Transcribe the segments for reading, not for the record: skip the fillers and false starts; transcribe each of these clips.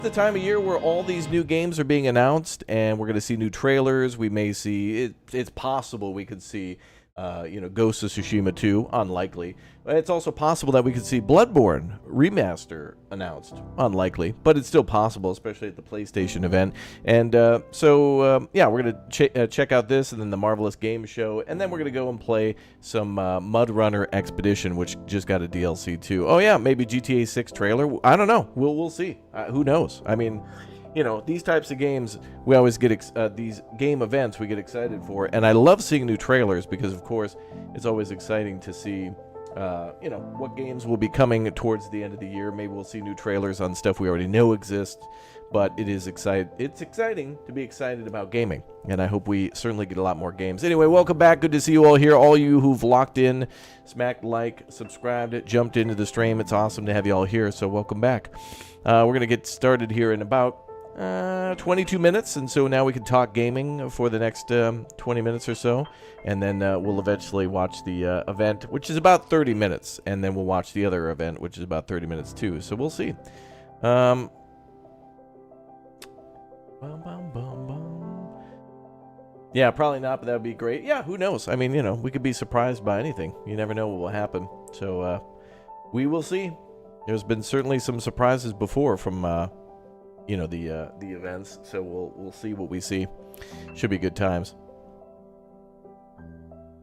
the time of year where all these new games are being announced, and we're going to see new trailers. We may see it's possible we could see Ghost of Tsushima 2, unlikely. But it's also possible that we could see Bloodborne remaster announced, unlikely, but it's still possible, especially at the PlayStation event. And we're going to check out this and then the Marvelous Game Show, and then we're going to go and play some Mud Runner Expedition, which just got a DLC too. Oh yeah, maybe GTA 6 trailer. I don't know. We'll see. Who knows? I mean, these types of games, we always get these game events we get excited for, and I love seeing new trailers because, of course, it's always exciting to see, what games will be coming towards the end of the year. Maybe we'll see new trailers on stuff we already know exists, but it's exciting to be excited about gaming, and I hope we certainly get a lot more games. Anyway, welcome back. Good to see you all here. All you who've locked in, smacked like, subscribed, jumped into the stream. It's awesome to have you all here, so welcome back. We're going to get started here in about 22 minutes, and so now we can talk gaming for the next 20 minutes or so, and then we'll eventually watch the event, which is about 30 minutes, and then we'll watch the other event, which is about 30 minutes too, so we'll see. Yeah, probably not, but that would be great. Yeah, who knows? I mean, we could be surprised by anything. You never know what will happen, so we will see. There's been certainly some surprises before from the events, so we'll see what we see. Should be good times.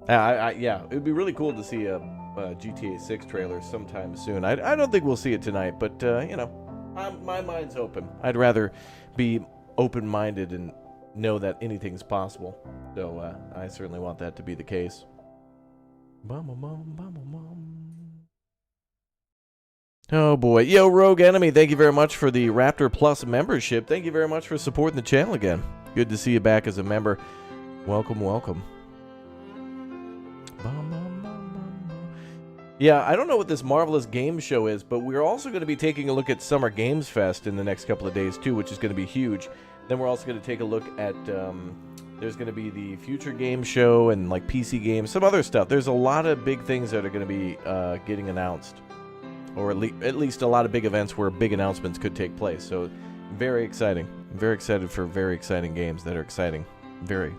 Yeah, it would be really cool to see a GTA 6 trailer sometime soon. I don't think we'll see it tonight, but my mind's open. I'd rather be open-minded and know that anything's possible. So I certainly want that to be the case. Oh boy. Yo, Rogue Enemy, thank you very much for the Raptor Plus membership. Thank you very much for supporting the channel again. Good to see you back as a member. Welcome, welcome. Yeah, I don't know what this Marvelous Game Show is, but we're also going to be taking a look at Summer Games Fest in the next couple of days too, which is going to be huge. Then we're also going to take a look at, there's going to be the Future Game Show and like PC games, some other stuff. There's a lot of big things that are going to be getting announced. Or at least a lot of big events where big announcements could take place. So, very exciting. I'm very excited for very exciting games that are exciting. Very.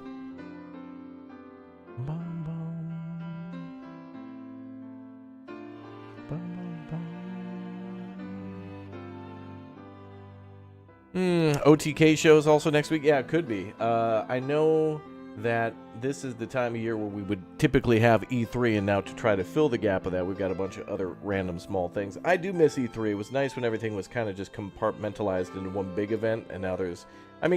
OTK shows also next week? Yeah, it could be. I know that this is the time of year where we would typically have E3, and now to try to fill the gap of that, we've got a bunch of other random small things. I do miss E3. It was nice when everything was kind of just compartmentalized into one big event, and now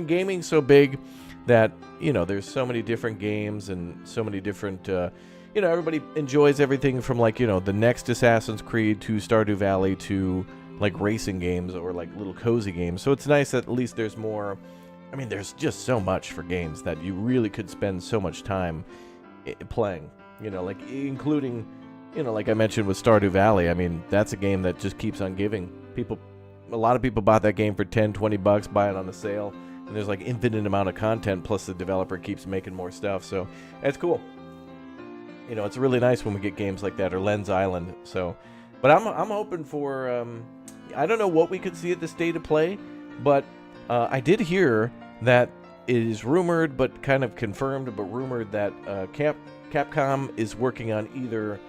gaming's so big that, there's so many different games and so many different, everybody enjoys everything from, like, the next Assassin's Creed to Stardew Valley to, like, racing games or, like, little cozy games. So it's nice that at least there's more. I mean, there's just so much for games that you really could spend so much time playing, like including, like I mentioned with Stardew Valley. I mean, that's a game that just keeps on giving. A lot of people bought that game for $10-20, buy it on a sale, and there's like infinite amount of content, plus the developer keeps making more stuff, so it's cool. It's really nice when we get games like that, or Lens Island, so. But I'm hoping for, I don't know what we could see at the State of Play, but I did hear that it is rumored, but kind of confirmed, but rumored that Capcom is working on either,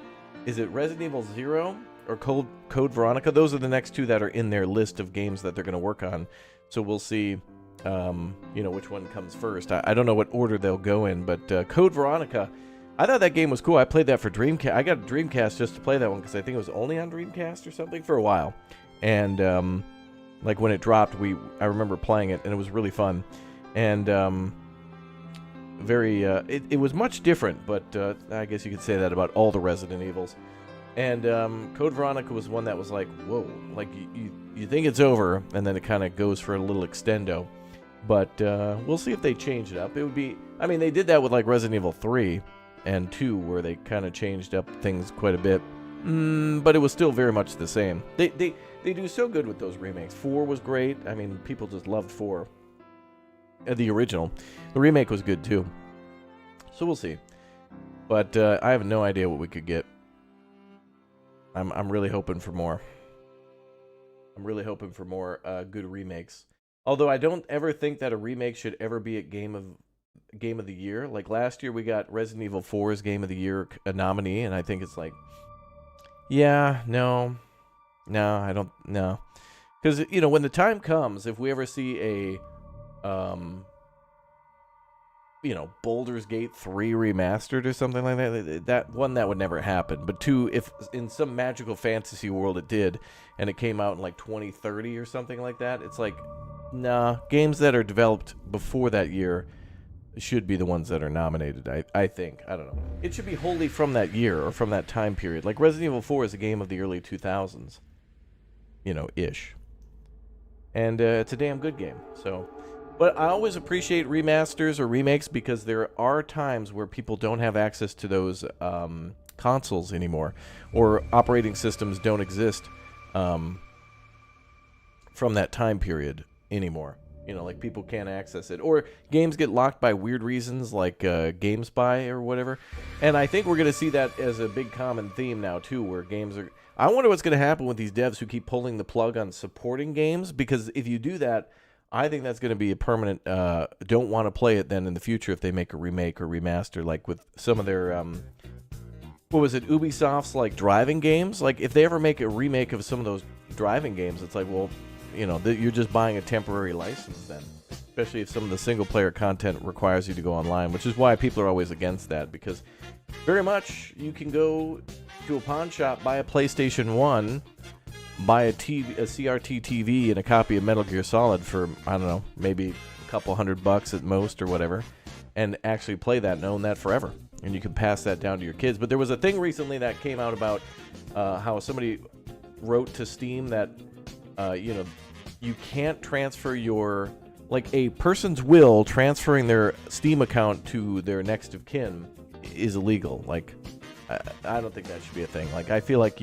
is it Resident Evil 0 or Code Veronica? Those are the next two that are in their list of games that they're going to work on. So we'll see, which one comes first. I don't know what order they'll go in, but Code Veronica, I thought that game was cool. I played that for Dreamcast. I got a Dreamcast just to play that one because I think it was only on Dreamcast or something for a while. And, like when it dropped, I remember playing it, and it was really fun, and it was much different, but I guess you could say that about all the Resident Evils. And Code Veronica was one that was like, whoa, like you think it's over, and then it kind of goes for a little extendo. But we'll see if they change it up. It would be, I mean, they did that with like Resident Evil 3 and 2, where they kind of changed up things quite a bit. But it was still very much the same. They do so good with those remakes. 4 was great. I mean, people just loved 4. The original. The remake was good too. So we'll see. But I have no idea what we could get. I'm really hoping for more. I'm really hoping for more good remakes. Although I don't ever think that a remake should ever be a game of the year. Like last year, we got Resident Evil 4's Game of the Year nominee, and I think it's like, yeah, no, I don't, no, because when the time comes, if we ever see Baldur's Gate 3 remastered or something like that, that would never happen. But two, if in some magical fantasy world it did, and it came out in like 2030 or something like that, it's like, nah, games that are developed before that year should be the ones that are nominated, I think. I don't know. It should be wholly from that year or from that time period. Like Resident Evil 4 is a game of the early 2000s, ish. And it's a damn good game, so... But I always appreciate remasters or remakes because there are times where people don't have access to those consoles anymore, or operating systems don't exist from that time period anymore. Like people can't access it, or games get locked by weird reasons, like GameSpy or whatever. And I think we're going to see that as a big common theme now too, where games are. I wonder what's going to happen with these devs who keep pulling the plug on supporting games, because if you do that, I think that's going to be a permanent, don't want to play it then in the future if they make a remake or remaster, like with some of their, what was it, Ubisoft's, like, driving games? Like, if they ever make a remake of some of those driving games, it's like, well, you're just buying a temporary license then. Especially if some of the single-player content requires you to go online, which is why people are always against that, because very much you can go to a pawn shop, buy a PlayStation 1, buy a CRT TV and a copy of Metal Gear Solid for, I don't know, maybe a couple $100 at most or whatever, and actually play that and own that forever. And you can pass that down to your kids. But there was a thing recently that came out about how somebody wrote to Steam that, you can't transfer your, like a person's will transferring their Steam account to their next of kin is illegal. Like, I don't think that should be a thing. Like, I feel like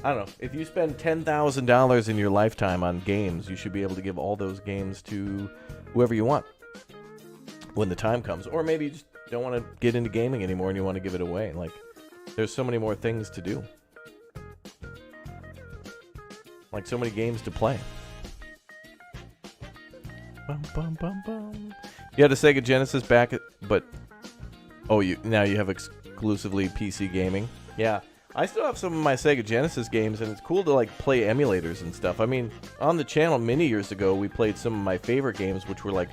I don't know, if you spend $10,000 in your lifetime on games, you should be able to give all those games to whoever you want when the time comes. Or maybe you just don't want to get into gaming anymore and you want to give it away. Like, there's so many more things to do. Like, so many games to play. Bum, bum, bum, bum. You had a Sega Genesis back, but... Oh, now you have exclusively PC gaming? Yeah. I still have some of my Sega Genesis games, and it's cool to, like, play emulators and stuff. I mean, on the channel many years ago, we played some of my favorite games, which were, like,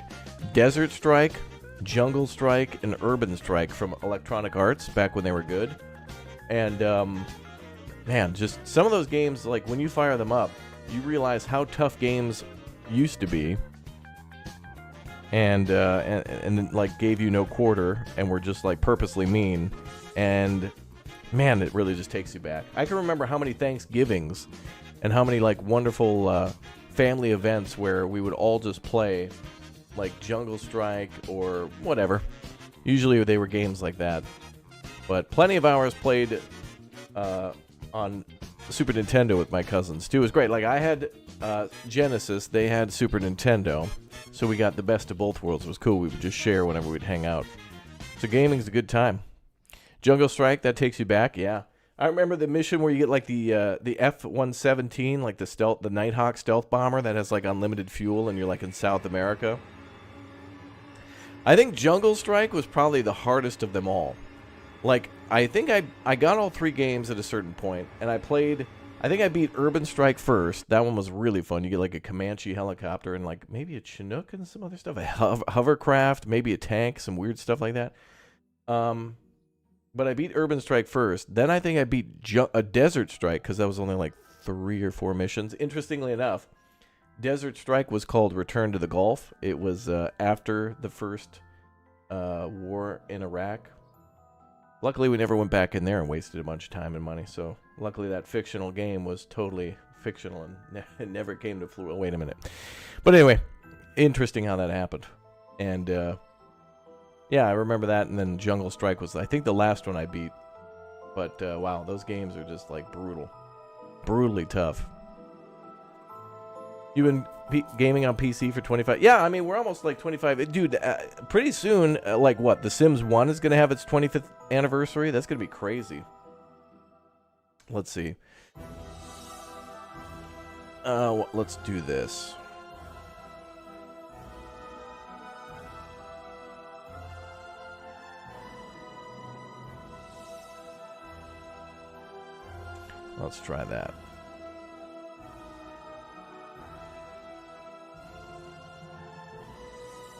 Desert Strike, Jungle Strike, and Urban Strike from Electronic Arts, back when they were good. And, man, just some of those games, like, when you fire them up, you realize how tough games used to be. And like, gave you no quarter, and were just, like, purposely mean. And... man, it really just takes you back. I can remember how many Thanksgivings and how many, like, wonderful family events where we would all just play, like, Jungle Strike or whatever. Usually they were games like that. But plenty of hours played on Super Nintendo with my cousins, too. It was great. Like, I had Genesis, they had Super Nintendo, so we got the best of both worlds. It was cool. We would just share whenever we'd hang out. So gaming's a good time. Jungle Strike, that takes you back, yeah. I remember the mission where you get, like, the F-117, like the Nighthawk stealth bomber that has, like, unlimited fuel, and you're, like, in South America. I think Jungle Strike was probably the hardest of them all. Like, I think I got all three games at a certain point, and I think I beat Urban Strike first. That one was really fun. You get, like, a Comanche helicopter and, like, maybe a Chinook and some other stuff. A hovercraft, maybe a tank, some weird stuff like that. But I beat Urban Strike first. Then I think I beat a Desert Strike, because that was only like 3 or 4 missions. Interestingly enough, Desert Strike was called Return to the Gulf. It was after the first war in Iraq. Luckily, we never went back in there and wasted a bunch of time and money. So luckily, that fictional game was totally fictional and it never came to fruition. Wait a minute. But anyway, interesting how that happened. And... yeah, I remember that, and then Jungle Strike was, I think, the last one I beat. But, wow, those games are just, like, brutal. Brutally tough. You been gaming on PC for 25? Yeah, I mean, we're almost, like, 25. Dude, pretty soon, like, what, The Sims 1 is going to have its 25th anniversary? That's going to be crazy. Let's see. Let's do this. Let's try that.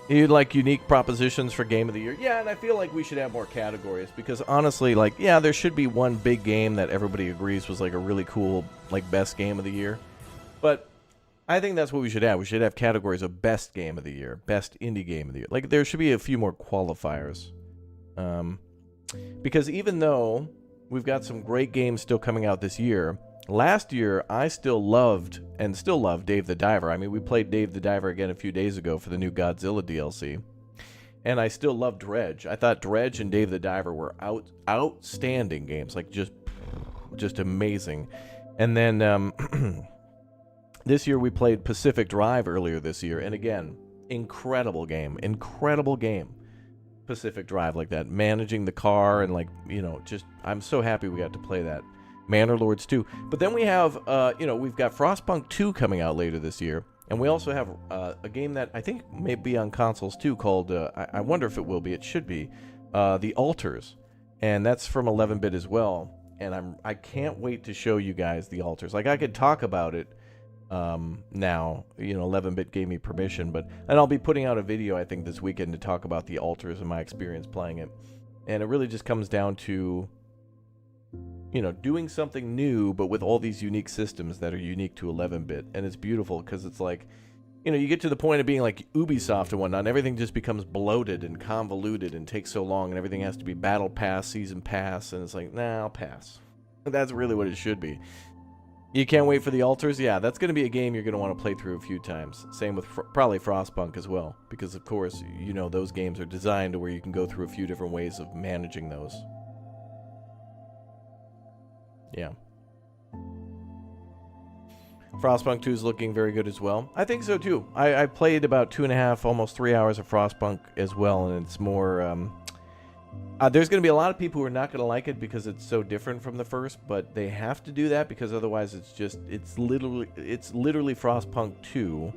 You'd like unique propositions for Game of the Year? Yeah, and I feel like we should have more categories because honestly, like, yeah, there should be one big game that everybody agrees was like a really cool, like, best game of the year. But I think that's what we should have. We should have categories of best game of the year, best indie game of the year. Like, there should be a few more qualifiers. Because even though we've got some great games still coming out this year, last year I still loved and still love Dave the Diver. I mean, we played Dave the Diver again a few days ago for the new Godzilla DLC. And I still love Dredge. I thought Dredge and Dave the Diver were outstanding games, like just amazing. And then this year we played Pacific Drive earlier this year, and again, incredible game. Pacific Drive, like that, managing the car and, like, you know, just I'm so happy we got to play that. Manor Lords 2. But then we have we've got Frostpunk 2 coming out later this year, and we also have a game that I think may be on consoles too called I wonder if it will be, it should be, The Altars, and that's from 11-bit as well. And I can't wait to show you guys The Altars. Like, I could talk about it now, you know, 11-bit gave me permission, and I'll be putting out a video I think this weekend to talk about The Altars and my experience playing it. And it really just comes down to, you know, doing something new but with all these unique systems that are unique to 11-bit. And it's beautiful because it's like, you know, you get to the point of being like Ubisoft and whatnot, and everything just becomes bloated and convoluted and takes so long, and everything has to be battle pass, season pass, and it's like, nah, I'll pass. That's really what it should be. You can't wait for The Altars? Yeah, that's going to be a game you're going to want to play through a few times. Same with probably Frostpunk as well, because of course, you know, those games are designed to where you can go through a few different ways of managing those. Yeah. Frostpunk 2 is looking very good as well. I think so too. I played about 2.5, almost 3 hours of Frostpunk as well, and it's more, there's going to be a lot of people who are not going to like it because it's so different from the first, but they have to do that because otherwise it's literally Frostpunk 2,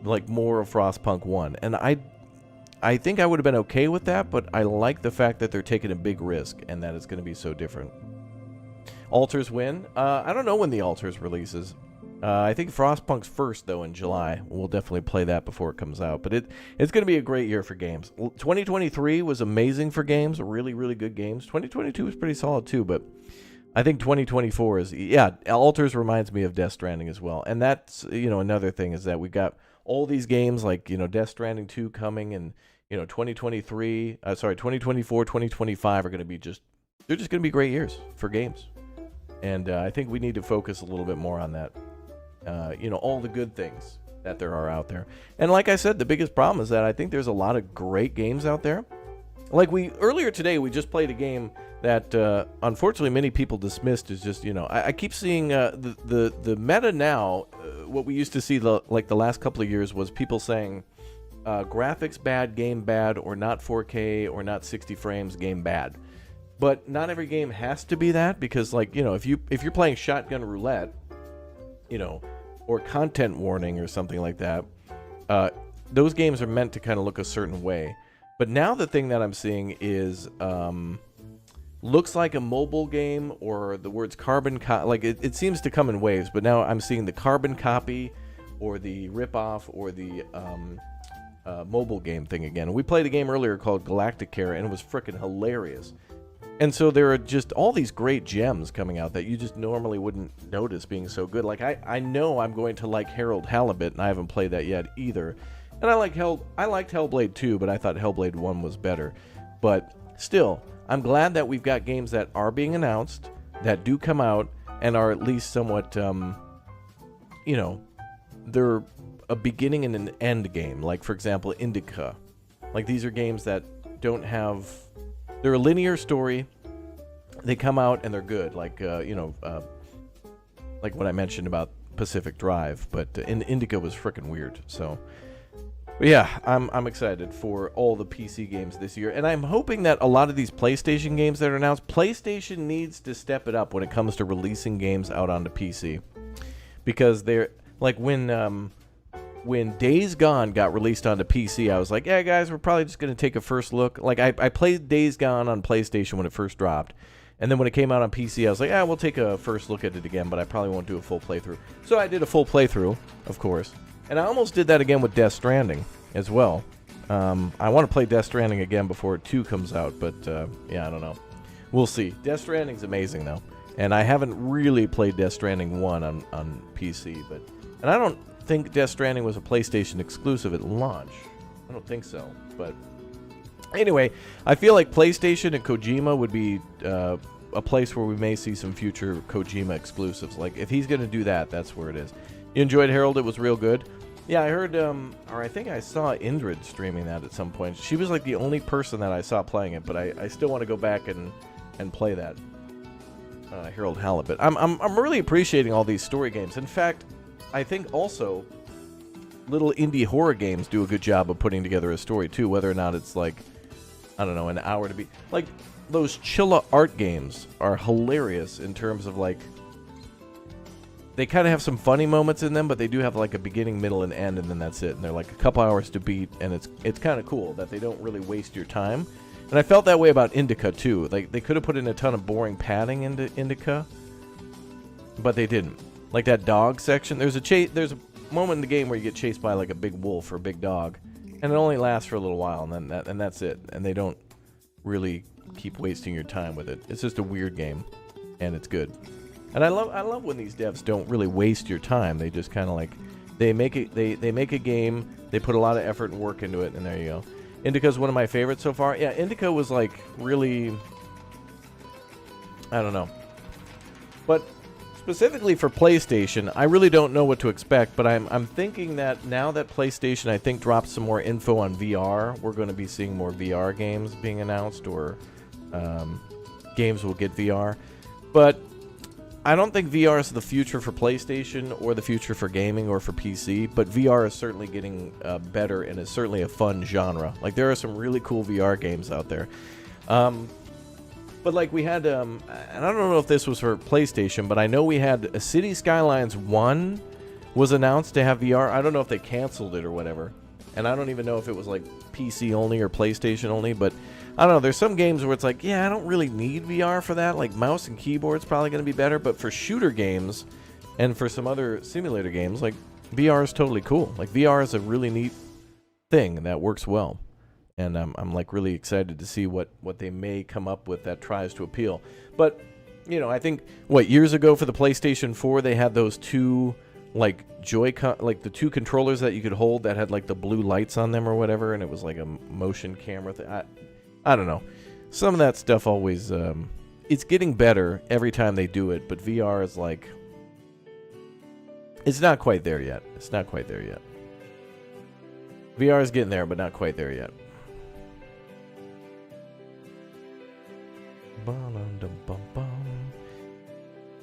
like more of Frostpunk 1. And I think I would have been okay with that, but I like the fact that they're taking a big risk and that it's going to be so different. Altars win. I don't know when The Altars releases. I think Frostpunk's first, though, in July. We'll definitely play that before it comes out. But it's going to be a great year for games. 2023 was amazing for games. Really, really good games. 2022 was pretty solid, too. But I think 2024 is... Yeah, Altars reminds me of Death Stranding as well. And that's, you know, another thing is that we've got all these games like, you know, Death Stranding 2 coming. And, you know, 2024, 2025 are going to be just... They're just going to be great years for games. And I think we need to focus a little bit more on that. You know, all the good things that there are out there. And like I said, the biggest problem is that I think there's a lot of great games out there. Like earlier today, we just played a game that unfortunately many people dismissed as just, you know, I keep seeing the meta now, what we used to see the last couple of years was people saying graphics bad, game bad, or not 4K, or not 60 frames, game bad. But not every game has to be that, because, like, you know, if you're playing Shotgun Roulette, you know, or Content Warning or something like that, those games are meant to kind of look a certain way. But now the thing that I'm seeing is looks like a mobile game, or the words like it seems to come in waves. But now I'm seeing the carbon copy, or the ripoff, or the mobile game thing again. We played a game earlier called Galacticare, and it was freaking hilarious. And so there are just all these great gems coming out that you just normally wouldn't notice being so good. Like, I know I'm going to like Harold Halibut, and I haven't played that yet either. And I liked Hellblade 2, but I thought Hellblade 1 was better. But still, I'm glad that we've got games that are being announced, that do come out, and are at least somewhat, you know, they're a beginning and an end game. Like, for example, Indica. Like, these are games that don't have... They're a linear story. They come out and they're good, like you know, like what I mentioned about Pacific Drive. But Indica was freaking weird. So, but yeah, I'm excited for all the PC games this year, and I'm hoping that a lot of these PlayStation games that are announced, PlayStation needs to step it up when it comes to releasing games out onto PC. because they're like when Days Gone got released onto PC, I was like, yeah, guys, we're probably just going to take a first look. Like, I played Days Gone on PlayStation when it first dropped. And then when it came out on PC, I was like, yeah, we'll take a first look at it again, but I probably won't do a full playthrough. So I did a full playthrough, of course. And I almost did that again with Death Stranding as well. I want to play Death Stranding again before 2 comes out, but yeah, I don't know. We'll see. Death Stranding's amazing, though. And I haven't really played Death Stranding 1 on PC, but... And I don't think Death Stranding was a PlayStation exclusive at launch. I don't think so, but... Anyway, I feel like PlayStation and Kojima would be a place where we may see some future Kojima exclusives. Like, if he's going to do that, that's where it is. You enjoyed Herald? It was real good. Yeah, I heard, or I think I saw Indrid streaming that at some point. She was like the only person that I saw playing it, but I still want to go back and play that. Harold Halibut. I'm really appreciating all these story games. In fact, I think also little indie horror games do a good job of putting together a story too, whether or not it's like, I don't know, an hour to be... Like, those Chilla art games are hilarious in terms of, like... They kind of have some funny moments in them, but they do have, like, a beginning, middle, and end, and then that's it. And they're, like, a couple hours to beat, and it's kind of cool that they don't really waste your time. And I felt that way about Indica, too. Like, they could have put in a ton of boring padding into Indica, but they didn't. Like, that dog section, there's a moment in the game where you get chased by, like, a big wolf or a big dog. And it only lasts for a little while, and then that's it. And they don't really keep wasting your time with it. It's just a weird game, and it's good. And I love when these devs don't really waste your time. They just kind of like they make a game. They put a lot of effort and work into it, and there you go. Indica's one of my favorites so far. Yeah, Indica was like really, I don't know, but. Specifically for PlayStation, I really don't know what to expect, but I'm thinking that now that PlayStation, I think, dropped some more info on VR, we're going to be seeing more VR games being announced, or games will get VR. But I don't think VR is the future for PlayStation or the future for gaming or for PC, but VR is certainly getting better and is certainly a fun genre. Like, there are some really cool VR games out there. But, like, we had, and I don't know if this was for PlayStation, but I know we had City Skylines 1 was announced to have VR. I don't know if they canceled it or whatever. And I don't even know if it was, like, PC only or PlayStation only. But, I don't know, there's some games where it's like, yeah, I don't really need VR for that. Like, mouse and keyboard's probably going to be better. But for shooter games and for some other simulator games, like, VR is totally cool. Like, VR is a really neat thing that works well. And I'm like really excited to see what they may come up with that tries to appeal. But, you know, I think, years ago for the PlayStation 4, they had those two, like, Joy-Con, like the two controllers that you could hold that had, like, the blue lights on them or whatever, and it was like a motion camera thing. I don't know. Some of that stuff always, it's getting better every time they do it, but VR is like, it's not quite there yet. It's not quite there yet. VR is getting there, but not quite there yet.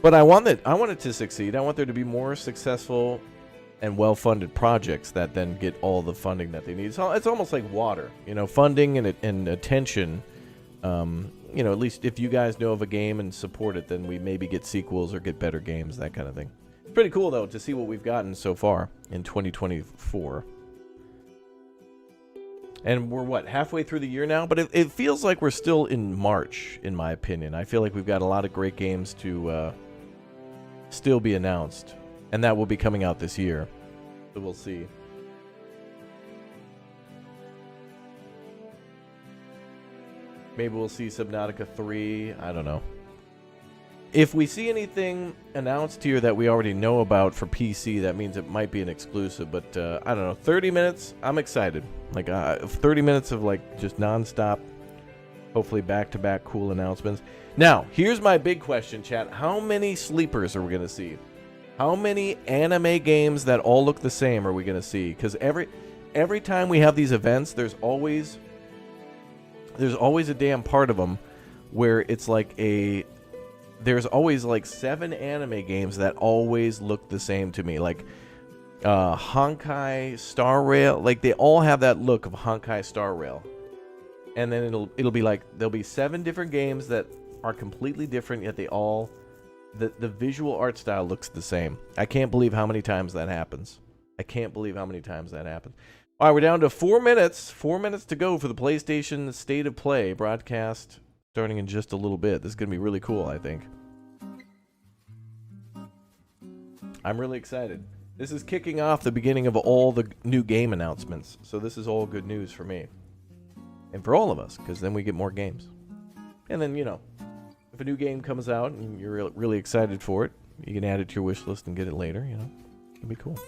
But I want it to succeed. I want there to be more successful and well-funded projects that then get all the funding that they need. So it's almost like water, you know, funding and attention. You know, at least if you guys know of a game and support it, then we maybe get sequels or get better games, that kind of thing. It's pretty cool, though, to see what we've gotten so far in 2024. And we're, halfway through the year now? But it feels like we're still in March, in my opinion. I feel like we've got a lot of great games to still be announced. And that will be coming out this year. So we'll see. Maybe we'll see Subnautica 3. I don't know. If we see anything announced here that we already know about for PC, that means it might be an exclusive. But I don't know. 30 minutes, I'm excited. Like 30 minutes of like just nonstop, hopefully back-to-back cool announcements. Now, here's my big question, chat. How many sleepers are we going to see? How many anime games that all look the same are we going to see? Because every time we have these events, there's always a damn part of them where it's like there's always like 7 anime games that always look the same to me. Like Honkai Star Rail, like they all have that look of Honkai Star Rail. And then it'll be like there'll be 7 different games that are completely different, yet they all the visual art style looks the same. I can't believe how many times that happens. All right, we're down to 4 minutes. 4 minutes to go for the PlayStation State of Play broadcast, starting in just a little bit. This is going to be really cool, I think. I'm really excited. This is kicking off the beginning of all the new game announcements, so this is all good news for me. And for all of us, because then we get more games. And then, you know, if a new game comes out and you're really excited for it, you can add it to your wish list and get it later, you know. It'd be cool.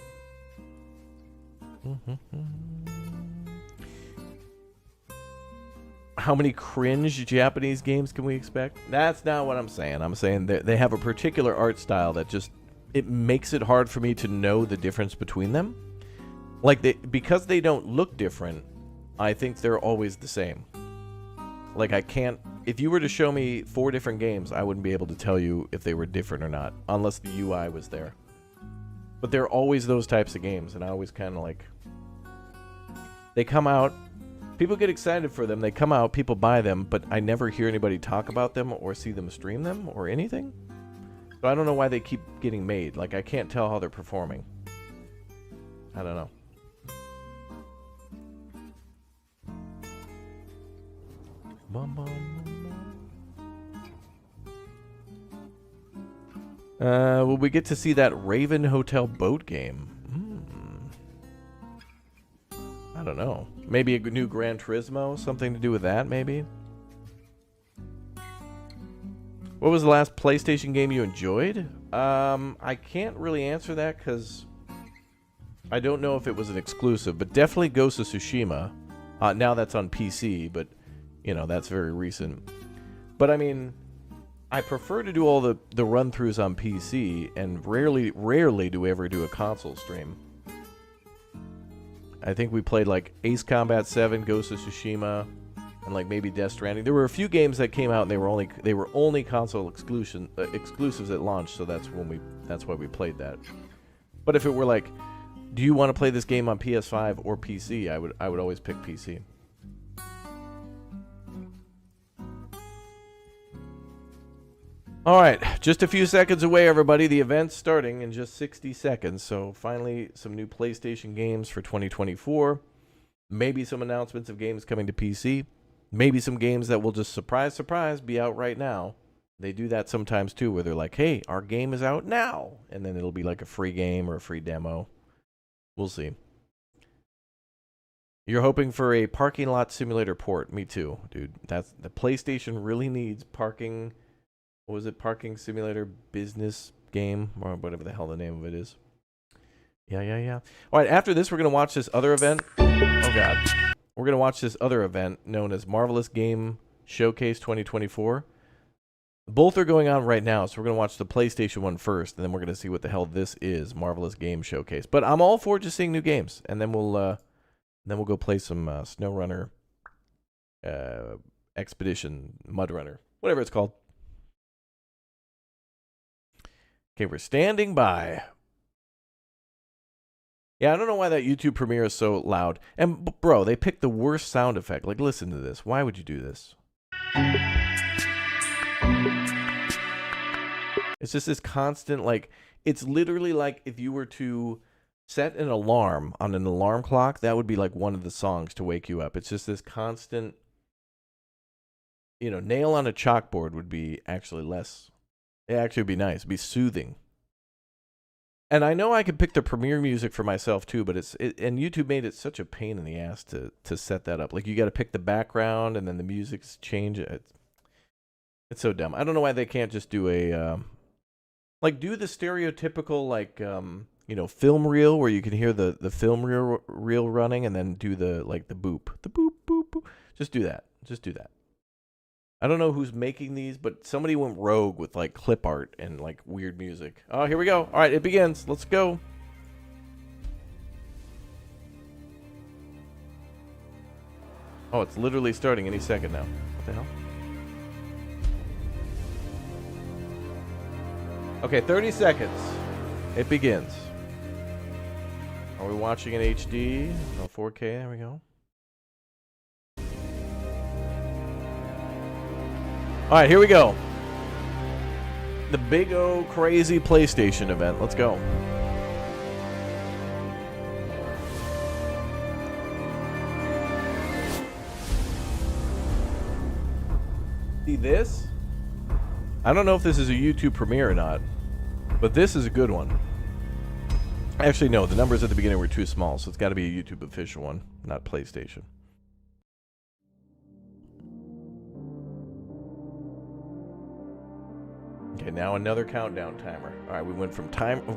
How many cringe Japanese games can we expect? That's not what I'm saying. I'm saying they have a particular art style that just, it makes it hard for me to know the difference between them. Like, because they don't look different, I think they're always the same. Like, I can't, if you were to show me 4 different games, I wouldn't be able to tell you if they were different or not, unless the UI was there. But they're always those types of games, and I always kind of like, they come out, people get excited for them, they come out, people buy them, but I never hear anybody talk about them or see them stream them or anything. So I don't know why they keep getting made. Like, I can't tell how they're performing. I don't know. Will we get to see that Raven Hotel boat game? I don't know. Maybe a new Gran Turismo? Something to do with that, maybe? What was the last PlayStation game you enjoyed? I can't really answer that because I don't know if it was an exclusive, but definitely Ghost of Tsushima. Now that's on PC, but, you know, that's very recent. But, I mean, I prefer to do all the run-throughs on PC, and rarely do we ever do a console stream. I think we played, like, Ace Combat 7, Ghost of Tsushima, and, like, maybe Death Stranding. There were a few games that came out, and they were only console exclusives at launch, so that's why we played that. But if it were like, do you want to play this game on PS5 or PC, I would always pick PC. Alright, just a few seconds away, everybody. The event's starting in just 60 seconds. So finally, some new PlayStation games for 2024. Maybe some announcements of games coming to PC. Maybe some games that will just, surprise, surprise, be out right now. They do that sometimes too, where they're like, hey, our game is out now. And then it'll be like a free game or a free demo. We'll see. You're hoping for a parking lot simulator port. Me too, dude. That's the PlayStation really needs parking. What was it? Parking simulator business game, or whatever the hell the name of it is. Yeah. All right, after this, we're going to watch this other event. Oh, God. We're going to watch this other event known as Marvelous Game Showcase 2024. Both are going on right now, so we're going to watch the PlayStation one first, and then we're going to see what the hell this is, Marvelous Game Showcase. But I'm all for just seeing new games, and then we'll go play some SnowRunner Expedition, Mudrunner, whatever it's called. Okay, we're standing by. Yeah, I don't know why that YouTube premiere is so loud. And, bro, they picked the worst sound effect. Like, listen to this. Why would you do this? It's just this constant, like, it's literally like if you were to set an alarm on an alarm clock, that would be like one of the songs to wake you up. It's just this constant, you know, nail on a chalkboard would be actually less. It actually would be nice. It'd be soothing. And I know I could pick the premiere music for myself too, but and YouTube made it such a pain in the ass to set that up. Like, you got to pick the background and then the music's change. It's so dumb. I don't know why they can't just do a do the stereotypical you know, film reel where you can hear the film reel running, and then do the boop, boop boop. Just do that. I don't know who's making these, but somebody went rogue with like clip art and like weird music. Oh, here we go. All right, it begins. Let's go. Oh, it's literally starting any second now. What the hell? Okay, 30 seconds. It begins. Are we watching in HD? No, 4K. There we go. All right, here we go. The big O crazy PlayStation event. Let's go. See this? I don't know if this is a YouTube premiere or not, but this is a good one. Actually, no, the numbers at the beginning were too small, so it's got to be a YouTube official one, not PlayStation. Okay, now another countdown timer. All right, we went from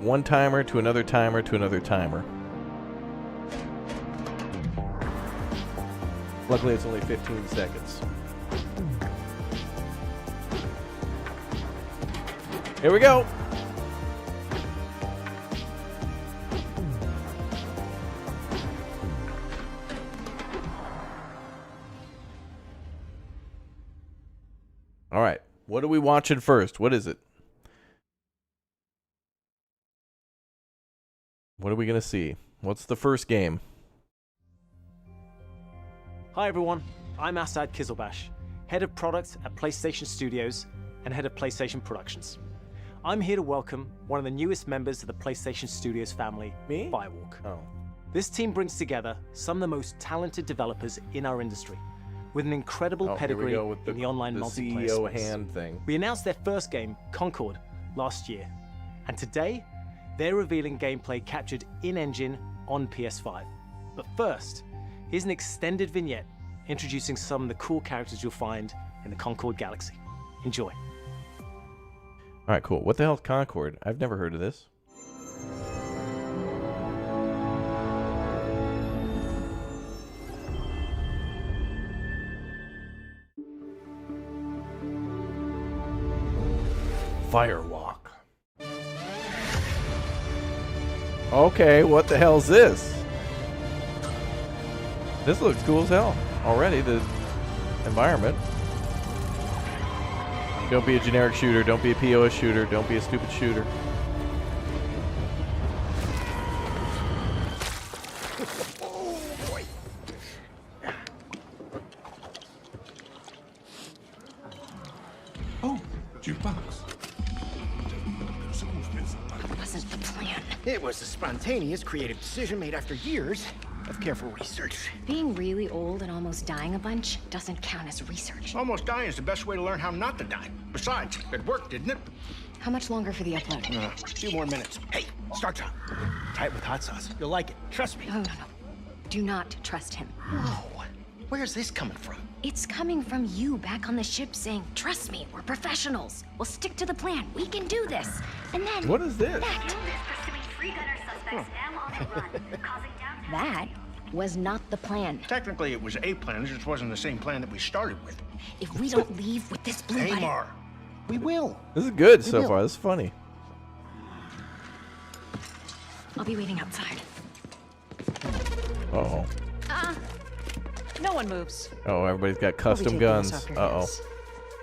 one timer to another timer to another timer. Luckily, it's only 15 seconds. Here we go. All right. What are we watching first? What is it? What are we going to see? What's the first game? Hi everyone, I'm Asad Kizilbash, Head of Product at PlayStation Studios and Head of PlayStation Productions. I'm here to welcome one of the newest members of the PlayStation Studios family, Me? Firewalk. Oh. This team brings together some of the most talented developers in our industry, with an incredible pedigree with in the online multiplayer CEO space. hand thing. We announced their first game, Concord, last year, and today they're revealing gameplay captured in-engine on PS5. But first, here's an extended vignette introducing some of the cool characters you'll find in the Concord galaxy. Enjoy. All right, cool. What the hell is Concord? I've never heard of this. Firewalk. Okay, what the hell is this? This looks cool as hell. Already, the environment. Don't be a generic shooter. Don't be a POS shooter. Don't be a stupid shooter. Oh, jukebox. It wasn't the plan. It was a spontaneous, creative decision made after years of careful research. Being really old and almost dying a bunch doesn't count as research. Almost dying is the best way to learn how not to die. Besides, it worked, didn't it? How much longer for the upload? A few more minutes. Hey, start time. Try it with hot sauce. You'll like it. Trust me. No. Do not trust him. Whoa. Where's this coming from? It's coming from you back on the ship saying, trust me, we're professionals. We'll stick to the plan. We can do this. And then... What is this? That was not the plan. Technically, it was a plan. It just wasn't the same plan that we started with. If we don't leave with this blue button... Amar, we will. This is good We so will. far. This is funny. I'll be waiting outside. Uh-oh. No one moves. Oh, everybody's got custom taking guns. us off your Uh-oh. hands.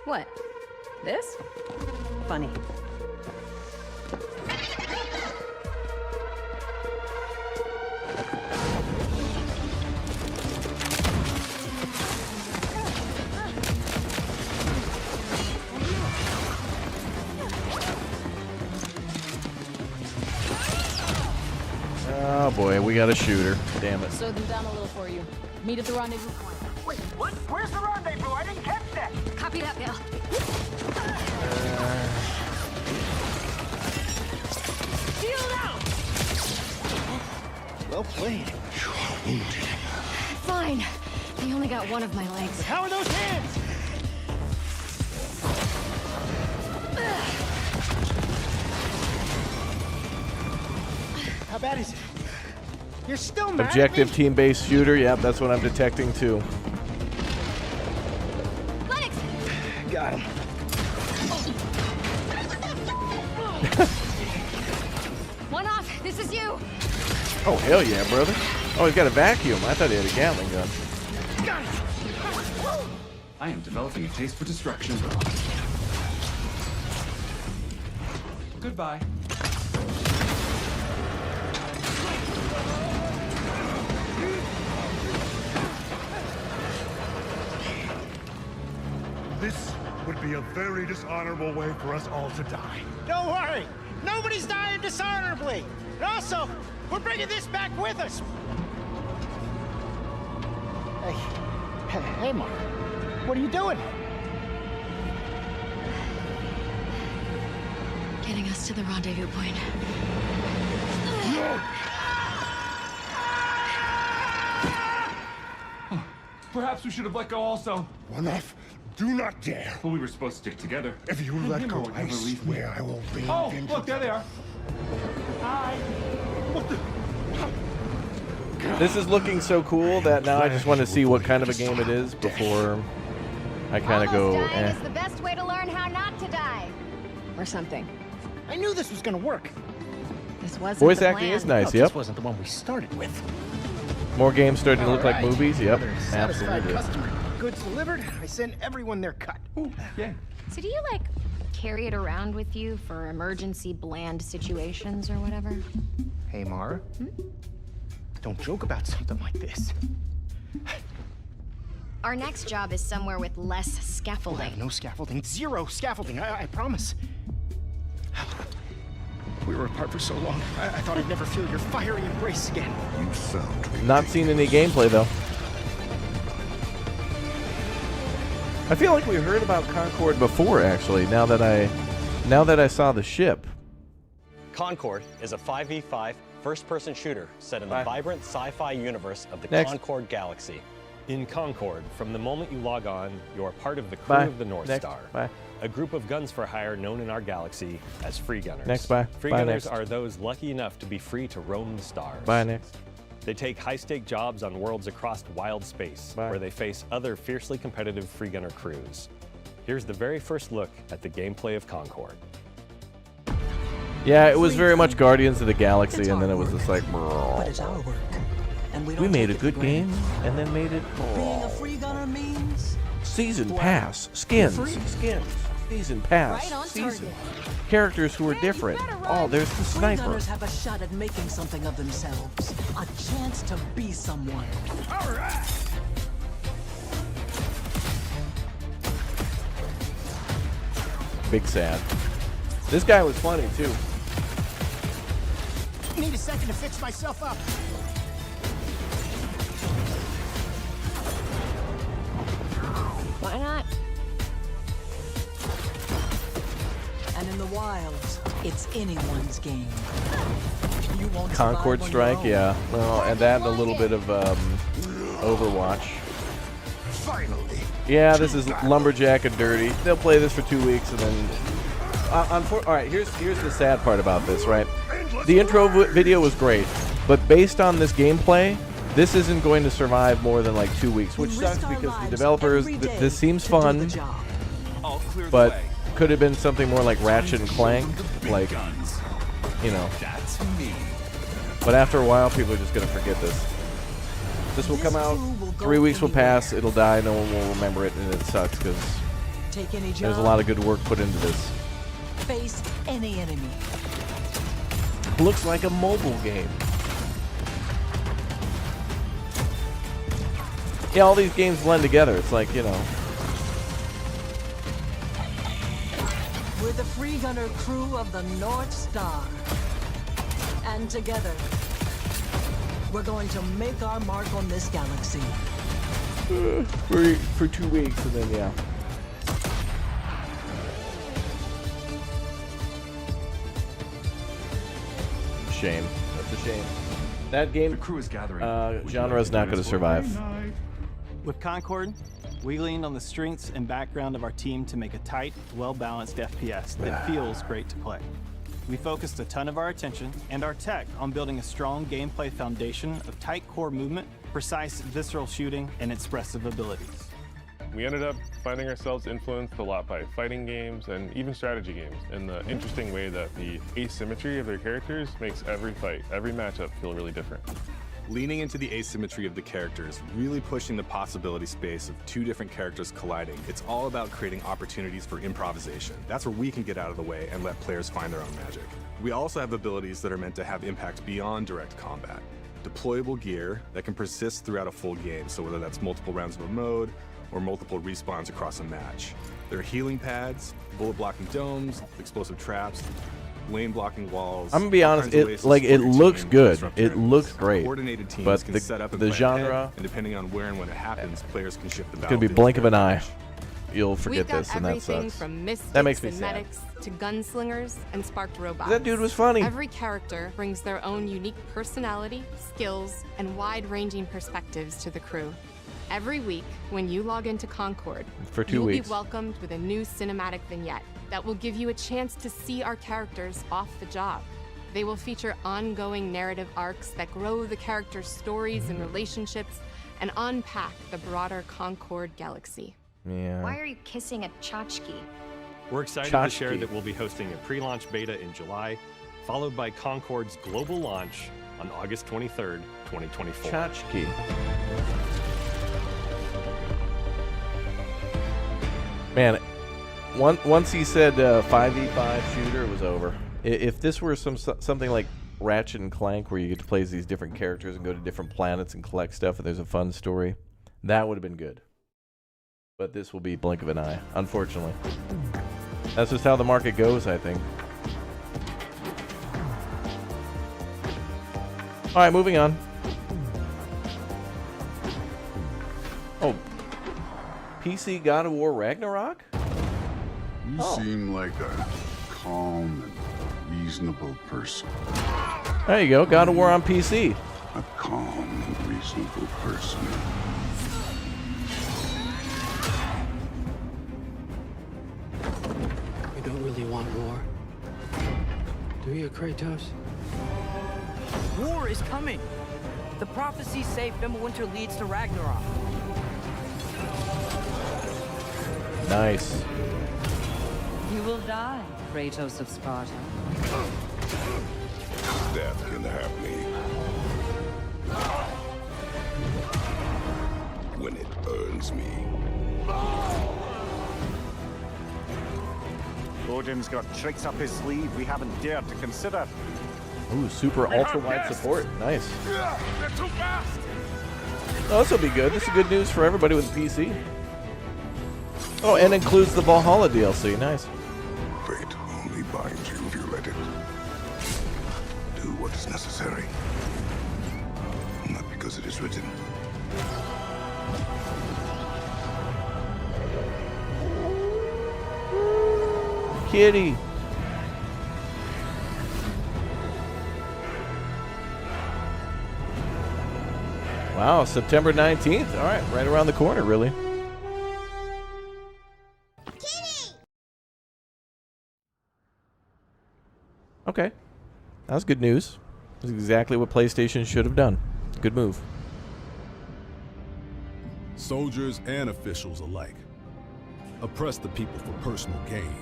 What? This? Funny. Oh boy, we got a shooter. Damn it. Slow them down a little for you. Meet at the rendezvous point. Wait, what? Where's the rendezvous? I didn't catch that. Copy that, Bill. Shield out! Well played. You are wounded. Fine. They only got one of my legs. How are those hands? How bad is it? You're still mad Objective at me? team-based shooter. Yep, that's what I'm detecting too. Lennox! Got him. One off. This is you. Oh, hell yeah, brother. Oh, he's got a vacuum. I thought he had a Gatling gun. Got it. I am developing a taste for destruction. Goodbye. This would be a very dishonorable way for us all to die. Don't worry. Nobody's dying dishonorably. And also, we're bringing this back with us. Hey, Mark. What are you doing? Getting us to the rendezvous point. Perhaps we should have let go also. One off. Do not dare. Well, we were supposed to stick together. If you let go, would I never leave me. swear I will bring Oh, vengeance. look, there they are. Hi. What the? This is looking so cool that now I just want to see what kind of a game it is before I kind of go, Almost dying eh. is the best way to learn how not to die. Or something. I knew this was gonna work. This wasn't Voice the acting plan. is nice, Well, yep. This wasn't the one we started with. More games starting to look like Alright. movies, yep. Another satisfied Absolutely. customer. Goods delivered. I send everyone their cut. Ooh, yeah. So do you, like, carry it around with you for emergency bland situations or whatever? Hey, Mara. Don't joke about something like this. Our next job is somewhere with less We'll scaffolding. have no scaffolding. Zero scaffolding. I promise. We were apart for so long. I thought I'd never feel your fiery embrace again. You found me. Not seen any gameplay though. I feel like we heard about Concord before, actually. Now that I saw the ship. Concord is a 5v5 first-person shooter set in the Bye. vibrant sci-fi universe of the Next. Concord Galaxy. In Concord, from the moment you log on, you're part of the crew Bye. of the North Next. Star, Bye. a group of guns for hire known in our galaxy as free gunners. Next. Bye. Free Bye. gunners Next. are those lucky enough to be free to roam the stars. Bye next. They take high-stake jobs on worlds across wild space, Bye. where they face other fiercely competitive free gunner crews. Here's the very first look at the gameplay of Concord. Yeah, it was very much Guardians of the Galaxy, and then it was just like, But it's our work. And we we don't made take a it good for game, granted. and then made it. Being a free gunner means Season pass, skins, season pass, Right on season. target. Characters who are different. Oh, there's the free sniper. gunners have a shot at making something of themselves. A chance to be someone. Big sad. This guy was funny too. Need a second to fix myself up. Why not? And in the wilds, it's anyone's game. You won't Concord survive Strike, on your own. yeah. Well, and that and a little bit of Overwatch. Finally. Yeah, this is Lumberjack and Dirty. They'll play this for 2 weeks and then. All right, here's the sad part about this, right? The intro video was great, but based on this gameplay, this isn't going to survive more than like 2 weeks, which We sucks risk our because the lives developers. every day This seems to do the fun, job. I'll clear the but way. could have been something more like Ratchet and Clank, like Guns. you know. That's me. But after a while, people are just going to forget this. This will come out. crew will go 3 weeks will pass. anywhere. It'll die. No one will remember it, and it sucks because Take any job. there's a lot of good work put into this. Face any enemy. Looks like a mobile game. Yeah, all these games blend together. It's like, you know. We're the free gunner crew of the North Star. And together, we're going to make our mark on this galaxy. For 2 weeks, and then, yeah. Shame. That's a shame. That game The crew is gathering. genre is not going to survive. With Concord, we leaned on the strengths and background of our team to make a tight, well-balanced FPS that feels great to play. We focused a ton of our attention and our tech on building a strong gameplay foundation of tight core movement, precise visceral shooting, and expressive abilities. We ended up finding ourselves influenced a lot by fighting games and even strategy games in the interesting way that the asymmetry of their characters makes every fight, every matchup feel really different. Leaning into the asymmetry of the characters, really pushing the possibility space of two different characters colliding, it's all about creating opportunities for improvisation. That's where we can get out of the way and let players find their own magic. We also have abilities that are meant to have impact beyond direct combat. deployable gear that can persist throughout a full game, so whether that's multiple rounds of a mode or multiple respawns across a match. There are healing pads, bullet blocking domes, explosive traps, lane blocking walls. I'm gonna be honest, it looks good. It looks great. Coordinated teams but can set up and the plan genre, ahead, and depending on where and when it happens, players can shift the it's gonna be battlefield blink of to an their eye. advantage. You'll forget We've got this, and that everything sucks. from mystics That makes me and sad. medics to gunslingers and sparked robots. That dude was funny. Every character brings their own unique personality, skills, and wide-ranging perspectives to the crew. Every week, when you log into Concord, For 2 you'll weeks. be welcomed with a new cinematic vignette that will give you a chance to see our characters off the job. They will feature ongoing narrative arcs that grow the characters' stories and relationships and unpack the broader Concord galaxy. Yeah. Why are you kissing a tchotchke? We're excited to share that we'll be hosting a pre-launch beta in July, followed by Concord's global launch on August 23rd, 2024. Tchotchke. Man, once he said 5v5 shooter, it was over. If this were something like Ratchet and Clank, where you get to play as these different characters and go to different planets and collect stuff, and there's a fun story, that would have been good. But this will be blink of an eye, unfortunately. That's just how the market goes, I think. All right, moving on. Oh, PC God of War Ragnarok? You seem like a calm and reasonable person. There you go, God of War on PC. A calm and reasonable person. We don't really want war. Do you, Kratos? War is coming. The prophecies say Fimbulwinter leads to Ragnarok. Nice. You will die, Kratos of Sparta. Death can have me. When it earns me. Odin's got tricks up his sleeve we haven't dared to consider. Ooh, super ultra wide support. Nice. They're too fast! Oh, this will be good. This is good news for everybody with a PC. Oh, and includes the Valhalla DLC. Nice. Fate only binds you if you let it. Do what is necessary. Not because it is written. Kitty. Wow, September 19th. All right, right around the corner, really. Okay. That was good news. That's exactly what PlayStation should have done. Good move. Soldiers and officials alike oppress the people for personal gain,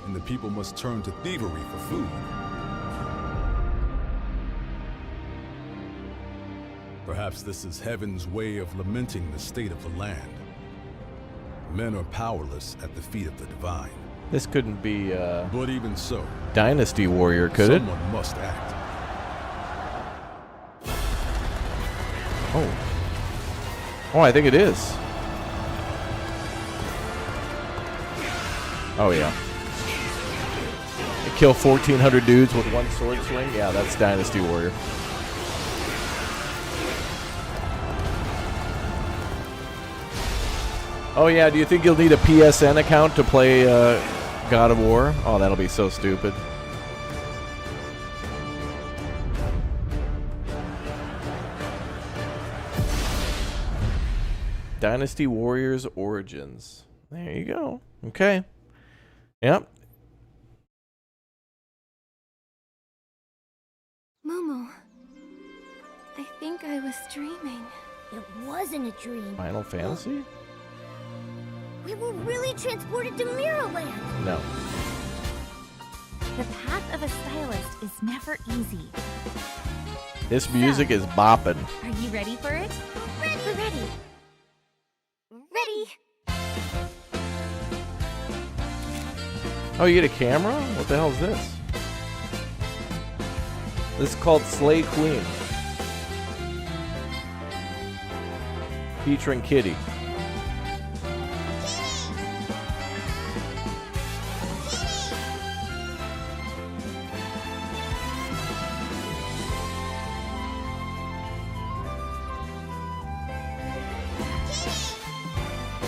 and the people must turn to thievery for food. Perhaps this is heaven's way of lamenting the state of the land. Men are powerless at the feet of the divine. This couldn't be, but even so, Dynasty Warrior, could it? someone must act. Oh. Oh, I think it is. Oh, yeah. Kill 1,400 dudes with one sword swing? Yeah, that's Dynasty Warrior. Oh, yeah, do you think you'll need a PSN account to play God of War? Oh, that'll be so stupid. Dynasty Warriors Origins. There you go. Okay. Yep. Momo, I think I was dreaming. It wasn't a dream. Final Fantasy? We were really transported to Mirrorland. No. The path of a stylist is never easy. This music is bopping. Are you ready for it? Ready. We're ready. Ready. Oh, you get a camera? What the hell is this? This is called Slay Queen. featuring Kitty.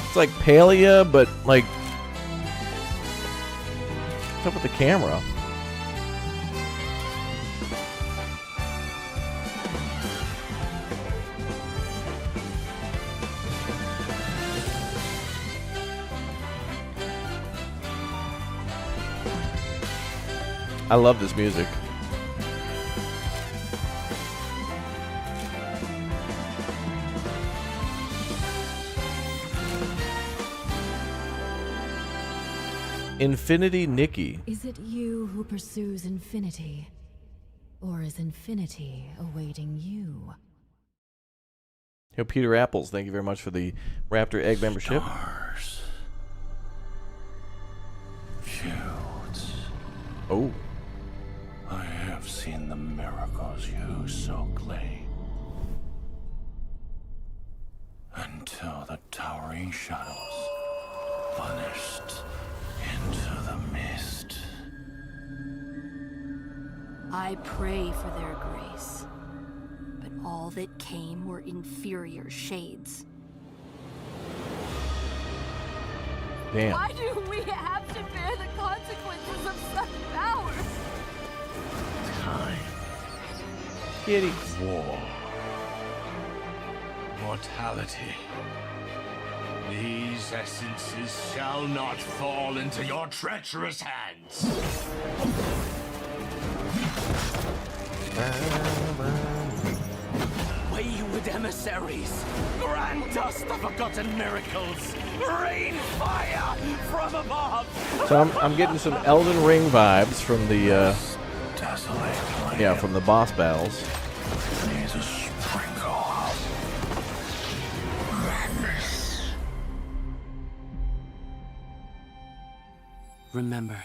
It's like Palia, but like, what's up with the camera? I love this music. Infinity Nikki. Is it you who pursues infinity? Or is infinity awaiting you? Yo, Peter Apples, thank you very much for the Raptor Egg membership. Stars. Fields. Oh. I have seen the miracles you so claim. Until the towering shadows vanished into the mist. I pray for their grace, but all that came were inferior shades. Damn. Why do we have to bear the consequences of such power? Time. Kitty. War. Mortality. These essences shall not fall into your treacherous hands. Wayward emissaries, grant us the forgotten miracles. Rain fire from above. So I'm getting some Elden Ring vibes from the from the boss battles. There's a sprinkle of madness. Remember,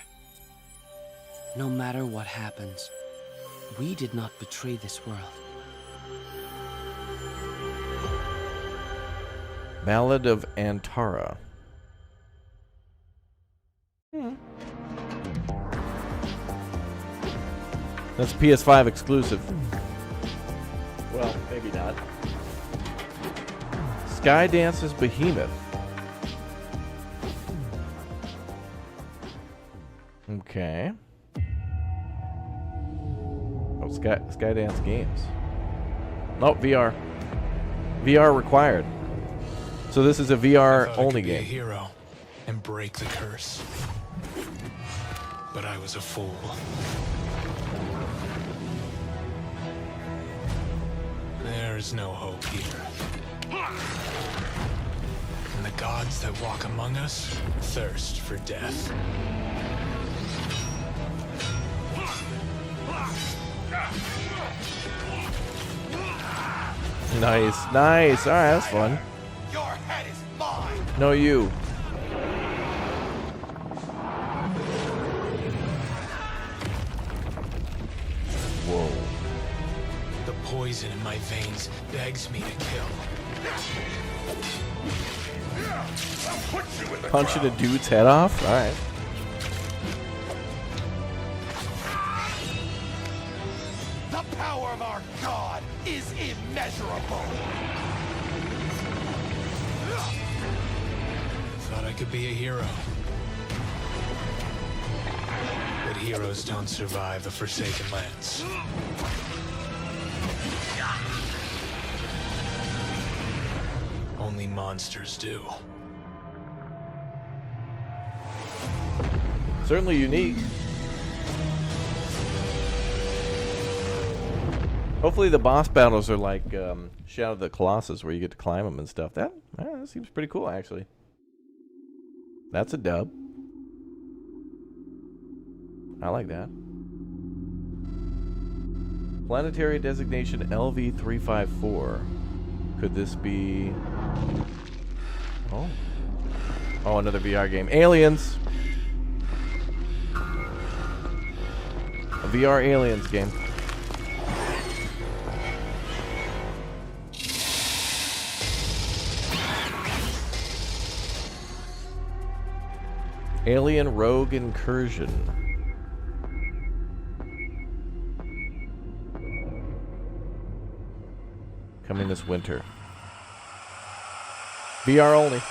no matter what happens, we did not betray this world. Ballad of Antara. That's PS5 exclusive. Well, maybe not. Skydance's Behemoth. Okay. Oh, Skydance Games. Oh, VR. VR required. So this is a VR only Be a game. hero and break the curse. But I was a fool. There is no hope here. And the gods that walk among us thirst for death. Nice, nice. All right, that's fun. Your head is mine. No, you. Whoa. The poison in my veins begs me to kill. Punching a dude's head off? All right. The power of our god is immeasurable. Thought I could be a hero. But heroes don't survive the Forsaken Lands. Only monsters do. Certainly unique. Hopefully the boss battles are like Shadow of the Colossus, where you get to climb them and stuff. That seems pretty cool, actually. That's a dub. I like that. Planetary designation LV354. Could this be... Oh. Oh, another VR game. Aliens! A VR Aliens game. Alien Rogue Incursion. Coming this winter. VR only.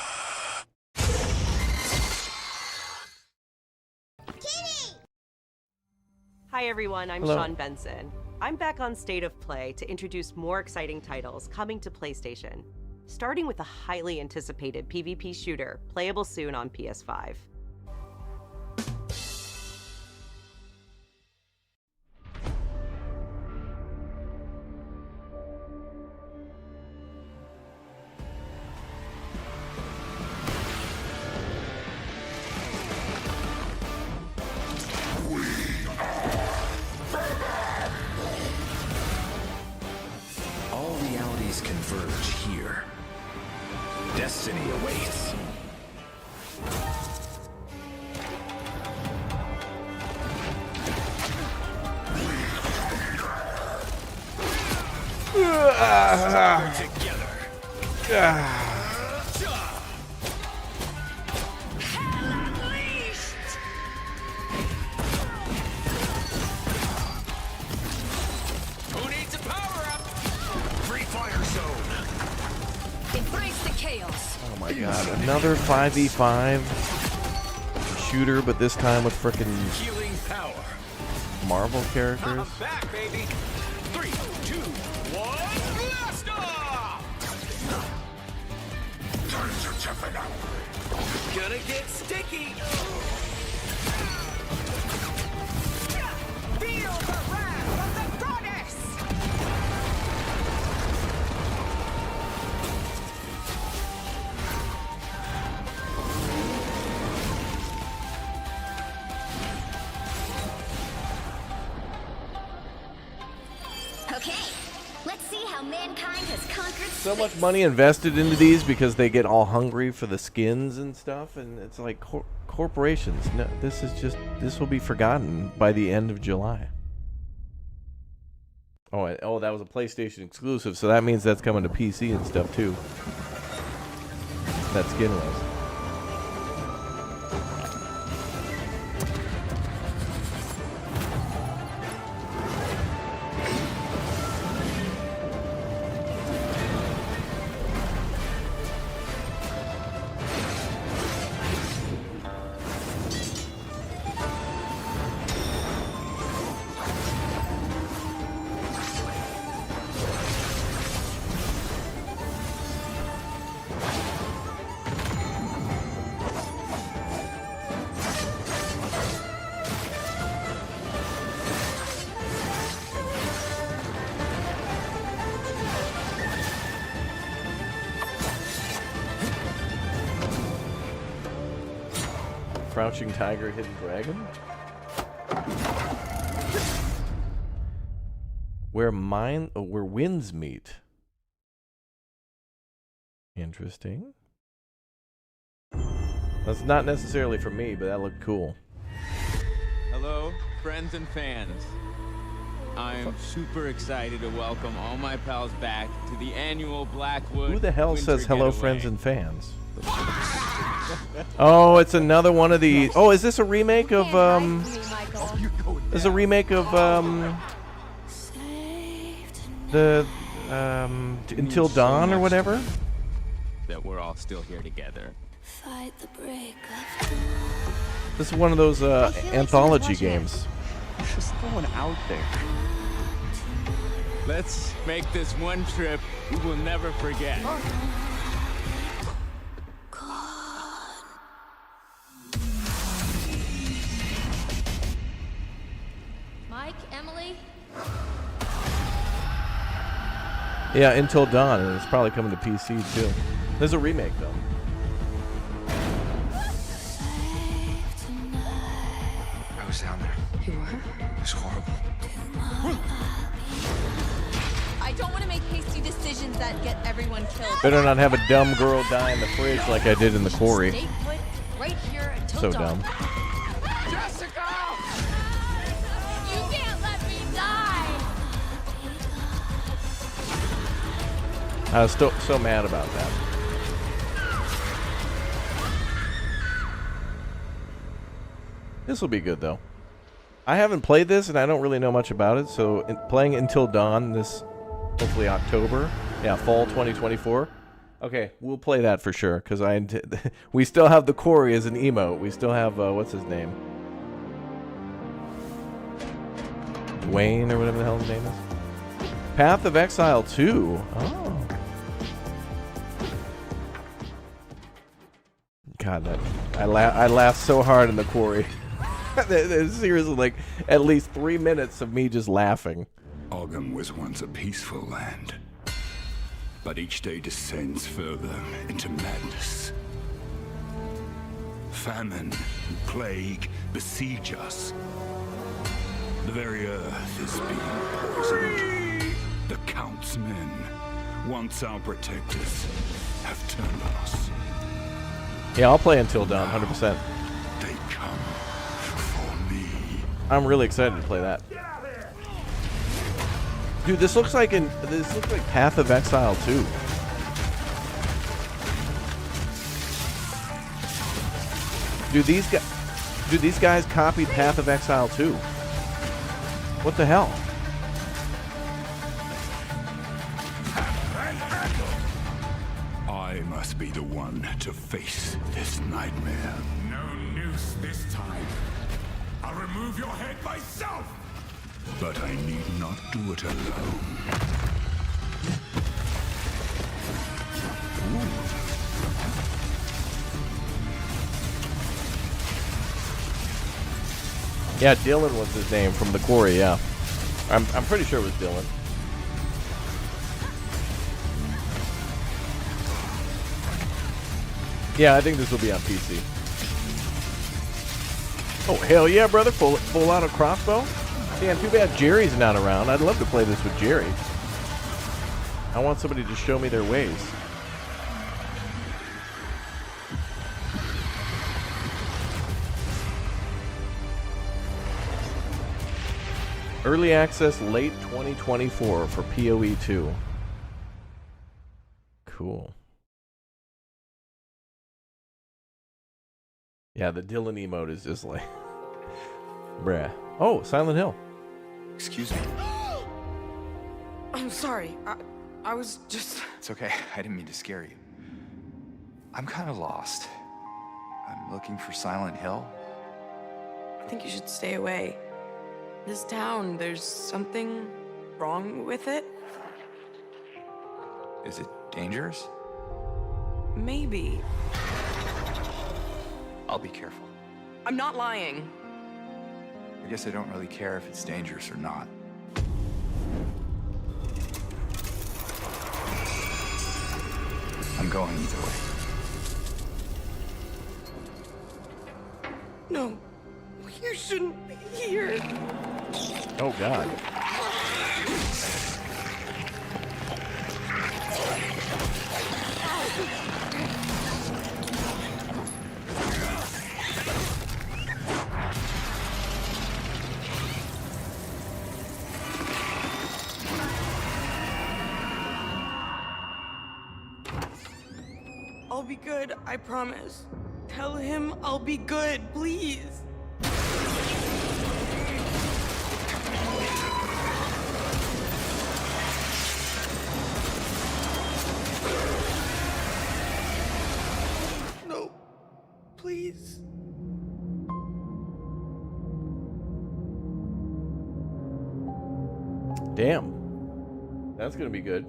Hi everyone, I'm Hello. Sean Benson. I'm back on State of Play to introduce more exciting titles coming to PlayStation, starting with a highly anticipated PvP shooter, playable soon on PS5. All realities converge here. Destiny awaits. Together. Who needs a power-up? Free fire zone. Embrace the chaos. Oh my god, another 5v5 shooter, but this time with frickin' Healing power. Marvel characters. I'm back, baby. 3, 2, 1, blast off! Turns are jumping up. Gonna get sticky. Feel the wrath of the goddess! Okay, let's see how mankind has conquered So much money invested into these because they get all hungry for the skins and stuff, and it's like corporations. No, this will be forgotten by the end of July. Oh, that was a PlayStation exclusive, so that means that's coming to PC and stuff too. That skin was. Crouching Tiger, Hidden Dragon? Where winds meet. Interesting. That's not necessarily for me, but that looked cool. Hello, friends and fans. I'm super excited to welcome all my pals back to the annual Blackwood. Who the hell Winter says hello, Getaway. friends and fans? Oh, it's another one of the. Oh, is this a remake of This is a remake of the Until Dawn or whatever. That we're all still here together. Fight the break of dawn. This is one of those anthology games. There's just no one out there. Let's make this one trip we will never forget. Mike, Emily? Yeah, Until Dawn, and it's probably coming to PC too. There's a remake though. I was down there. You were? It was horrible. I don't want to make hasty decisions that get everyone killed. Better not have a dumb girl die in the fridge like I did in the quarry. Stay put right here until So dawn. dumb. Jessica! You can't let me die! I was so mad about that. This will be good, though. I haven't played this, and I don't really know much about it, so playing Until Dawn this, hopefully October. Yeah, fall 2024. Okay, we'll play that for sure, because we still have the Quarry as an emote. We still have, what's his name? Dwayne, or whatever the hell his name is. Path of Exile 2. Oh. God, I laughed so hard in the Quarry. There's seriously like at least 3 minutes of me just laughing. Ogham was once a peaceful land, but each day descends further into madness. Famine and plague besiege us. The very earth is being poisoned. The Count's men, once our protectors, have turned on us. Yeah, I'll play Until Dawn, 100%. They come for me. I'm really excited to play that. Dude, this looks like Path of Exile 2. Dude, these guys copied Path of Exile 2. What the hell? I must be the one to face this nightmare. No noose this time. I'll remove your head myself! But I need not do it alone. Yeah, Dylan was his name from the Quarry, yeah. I'm pretty sure it was Dylan. Yeah, I think this will be on PC. Oh, hell yeah, brother. Full out of crossbow? Damn, too bad Jerry's not around. I'd love to play this with Jerry. I want somebody to show me their ways. Early access late 2024 for PoE 2. Cool. Yeah, the Dylan emote is just like... Bruh. Oh, Silent Hill. Excuse me. I'm sorry. I was just... It's okay. I didn't mean to scare you. I'm kind of lost. I'm looking for Silent Hill. I think you should stay away. This town, there's something wrong with it? Is it dangerous? Maybe. I'll be careful. I'm not lying. I guess I don't really care if it's dangerous or not. I'm going either way. No, you shouldn't be here. Oh, God. I'll be good, I promise. Tell him I'll be good, please. No, please. Damn. That's gonna be good.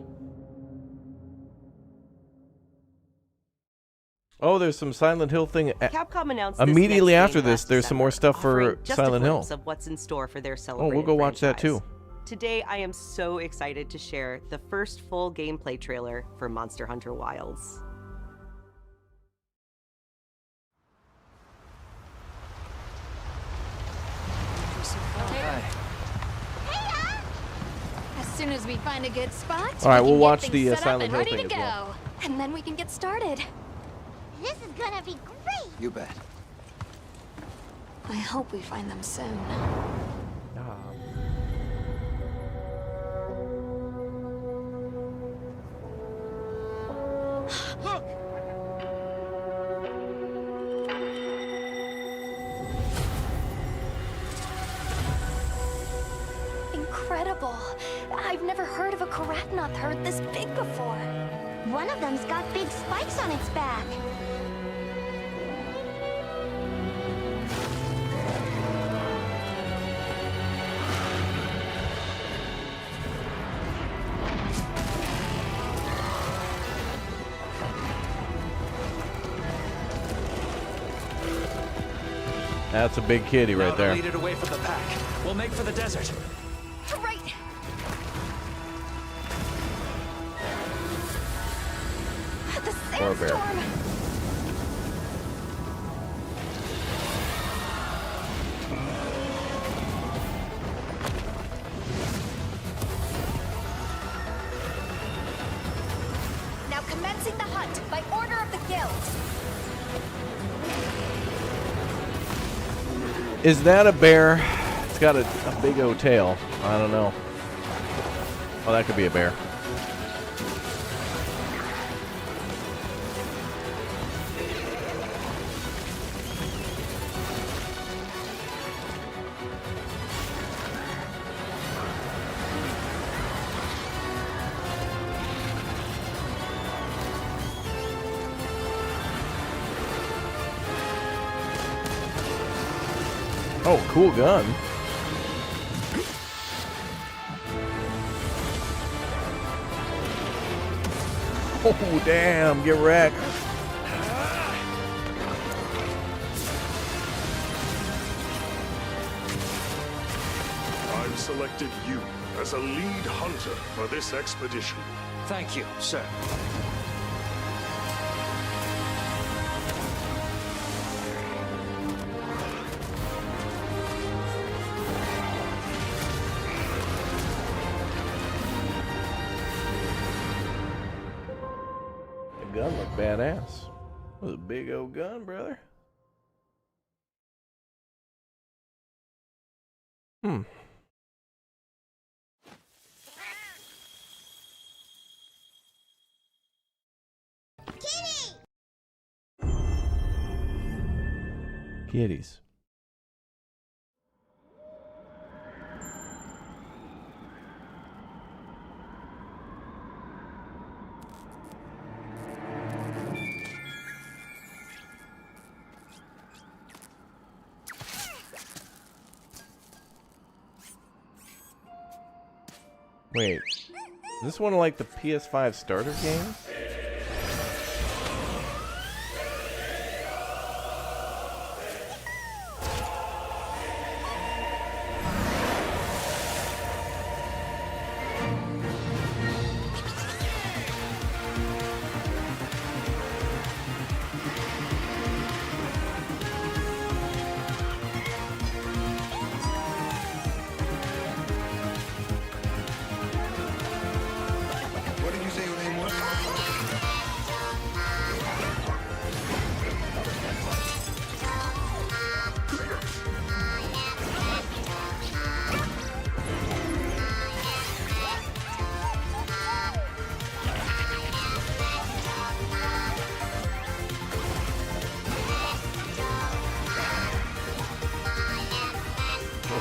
Oh, there's some Silent Hill thing. Capcom announced immediately this next after game this. last There's some more December, stuff for offering just Silent a Hill. glimpse of what's in store for their Oh, celebrated we'll go watch that franchise. too. Today, I am so excited to share the first full gameplay trailer for Monster Hunter Wilds. As soon as we find a good spot, All right, we we'll can watch get the things set up Silent and Hill ready thing to as well. go. And then we can get started. This is gonna be great. You bet. I hope we find them soon. Look! heard of a Karatnoth herd this big before. One of them's got big spikes on its back. That's a big kitty right there. Lead it away from the pack. We'll make for the desert. Right. The Poor bear. sandstorm. Now commencing the hunt by order of the guild. Is that a bear? It's got a big old tail. I don't know. Oh, that could be a bear. Oh, cool gun. Oh, damn. Get wrecked. I've selected you as a lead hunter for this expedition. Thank you, sir. The gun looked badass. That was a big old gun, brother. Kitties. Wait, is this one of like the PS5 starter games? What did you say your name was?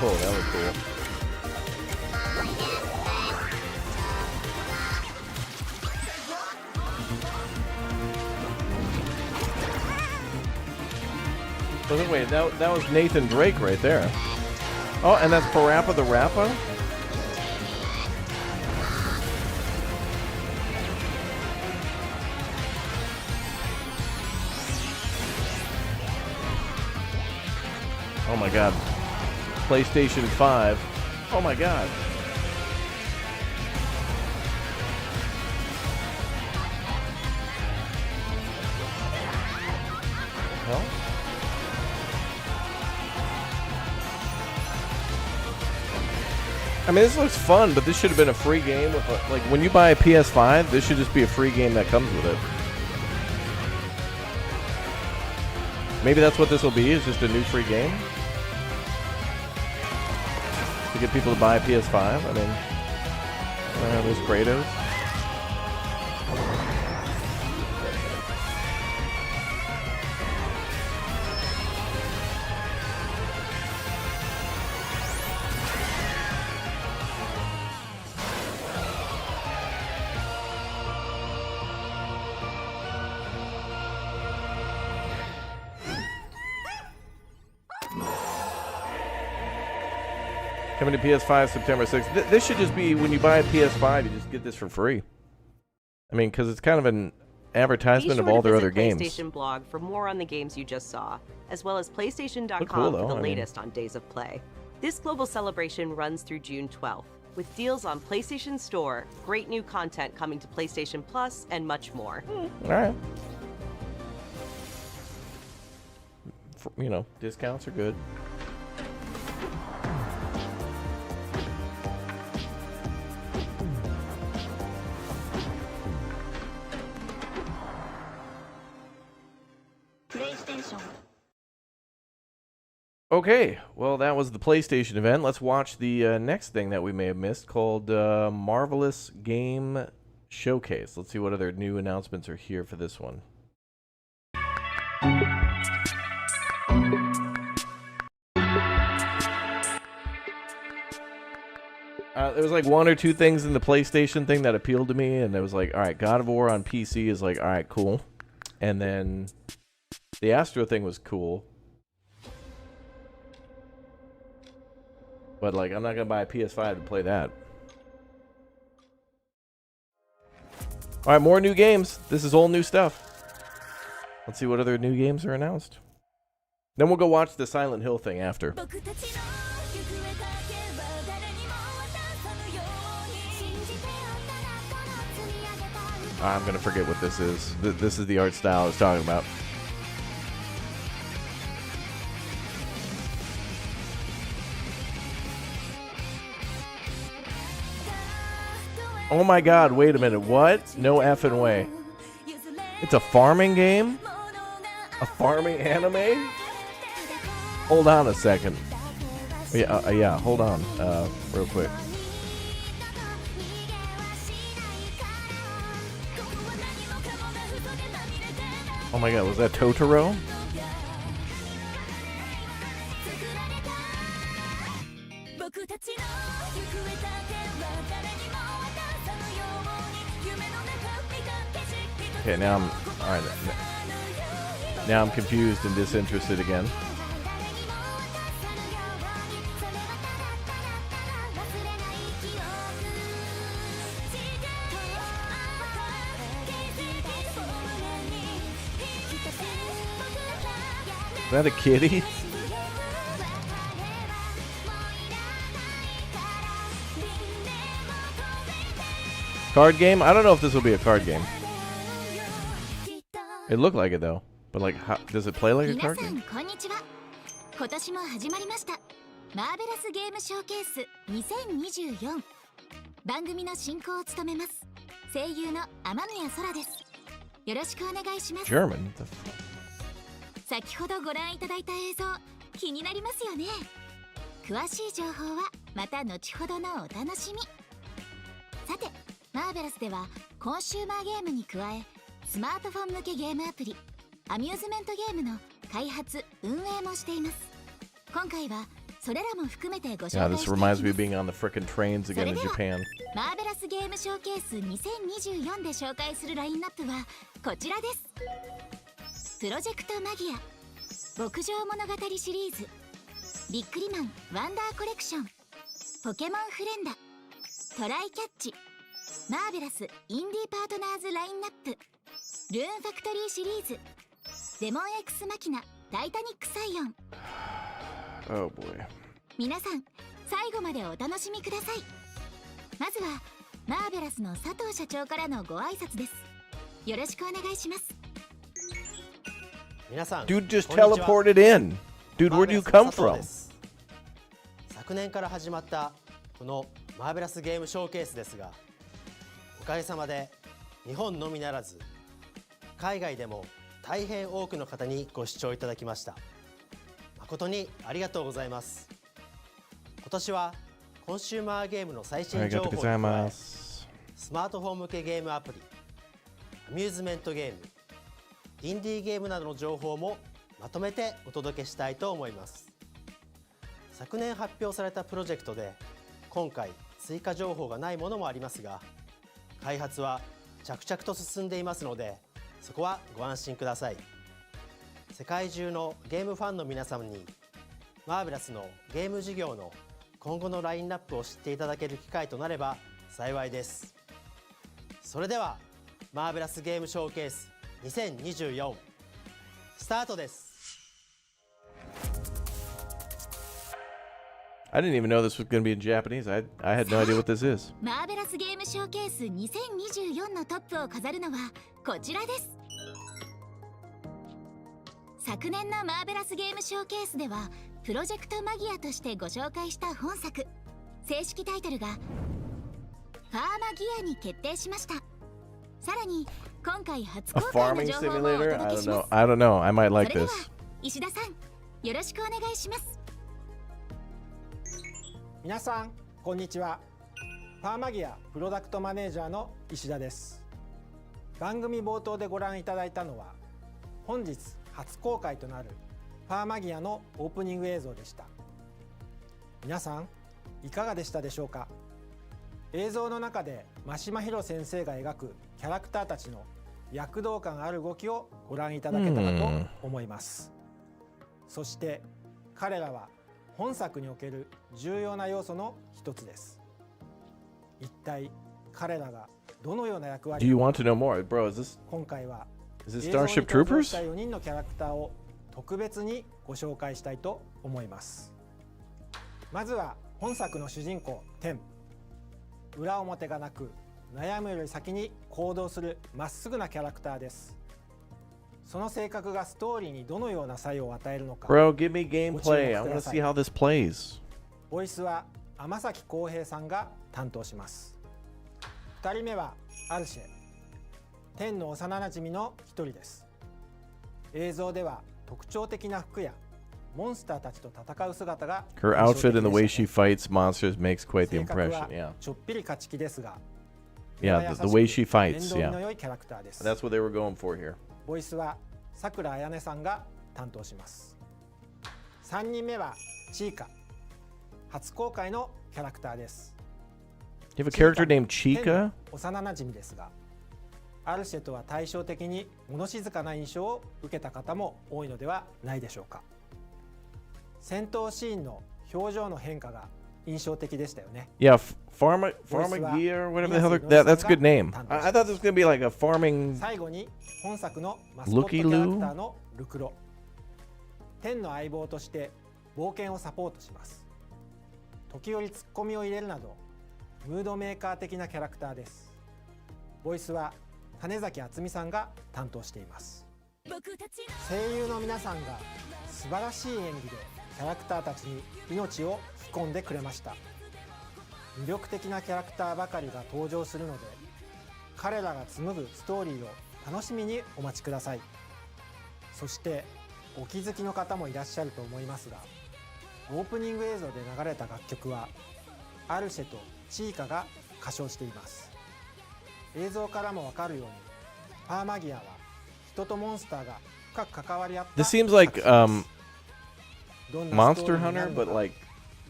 Oh, that was cool. So wait, that was Nathan Drake right there. Oh, and that's Parappa the Rappa? Oh my god. PlayStation 5. Oh my god. Hell? I mean, this looks fun, but this should have been a free game. With like, when you buy a PS5, this should just be a free game that comes with it. Maybe that's what this will be, is just a new free game? To get people to buy a PS5? I mean, there's Kratos. Coming to PS5 September 6th. This should just be, when you buy a PS5, you just get this for free. I mean, because it's kind of an advertisement of all their other games. PlayStation blog for more on the games you just saw, as well as PlayStation.com cool, though. for the latest on Days of Play. This global celebration runs through June 12th, with deals on PlayStation Store, great new content coming to PlayStation Plus, and much more. All right. You know, discounts are good. Okay, well, that was the PlayStation event. Let's watch the next thing that we may have missed, called Marvelous Game Showcase. Let's see what other new announcements are here for this one. There was like one or two things in the PlayStation thing that appealed to me, and it was like, all right, God of War on PC is like, all right, cool. And then the Astro thing was cool. But, like, I'm not going to buy a PS5 to play that. All right, more new games. This is all new stuff. Let's see what other new games are announced. Then we'll go watch the Silent Hill thing after. I'm going to forget what this is. This is the art style I was talking about. Oh my god, wait a minute, what? No effing way. It's a farming game? A farming anime? Hold on a second. Yeah, hold on, real quick. Oh my god, was that Totoro? Okay, now I'm alright. Now I'm confused and disinterested again. Is that a kitty? Card game? I don't know if this will be a card game. It looked like it though, but like, how, does it play like a card game? 今年も始まりましたマーベラスゲームショーケース2024番組の進行を務めます声優の雨宮空ですよろしくお願いします German. 先ほどご覧いただいた映像気になりますよね詳しい情報はまた後ほどのお楽しみさてマーベラスではコンシューマーゲームに加えスマートフォン向けゲームアプリアミューズメントゲームの開発運営もしています今回はそれらも含めてご紹介していきます Yeah, this reminds me of being on the frickin' trains again in Japan. マーベラスゲームショーケース2024で紹介するラインナップはこちらですプロジェクトマギア牧場物語シリーズビックリマンワンダーコレクションポケモンフレンダトライキャッチマーベラスインディーパートナーズラインナップルーンファクトリーシリーズデモン X マキナタイタニックサイオン Oh boy. 皆さん最後までお楽しみくださいまずはマーベラスの佐藤社長からのご挨拶ですよろしくお願いします皆さん Dude just teleported in. Dude, where do you come from? 昨年から始まったこのマーベラスゲームショーケースですがおかげさまで日本のみならず海外でも大変多くの方にご視聴いただきました誠にありがとうございます今年はコンシューマーゲームの最新情報に加えスマートフォン向けゲームアプリアミューズメントゲームインディーゲームなどの情報もまとめてお届けしたいと思います昨年発表されたプロジェクトで今回追加情報がないものもありますが開発は着々と進んでいますのでそこはご安心ください世界中のゲームファンの皆様にマーベラスのゲーム事業の今後のラインナップを知っていただける機会となれば幸いです。それではマーベラスゲームショーケース2024スタートです。I didn't even know this was going to be in Japanese. I had no idea what this is. マーベラスゲームショーケース2024のトップを飾るのはこちらです。昨年のマーベラスゲームショーケースではプロジェクトマギアとしてご紹介した本作、正式タイトルがファーマギアに決定しました。さらに今回初公開の情報もお届けします。 I don't know. I might like それ this. では石田さん、よろしくお願いします。皆さんこんにちは。ファーマギアプロダクトマネージャーの石田です。番組冒頭でご覧いただいたのは本日初公開となるファーマギアのオープニング映像でした。皆さんいかがでしたでしょうか。映像の中で真島弘先生が描くキャラクターたちの躍動感ある動きをご覧いただけたかと思います。そして彼らは本作における重要な要素の一つです。一体彼らがどのような役割 Do you want to know more? Bro, is 今回は this 映像に Starship 登場した Troopers? 4人のキャラクターを特別にご紹介したいと思います。まずは本作の主人公テン。裏表がなく悩むより先に行動するまっすぐなキャラクターです。その性格がストーリーにどのような作用を与えるのか。 Bro, give me gameplay. I want to see how this plays. ボイスは天崎浩平さんが担当します。2人目はアルシェ。テンの幼なじみの一人です。映像では特徴的な服やモンスターたちと戦う姿が Her outfit and the way she fights monsters makes quite the 性格 impression. は Yeah. ちょっぴり勝ち気ですが Yeah, the way she fights. 面倒見の Yeah. 良いキャラクターです。 That's what they were going for here. ボイスはさくらあやねさんが担当します。3人目はチーカ。初公開のキャラクターです。 You have a character named テン Chica? の幼なじみですが、アルシェとは対照的に物静かな印象を受けた方も多いのではないでしょうか。戦闘シーンの表情の変化が印象的でしたよね。 Yeah, Pharma Gear, whatever the hell. That's a good name. I thought this was going to be like a farming 最後に本作のマスコットキャラクターのルクロ。テンの相棒として冒険をサポートします。時折ツッコミを入れるなどムードメーカー的なキャラクターです。ボイスは種崎敦美さんが担当しています。声優の皆さんが素晴らしい演技でキャラクターたちに命を吹き込んでくれました。魅力的なキャラクターばかりが登場するので彼らが紡ぐストーリーを楽しみにお待ちください。そしてお気づきの方もいらっしゃると思いますが、オープニング映像で流れた楽曲はアルシェとチーカが歌唱しています。映像からもわかるようにファーマギアは人とモンスターが深く関わり合った This seems like どんなストーリ Monster ーになる Hunter, の but か like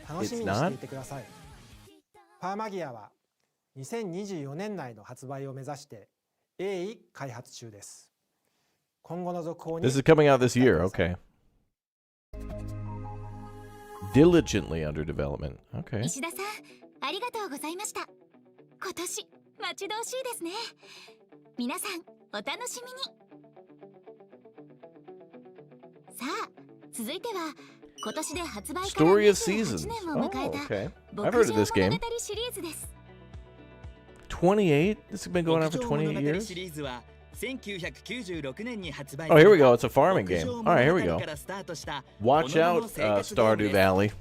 楽し it's みにして not. いてください。ファーマギアは2024年内の発売を目指して鋭意開発中です。今後の続報に This is coming out this year. Okay. Diligently under development. Okay. 石田さん、ありがとうございました。今年待ち遠しいですね。皆さんお楽しみに。さあ、続いては今年で発売から Story of 28 Seasons. 年を迎 Oh, えた okay. 牧 I've 場 heard of 物 this 語 game. シリーズです。 28? This has been going on for 牧場 28物語 years? シリーズは1996年に発売 Oh, here we go. It's a farming 牧 game. 場 All 物 right, here we 語 go. からスタートした Watch この世 out, の生活ゲーム Stardew です。 Valley.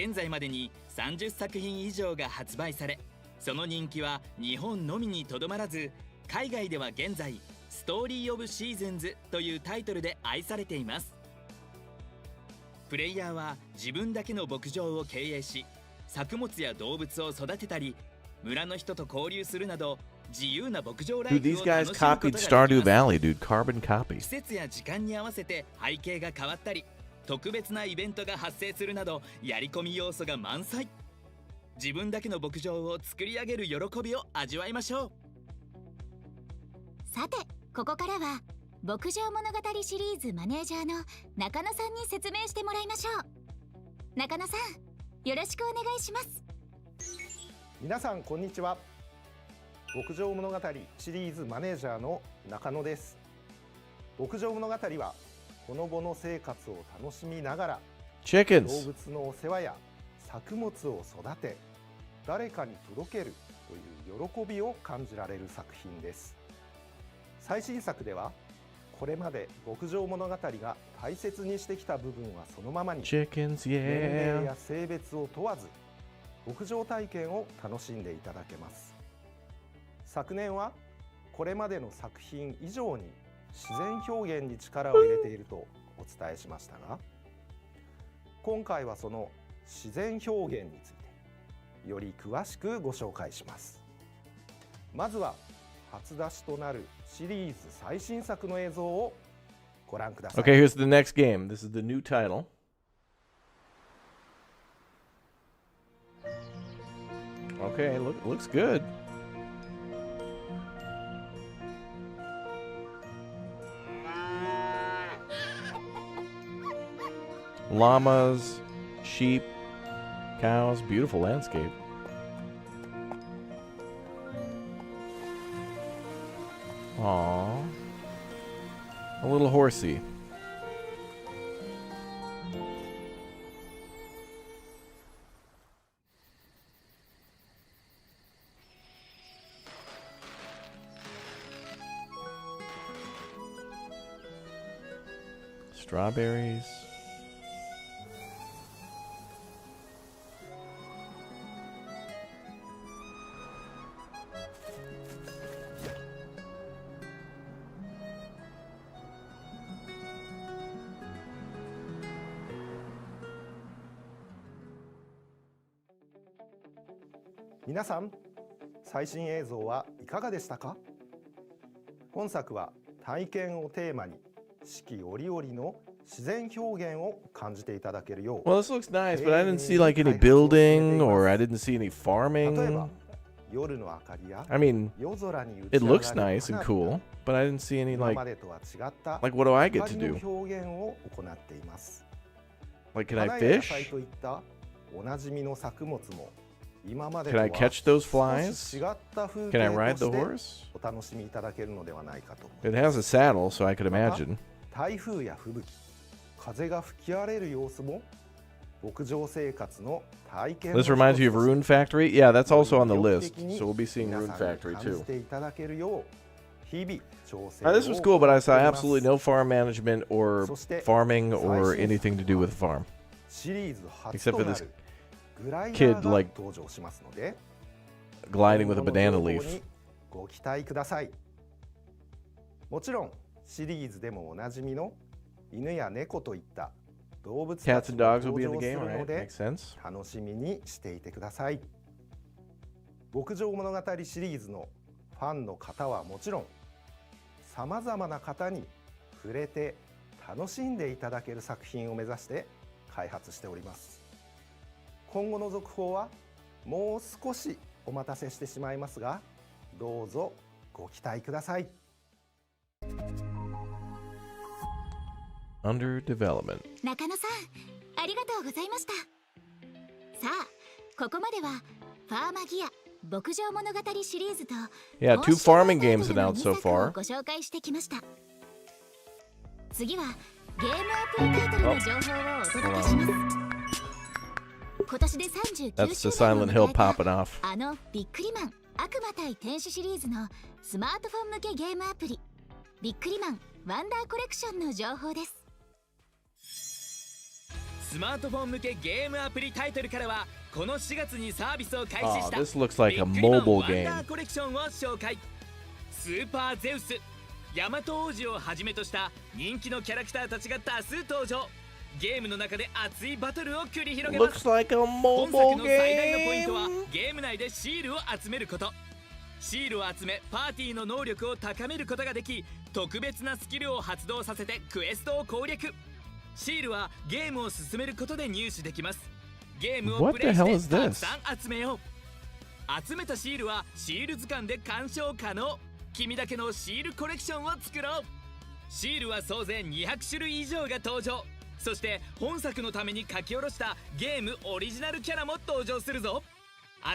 現在までに30作品以上が発売され、その人気は日本のみにとどまらず、海外では現在ストーリー・オブ・シーズンズというタイトルで愛されています。プレイヤーは自分だけの牧場を経営し、作物や動物を育てたり、村の人と交流するなど自由な牧場ライ Dude, フ these を guys 楽しむことが copied でき Stardew ます。 Valley, dude. Carbon copy. 季節や時間に合わせて背景が変わったり、特別なイベントが発生するなどやり込み要素が満載。自分だけの牧場を作り上げる喜びを味わいましょう。さて、ここからは牧場物語シリーズマネージャーの中野さんに説明してもらいましょう。中野さん、よろしくお願いします。皆さんこんにちは。牧場物語シリーズマネージャーの中野です。牧場物語はほのぼの生活を楽しみながら Chickens. 動物のお世話や作物を育て誰かに届けるという喜びを感じられる作品です。最新作ではこれまで牧場物語が大切にしてきた部分はそのままに Chickens, 年齢 yeah. や性別を問わず牧場体験を楽しんでいただけます。昨年はこれまでの作品以上に自然表現に力を入れているとお伝えしましたが、今回はその自然表現についてより詳しくご紹介します。まずは初出しとなるシリーズ最新作の映像をご覧ください。 Okay, here's the next game. This is the new title. Okay, looks good. Llamas, sheep, cows, beautiful landscape. Aww. A little horsey. Strawberries.皆さん、最新映像はいかがでしたか？本作は体験をテーマに四季折々の自然表現を感じていただけるよう。 Well, this looks nice, but I didn't see like any building or I didn't see any farming. 例えば夜の明かりや I mean, 夜空に打ち it 上がる looks nice and cool, but I didn't see any 今 like までとは違った what do I get to 光 do? の表現を行っています。 Like, can I 花や野菜 fish? といったおなじみの作物も今まで Can と I は catch those 少 flies? し違った風 Can I 景 ride と the して horse? お楽しみいただけるのではないかと。 It has a saddle, so I could また imagine. 台風や吹雪、風が吹き荒れる様子も牧場生活の体験の This 一つ reminds you of として Rune Factory? Yeah, that's also on the 魅力 list, 的に so we'll be seeing 皆 Rune さんに Factory 感じ too. ていただけるよう日々調整 Now, this was cool, but I saw を行ってお absolutely りま no す。 farm management or そして farming or 最新 anything to do with farm. シリーズ初 Except と for な this るグライダ kid, ーが like, 登場しますので gliding with a 今後の banana 情報 leaf. にご期待ください。もちろんシリーズでもおなじみの犬や猫といった動物た Cats ち and も dogs will 登 be in 場 the す game, るの right? で Makes sense. 楽しみにしていてください。牧場物語シリーズのファンの方はもちろんさまざまな方に触れて楽しんでいただける作品を目指して開発しております。今後の続報はもう少しお待たせしてしまいますが、どうぞご期待ください。 Under development. 中野さん、ありがとうございました。さあ、ここまではファーマギア牧場物語シリーズと Yeah, 2 farming games announced so 2作を far. ご紹介してきました。次はゲームアプリタイトルの情報をお届けします。今年で39 That's the 周年 Silent を Hill 迎えた popping off. あのビックリマン悪魔対天使シリーズのスマートフォン向けゲームアプリビックリマンワンダーコレクションの情報です。スマートフォン向けゲームアプリタイトルからはこの4月にサービスを開始した Oh, this looks like a ビックリマン mobile ワンダ game. ーコレクションを紹介。スーパーゼウス、ヤマト王子をはじめとした人気のキャラクターたちが多数登場。ゲームの中で熱いバトルを繰り広げます。 Looks like a 本 mobile 作の最大のポイントは game. ゲーム内でシールを集めること。シールを集めパーティーの能力を高めることができ、特別なスキルを発動させてクエストを攻略。シールはゲームを進めることで入手できます。ゲームを What プレイ the hell し is てた this? くさん集めよう。集めたシールはシール図鑑で鑑賞可能。君だけのシールコレクションを作ろう。シールは総勢200種類以上が登場。そして本作のために書き下ろしたゲームオリジナルキャラも登場するぞ。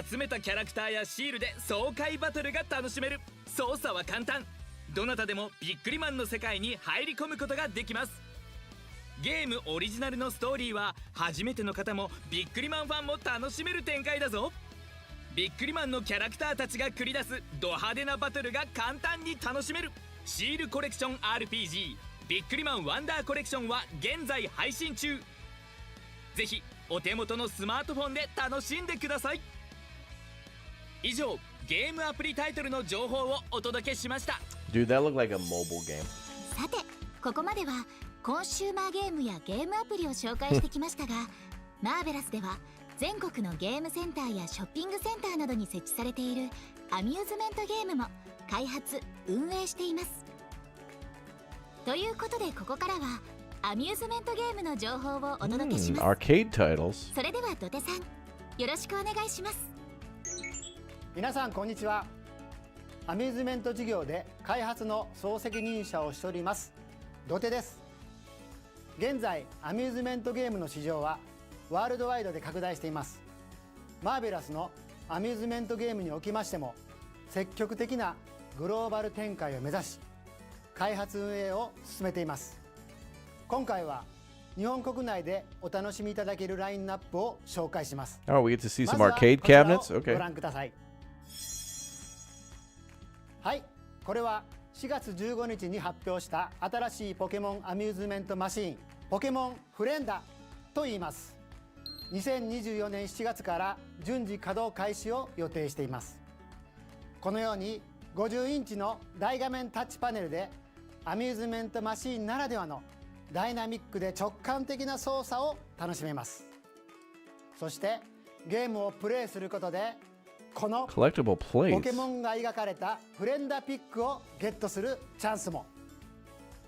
集めたキャラクターやシールで爽快バトルが楽しめる。操作は簡単。どなたでもビックリマンの世界に入り込むことができます。ゲームオリジナルのストーリーは初めての方もビックリマンファンも楽しめる展開だぞ。ビックリマンのキャラクターたちが繰り出すド派手なバトルが簡単に楽しめるシールコレクション RPG ビックリマンワンダーコレクションは現在配信中。ぜひお手元のスマートフォンで楽しんでください。以上、ゲームアプリタイトルの情報をお届けしました。 Dude, that looked like a mobile game. さて、ここまではコンシューマーゲームやゲームアプリを紹介してきましたがマーベラスでは全国のゲームセンターやショッピングセンターなどに設置されているアミューズメントゲームも開発・運営しています。ということでここからはアミューズメントゲームの情報をお届けします。Arcade titles. それでは土手さん、よろしくお願いします。皆さんこんにちは。アミューズメント事業で開発の総責任者をしております土手です。現在アミューズメントゲームの市場はワールドワイドで拡大しています。マーベラスのアミューズメントゲームにおきましても積極的なグローバル展開を目指し開発運営を進めています。今回は日本国内でお楽しみいただけるラインナップを紹介します。Oh, we get to see some まずは arcade こちらを cabinets? ご Okay. 覧ください。はい、これは4月15日に発表した新しいポケモンアミューズメントマシーンポケモンフレンダと言います。2024年7月から順次稼働開始を予定しています。このように50インチの大画面タッチパネルでアミューズメントマシーンならではのダイナミックで直感的な操作を楽しめます。そしてゲームをプレイすることでこの Collectible ポ plates. ケモンが描かれたフレンダピックをゲットするチャンスも。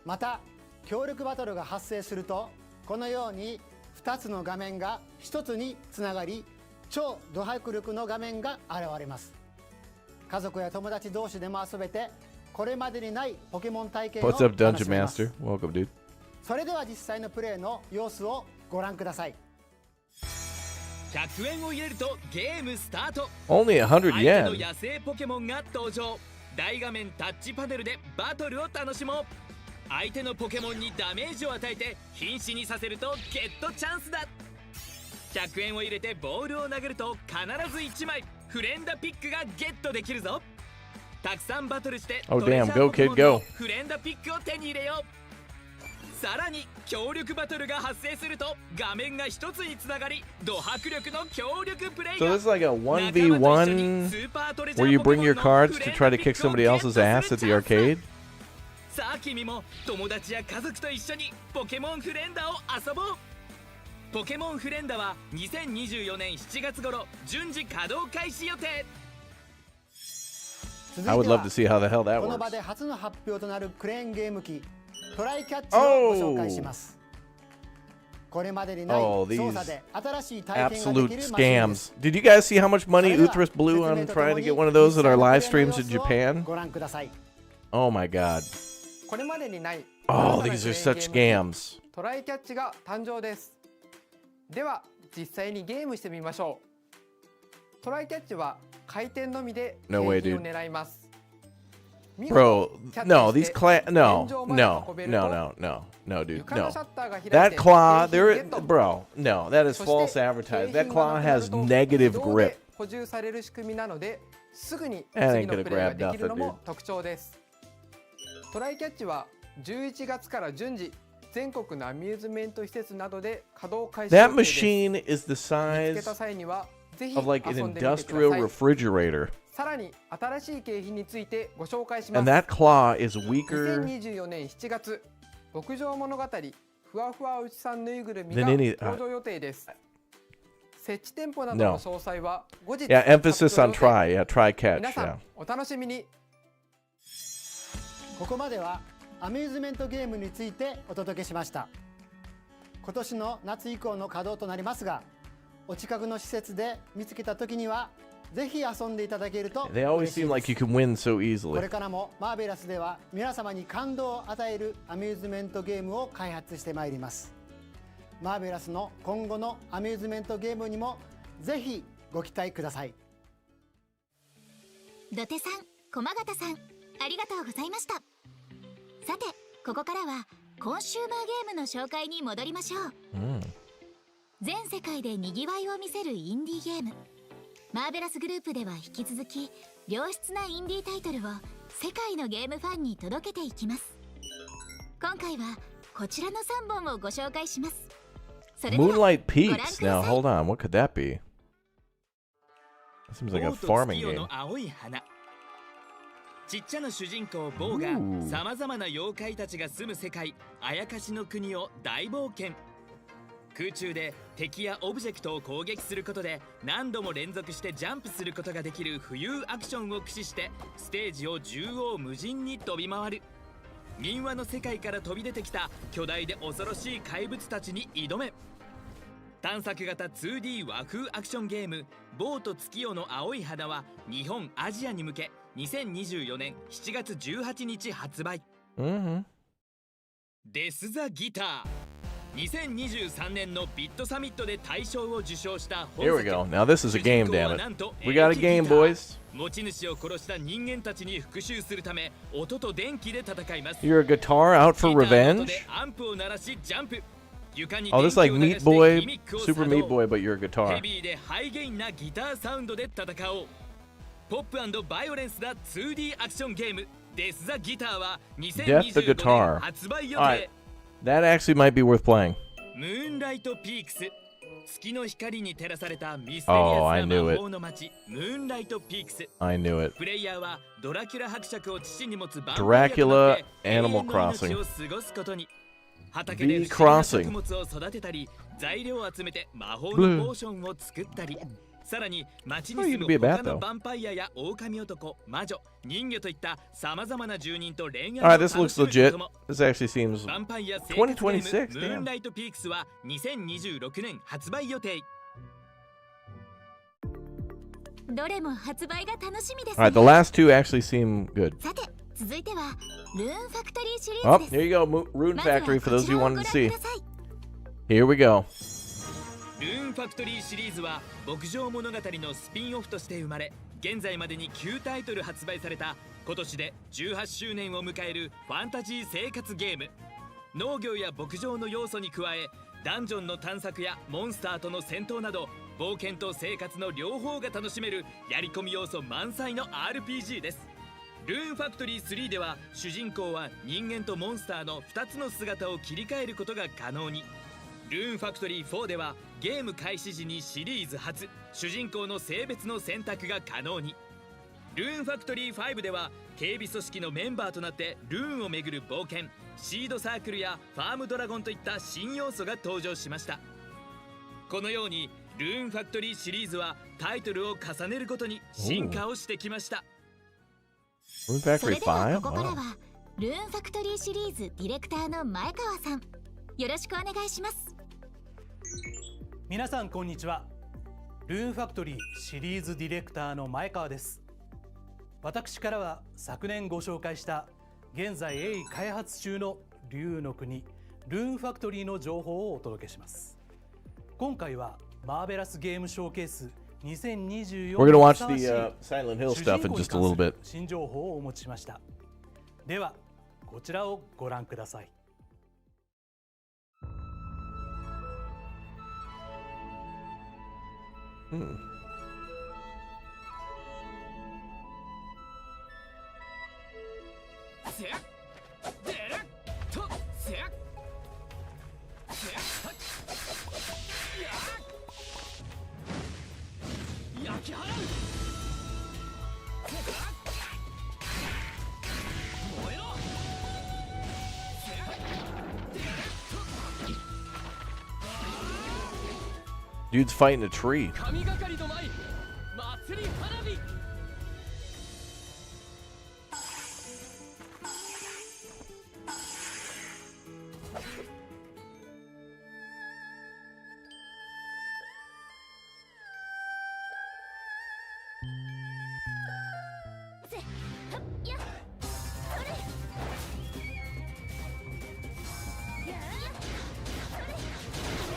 また協力バトルが発生するとこのように2つの画面が1つにつながり超ド迫力の画面が現れます。家族や友達同士でも遊べてこれまでにないポケモン体験を What's up, 楽し Dungeon めます。 Master? Welcome, dude. それでは実際のプレイの様子をご覧ください。100円を入れるとゲームスタート。 Only 100相手の yen. 野生ポケモンが登場。大画面タッチパネルでバトルを楽しもう。相手のポケモンにダメージを与えて瀕死にさせるとゲットチャンスだ。100円を入れてボールを投げると必ず1枚フレンダピックがゲットできるぞ。たくさんバトルして Oh, トレジャ damn. ー Go, ポケ kid, モン go. のフレンダピックを手に入れよう。さらに協力バトルが発生すると画面が一つにつながりド迫力の協力プレイ So が this is like a 1v1 where you bring your cards to try to kick somebody else's ass at the arcade? さあ君も友達や家族と一緒にポケモンフレンダを遊ぼう。ポケモンフレンダは2024年7月頃順次稼働開始予定。続いて I は would love to see how the hell that この場 works. で初の発表となるクレーンゲーム機トライキャッチをご紹介します。これまでにない Oh, 操 these 作で新しい体験ができ absolute るマシンです。 scams. Did you guys see how much money Uthras blew on trying to get one of those at our live streams in Japan? ご覧ください。 Oh my god. これまでにない Oh, these are such scams. トライキャッチが誕生です。では実際にゲームしてみましょう。トライキャッチは回転のみで景 No way, 品を dude. 狙います。 Bro, キャッチ no, して these no, 天井まで no, 運べる no, と no, no, no, dude, 床の no. シャッターが開いて That claw, 景品 there, ゲット bro, no, that is そ false して advertising. 景 That 品 claw がなくな has ると negative 自動 grip. で補充される仕組みなのですぐに That 次 ain't の gonna プレイが grab できるの nothing, も特徴です。トライキャッチは11月から順次全国のアミューズメント施設などで稼働開始予 That 定です。 machine is the 見つけ size た際にはぜひ of like an 遊んでみてくださ industrial い。 refrigerator. さらに新しい景品についてご紹介しま And す。 that claw is weaker 2024年7月、牧場物語ふわふわ牛さんぬいぐるみが than any. 登場予定です。設置店舗などの No. 詳細は後日 Yeah, emphasis on 発表 try. 予定 Yeah, try catch. 皆さ Yeah. んお楽しみに。ここまではアミューズメントゲームについてお届けしました。今年の夏以降の稼働となりますが、お近くの施設で見つけた時にはぜひ遊んでいただけると They always 嬉しい seem で like す。 you can win so こ easily. れからもマーベラスでは皆様に感動を与えるアミューズメントゲームを開発してまいります。マーベラスの今後のアミューズメントゲームにもぜひご期待ください。土手さん、駒形さん、ありがとうございました。さて、ここからはコンシューマーゲームの紹介に戻りましょう。全世界でにぎわいを見せるインディーゲーム。マーベラスグループでは引き続き良質なインディータイトルを世界のゲームファンに届けていきます。今回はこちらの3本をご紹介します。それでは Moonlight ご覧 Peaks. くだ Now さい。 hold on. What could that be? That seems like a ボーと farming 月夜 game. の青い花。ちっちゃな主人公ボーがさまざまな妖怪たちが住む世界あやかしの国を大冒険。空中で敵やオブジェクトを攻撃することで何度も連続してジャンプすることができる浮遊アクションを駆使してステージを縦横無尽に飛び回る。民話の世界から飛び出てきた巨大で恐ろしい怪物たちに挑め。探索型 2D 和風アクションゲームボーと月夜の青い花は日本アジアに向け2024年7月18日発売。デス・ザ・ギター。2023年のビットサミットで大賞を受賞した本 Here we 作。 go. Now this is a game, damn it. We got a game, boys. 持ち主を殺した人間たちに復讐するため音と電気で戦います。 You're a guitar out for ギターの音 revenge? でアンプを鳴らしジャンプ。床に Oh, 電 this 気 is を like 流 Meat して Boy, ギミックを Super 作動。 Meat Boy, but you're a ヘ guitar. ビーでハイゲインなギターサウンドで戦おう。ポップ&バイオレンスな 2D アクションゲームデス・ザ・ギターは Death the 2025 Guitar. 年発売予 Alright. 定。 That actually might be worth playing. ムーンライトピークス。月の光に照らされたミステリアスな魔法の街ムーンライトピークス。 I knew it. プレイヤーはドラキュラ伯爵を父に持つバンパイア Dracula となって Animal 永遠の命 Crossing. を過ごすことに。畑で Bee 不思議な Crossing. 作物を育てたり材料を集めて魔法のポーションを作ったり、さらに町に住む be a bat, 他の though. ヴァンパイアや狼男魔女人魚といったさまざまな住人と恋愛を Alright, 楽 this しむ looks こと legit. も。 This actually seems ヴァンパイア生活ゲーム2026. ムーン Damn. ライトピークスは2026年発売予定。どれも発売が楽しみです Alright, the ね。 last two actually seem good. さて、続いてはルーンファクトリーシリ Oh, ーズで here す。 you go. Rune まずは Factory for こ those ち of you らを wanted ご to 覧 see. ください。 Here we go. ルーンファクトリーシリーズは牧場物語のスピンオフとして生まれ現在までに9タイトル発売された今年で18周年を迎えるファンタジー生活ゲーム。農業や牧場の要素に加えダンジョンの探索やモンスターとの戦闘など冒険と生活の両方が楽しめるやり込み要素満載の RPG です。ルーンファクトリー3では主人公は人間とモンスターの2つの姿を切り替えることが可能に。ルーンファクトリー4ではゲーム開始時にシリーズ初主人公の性別の選択が可能に。ルーンファクトリー5では警備組織のメンバーとなってルーンをめぐる冒険シードサークルやファームドラゴンといった新要素が登場しました。このようにルーンファクトリーシリーズはタイトルを重ねるごとに進化をしてきました。 Rune そ Factory れでは 5? ここから Wow. はルーンファクトリーシリーズディレクターの前川さん、よろしくお願いします。皆さんこんにちは。ルーンファクトリーシリーズディレクターの前川です。私からは昨年ご紹介した現在鋭意開発中の竜の国ルーンファクトリーの情報をお届けします。今回はマーベラスゲームショーケース2024 We're gonna watch にふさわ the しい Silent Hill stuff in just a little bit. 新情報をお持ちしました。ではこちらをご覧ください。Dude's fighting a tree. 神がかりの舞祭り花火。 ルーンファクトリーシリーズ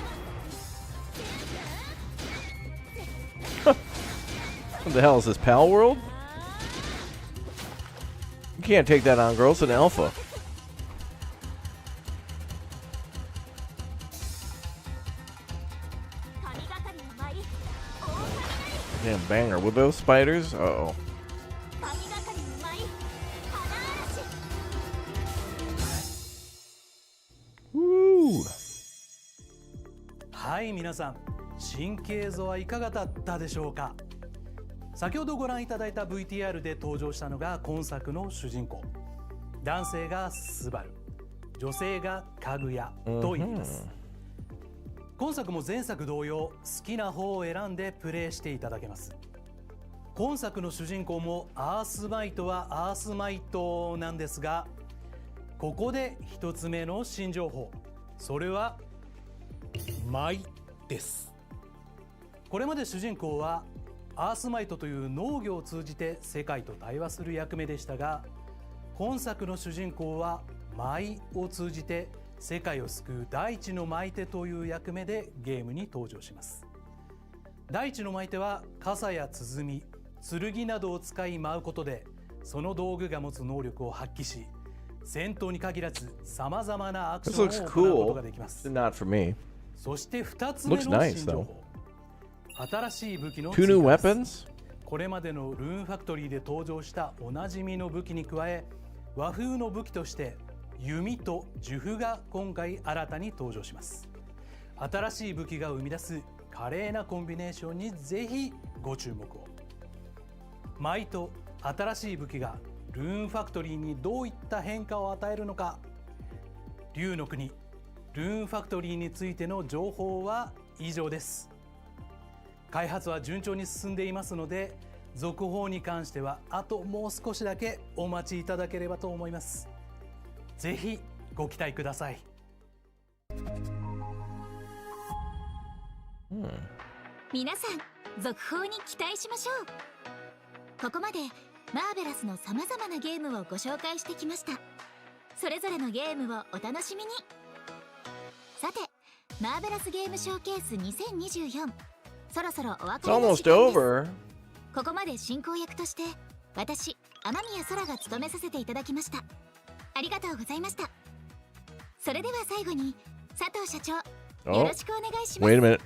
What the hell is this, Pal World? You can't take that on, girl. It's an alpha. Damn banger. Were those spiders? Uh-oh. Woo! はい、皆さん、神経図はいかがだったでしょうか。先ほどご覧いただいた VTR で登場したのが今作の主人公。男性がスバル、女性がかぐやと言います。今作も前作同様、好きな方を選んでプレイしていただけます。今作の主人公もアースマイトはアースマイトなんですが、ここで一つ目の新情報。それは舞です。これまで主人公はアースマイトという農業を通じて世界と対話する役目でしたが、今作の主人公は舞を通じて世界を救う大地の舞手という役目でゲームに登場します。大地の舞手は傘や鼓、剣などを使い舞うことで、その道具が持つ能力を発揮し、戦闘に限らず様々なアクションを行うことができます。Not for me. そして2つ目の新情報。新しい武器の Two new weapons? これまでのルーンファクトリーで登場したおなじみの武器に加え、和風の武器として弓と呪符が今回新たに登場します。新しい武器が生み出す華麗なコンビネーションにぜひご注目を。舞と新しい武器がルーンファクトリーにどういった変化を与えるのか。竜の国ルーンファクトリーについての情報は以上です。開発は順調に進んでいますので、続報に関してはあともう少しだけお待ちいただければと思います。ぜひご期待ください。皆さん、続報に期待しましょう。ここまでマーベラスの様々なゲームをご紹介してきました。それぞれのゲームをお楽しみに。さて、マーベラスゲームショーケース2024、そろそろお別れの時間です。ここまで進行役として私、雨宮空が務めさせていただきました。ありがとうございました。それでは最後に佐藤社長、よろしくお願いします。 Wait a minute.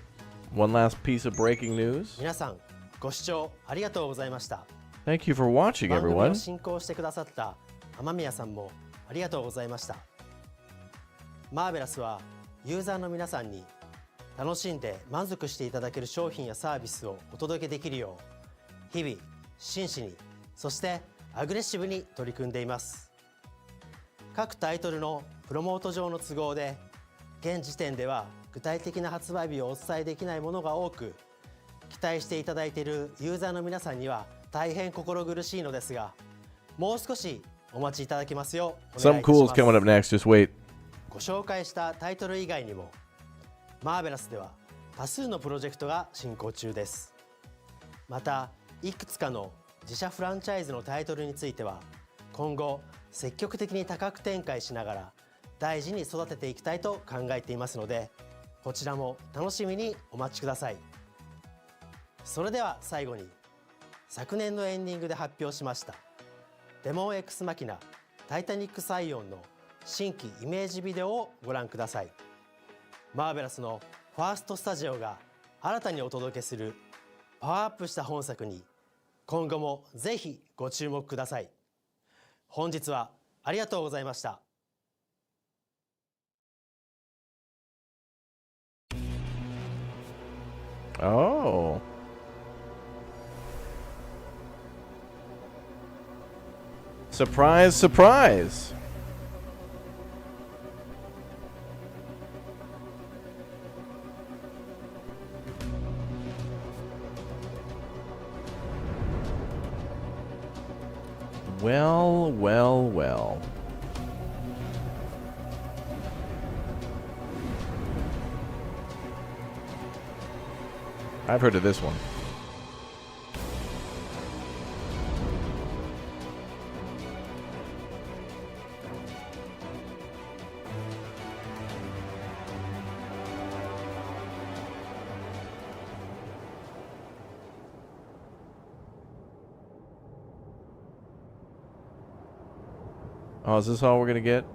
One last piece of breaking news. 皆さん、ご視聴ありがとうございました。Thank you for watching, 番組 everyone. を進行してくださった雨宮さんもありがとうございました。マーベラスはユーザーの皆さんに楽しんで満足していただける商品やサービスをお届けできるよう、日々真摯に、そしてアグレッシブに取り組んでいます。各タイトルのプロモート上の都合で、現時点では具体的な発売日をお伝えできないものが多く、期待していただいているユーザーの皆さんには大変心苦しいのですが、もう少しお待ちいただきますようお願いい Something たし cool ま is す。 coming up next. Just wait. ご紹介したタイトル以外にも、マーベラスでは多数のプロジェクトが進行中です。また、いくつかの自社フランチャイズのタイトルについては、今後積極的に多角展開しながら大事に育てていきたいと考えていますので、こちらも楽しみにお待ちください。それでは最後に、昨年のエンディングで発表しましたデモン X マキナタイタニックサイオンの新規イメージビデオをご覧ください。マーベラスのファーストスタジオが新たにお届けするパワーアップした本作に、今後もぜひご注目ください。本日はありがとうございました。Oh. Surprise, surprise. Well, well, well. I've heard of this one. Oh, is this all we're gonna get?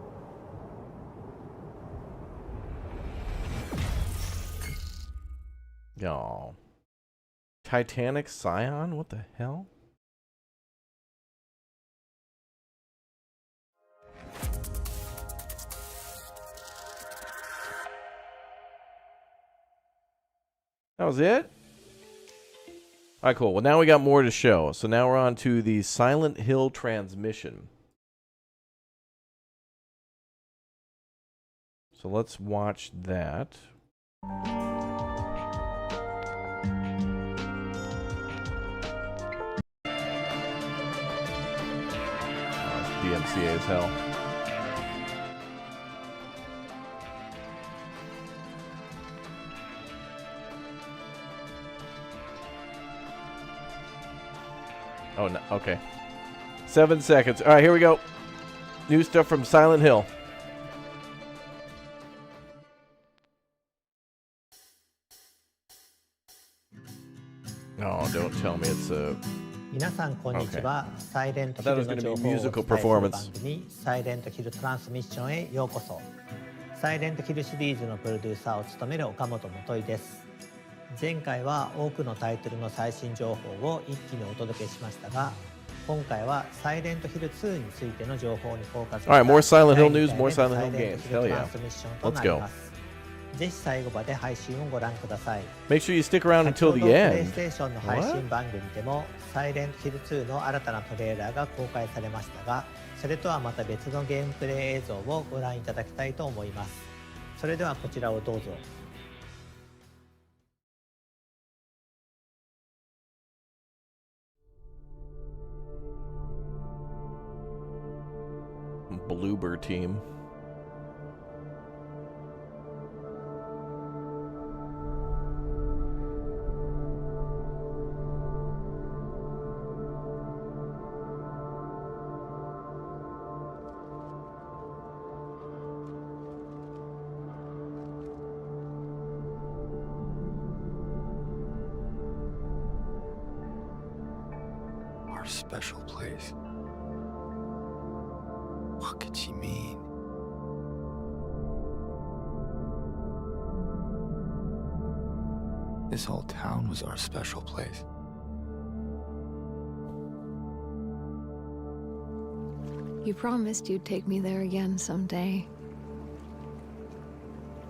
Oh. Titanic Scion? What the hell? That was it? Alright, cool. Well, now we got more to show. So now we're on to the Silent Hill transmission. So let's watch that. DMCA as hell. Oh, no. Okay. 7 seconds. All right, here we go. New stuff from Silent Hill. No, don't tell me it's a... 皆さんこんにちは。サイレントヒルの情報をお伝えする番組サイレントヒルトランスミッションへようこそ。サイレントヒルシリーズのプロデューサーを務める岡本元井です。前回は多くのタイトルの最新情報を一気にお届けしましたが、今回はサイレントヒル2についての情報にフォーカスした All right, more Silent Hill news, more Silent Hill games. Hell yeah. Let's go. ぜひ最後まで配信をご覧ください。 Make sure you stick around until the プレイ end. ステーションの配信番組でもサイレントヒル2の新たなトレーラーが公開されましたが、それとはまた別のゲームプレイ映像をご覧いただきたいと思います。それではこちらをどうぞ。Bloober team. Our special place. What could she mean? This whole town was our special place. You promised you'd take me there again someday.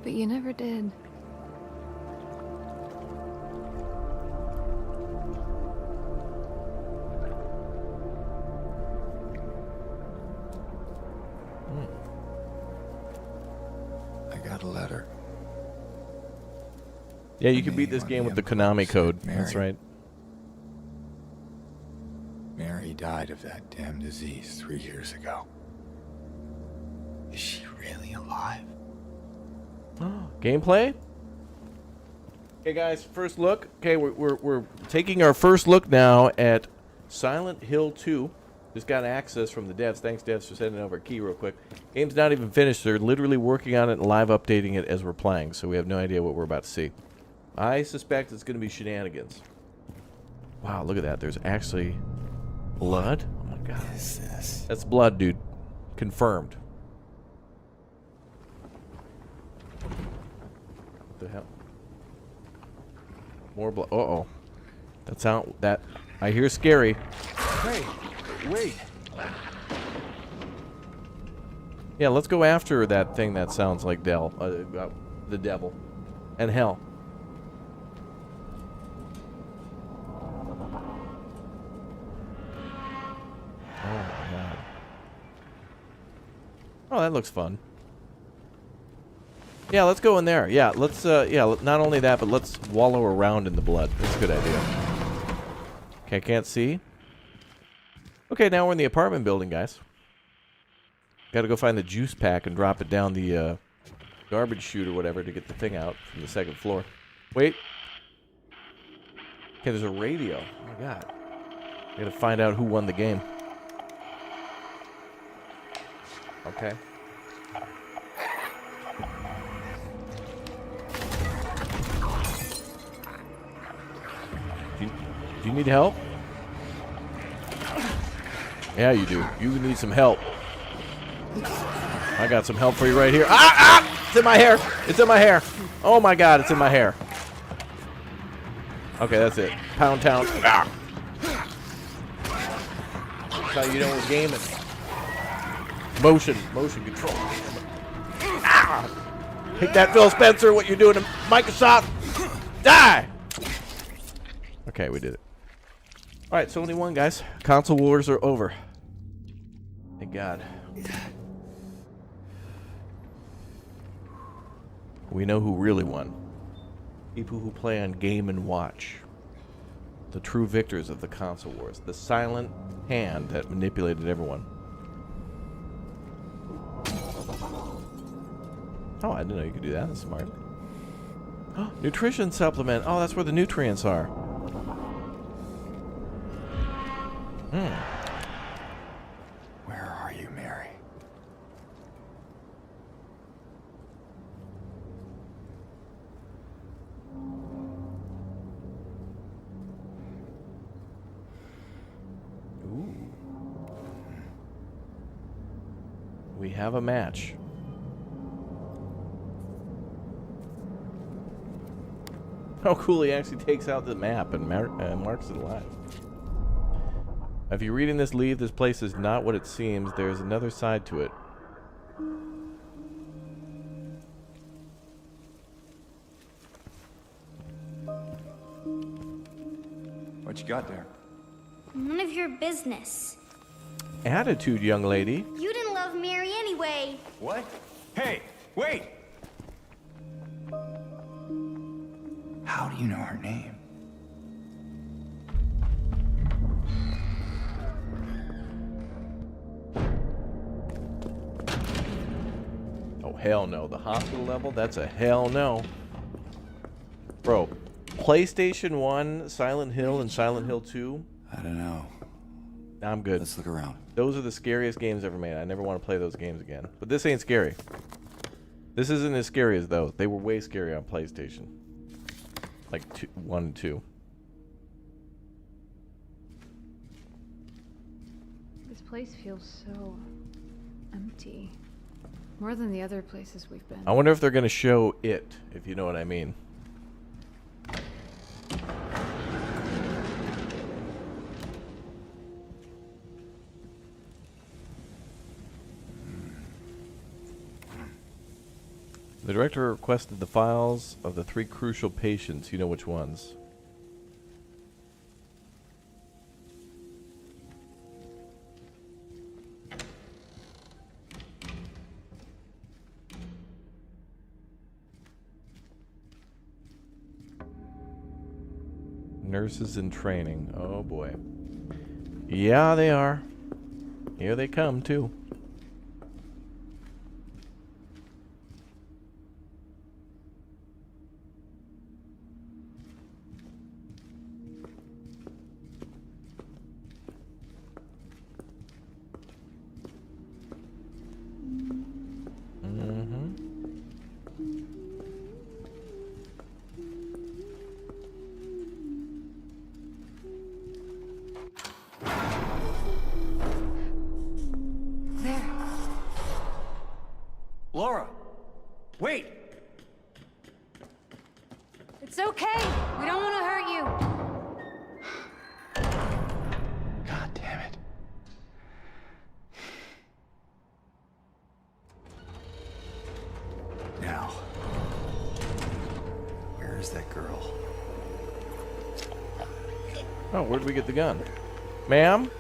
But you never did. I got a letter. Yeah, you can beat this game with the Konami code. That's right. Mary died of that damn disease 3 years ago. Is she really alive? Gameplay? Okay, guys, first look. Okay, we're taking our first look now at Silent Hill 2. Just got access from the devs. Thanks, devs, for sending over a key real quick. Game's not even finished. They're literally working on it and live updating it as we're playing, so we have no idea what we're about to see. I suspect it's going to be shenanigans. Wow, look at that. There's actually blood. Oh, my God. What is this? That's blood, dude. Confirmed. What the hell? More blood. Uh-oh. That sound... That... I hear scary. Hey, wait. Yeah, let's go after that thing that sounds like the devil. And hell. Oh my God. Oh, that looks fun. Yeah, let's go in there. Yeah, let's not only that, but let's wallow around in the blood. That's a good idea. Okay, I can't see. Okay, now we're in the apartment building, guys. Gotta go find the juice pack and drop it down the garbage chute or whatever to get the thing out from the second floor. Wait. Okay, there's a radio. Oh my God. I gotta find out who won the game. Okay. Do you need help? Yeah, you do. You need some help. I got some help for you right here. Ah! It's in my hair. It's in my hair. Oh my God, it's in my hair. Okay, that's it. Pound town. Ah! That's how you know we're gaming. Motion control. Ah! Take that, Phil Spencer. What you doing to Microsoft? Die! Okay, we did it. All right, so only one, guys. Console wars are over. Thank God. We know who really won. People who play on Game & Watch. The true victors of the console wars. The silent hand that manipulated everyone. Oh, I didn't know you could do that. That's smart. Nutrition supplement. Oh, that's where the nutrients are. Where are you, Mary? Ooh. We have a match. How cool, he actually takes out the map and marks it alive. If you're reading this lead, this place is not what it seems. There's another side to it. What you got there? None of your business. Attitude, young lady. You didn't love Mary anyway. What? Hey, wait! How do you know her name? Oh, hell no. The hospital level? That's a hell no. Bro, PlayStation 1, Silent Hill, and Silent Hill 2? I don't know. I'm good. Let's look around. Those are the scariest games ever made. I never want to play those games again. But this ain't scary. This isn't as scary as those. They were way scary on PlayStation. Like 1 and 2. This place feels so empty. More than the other places we've been. I wonder if they're going to show it, if you know what I mean. The director requested the files of the 3 crucial patients. You know which ones. Nurses in training. Oh boy. Yeah, they are. Here they come, too. Laura! Wait! It's okay. We don't want to hurt you. God damn it. Now, where is that girl? Oh, where'd we get the gun? Ma'am?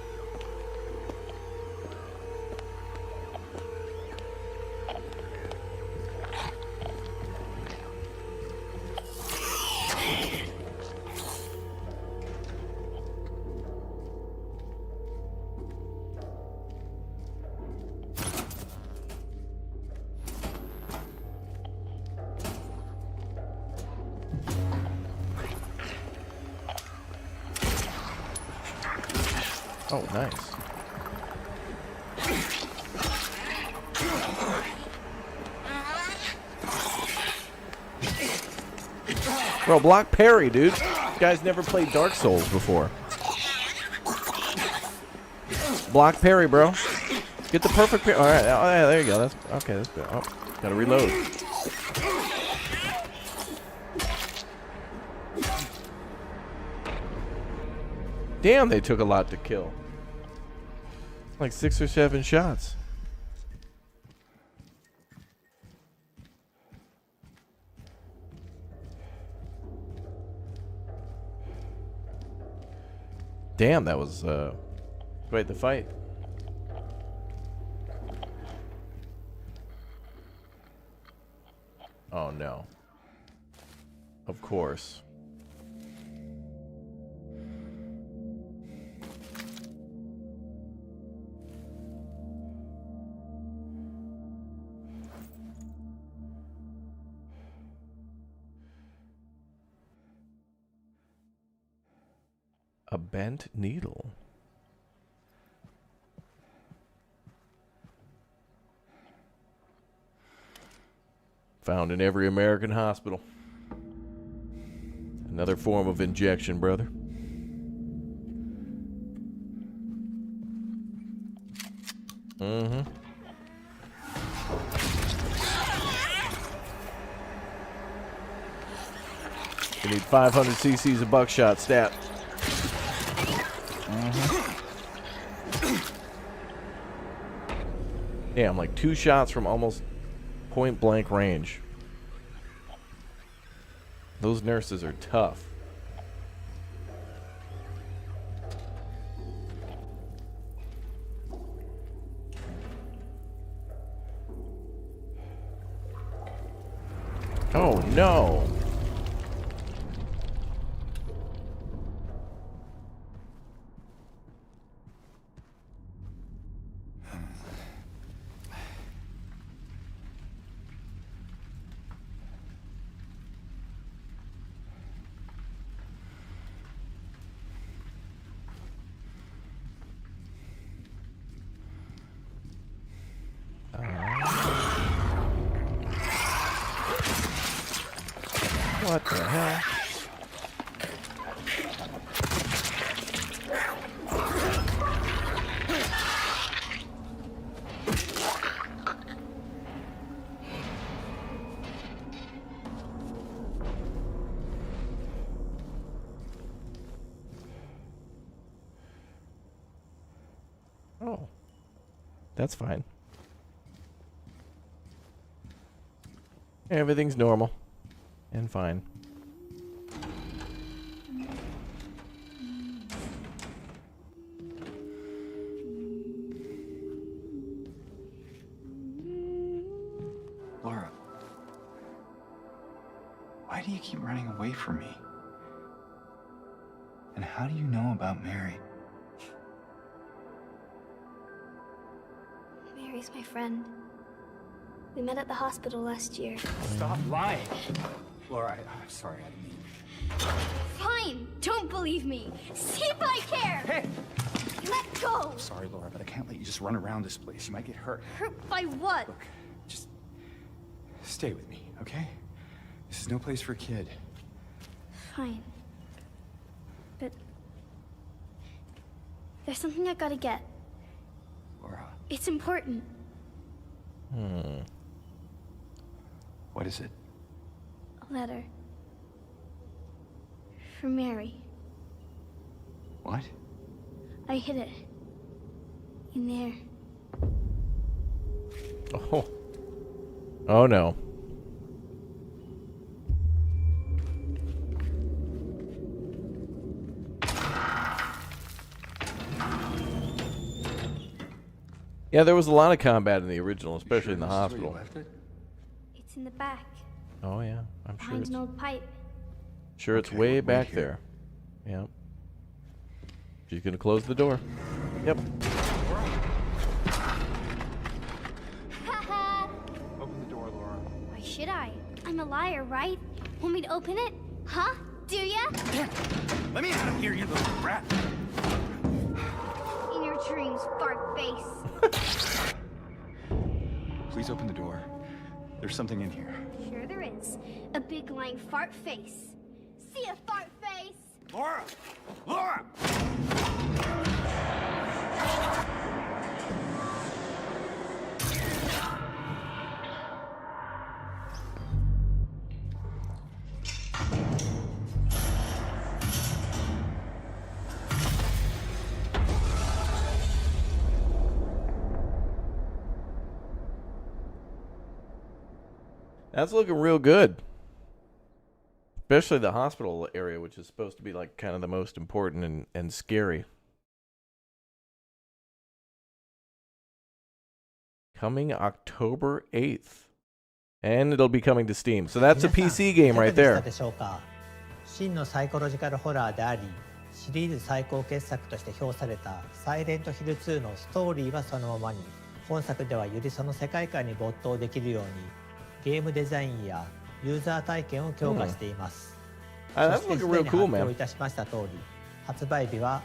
Oh, nice. Bro, block parry, dude. This guy's never played Dark Souls before. Block parry, bro. Get the perfect pair. All right. Oh, yeah, there you go. That's okay. That's good. Oh, gotta reload. Damn, they took a lot to kill. Like 6 or 7 shots. Damn, that was quite the fight. Oh no. Of course. A bent needle. Found in every American hospital. Another form of injection, brother. Mm-hmm. You need 500 cc's of buckshot stat. Damn, like 2 shots from almost point blank range. Those nurses are tough. Oh no. What the hell? Oh, that's fine. Everything's normal and fine. Laura, why do you keep running away from me? And how do you know about Mary? Mary's my friend. We met at the hospital last year. Stop lying. Laura, I'm sorry, I didn't mean. Fine! Don't believe me! See if I care! Hey! Let go! I'm sorry, Laura, but I can't let you just run around this place. You might get hurt. Hurt by what? Look, just stay with me, okay? This is no place for a kid. Fine. But there's something I gotta get. Laura. It's important. What is it? A letter. For Mary. What? I hid it. In there. Oh. Oh no. Yeah, there was a lot of combat in the original, especially in the hospital. It's in the back. Oh yeah, I'm sure. Behind It's, an old pipe. sure it's way back there. Yep. She's gonna close the door. Yep. Open the door, Laura. Why should I? I'm a liar, right? Want me to open it? Huh? Do ya? Let me out of here, you little brat. In your dreams, fart face. Please open the door. There's something in here. Sure there is. A big lying fart face. See ya, fart face! Laura! Laura! That's looking real good. Especially the hospital area, which is supposed to be like kind of the most important and scary. Coming October 8th. And it'll be coming to Steam. So that's a PC game right there. 真のサイコロジカルホラーであり、シリーズ最高傑作として評されたサイレントヒル2のストーリーはそのままに、本作ではよりその世界観に没頭できるように、ゲームデザインやユーザー体験を強化しています。そしてすでに発表いたしました通り、発売日は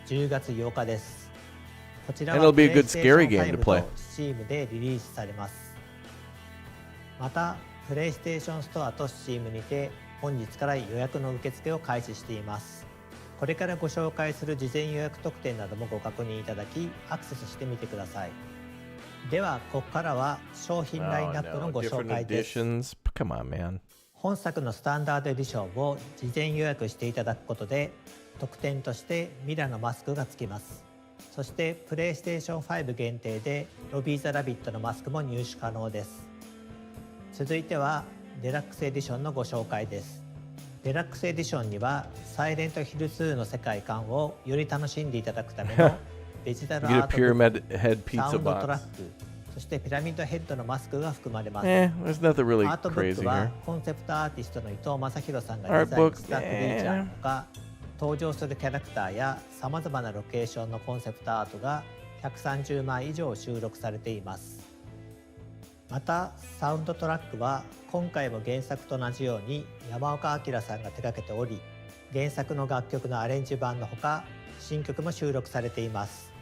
10月8日です。こちらは PlayStation 5と Steam でリリースされます。また、PlayStation ストアと Steam にて本日から予約の受付を開始しています。これからご紹介する事前予約特典などもご確認いただき、アクセスしてみてください。では、ここからは商品ラインナップのご紹介です。本作のスタンダードエディションを事前予約していただくことで、特典としてミラのマスクがつきます。そして、PlayStation 5限定でロビー・ザ・ラビットのマスクも入手可能です。続いては、デラックスエディションのご紹介です。デラックスエディションには、サイレントヒル2の世界観をより楽しんでいただくためのデジタルアートブック、サウンドトラック、そしてピラミッドヘッドのマスクが含まれます。アートブックはコンセプトアーティストの伊藤正弘さんがデザインしたクリーチャーのほか、登場するキャラクターやさまざまなロケーションのコンセプトアートが130枚以上収録されています。またサウンドトラックは今回も原作と同じように山岡明さんが手掛けており、原作の楽曲のアレンジ版のほか新曲も収録されています。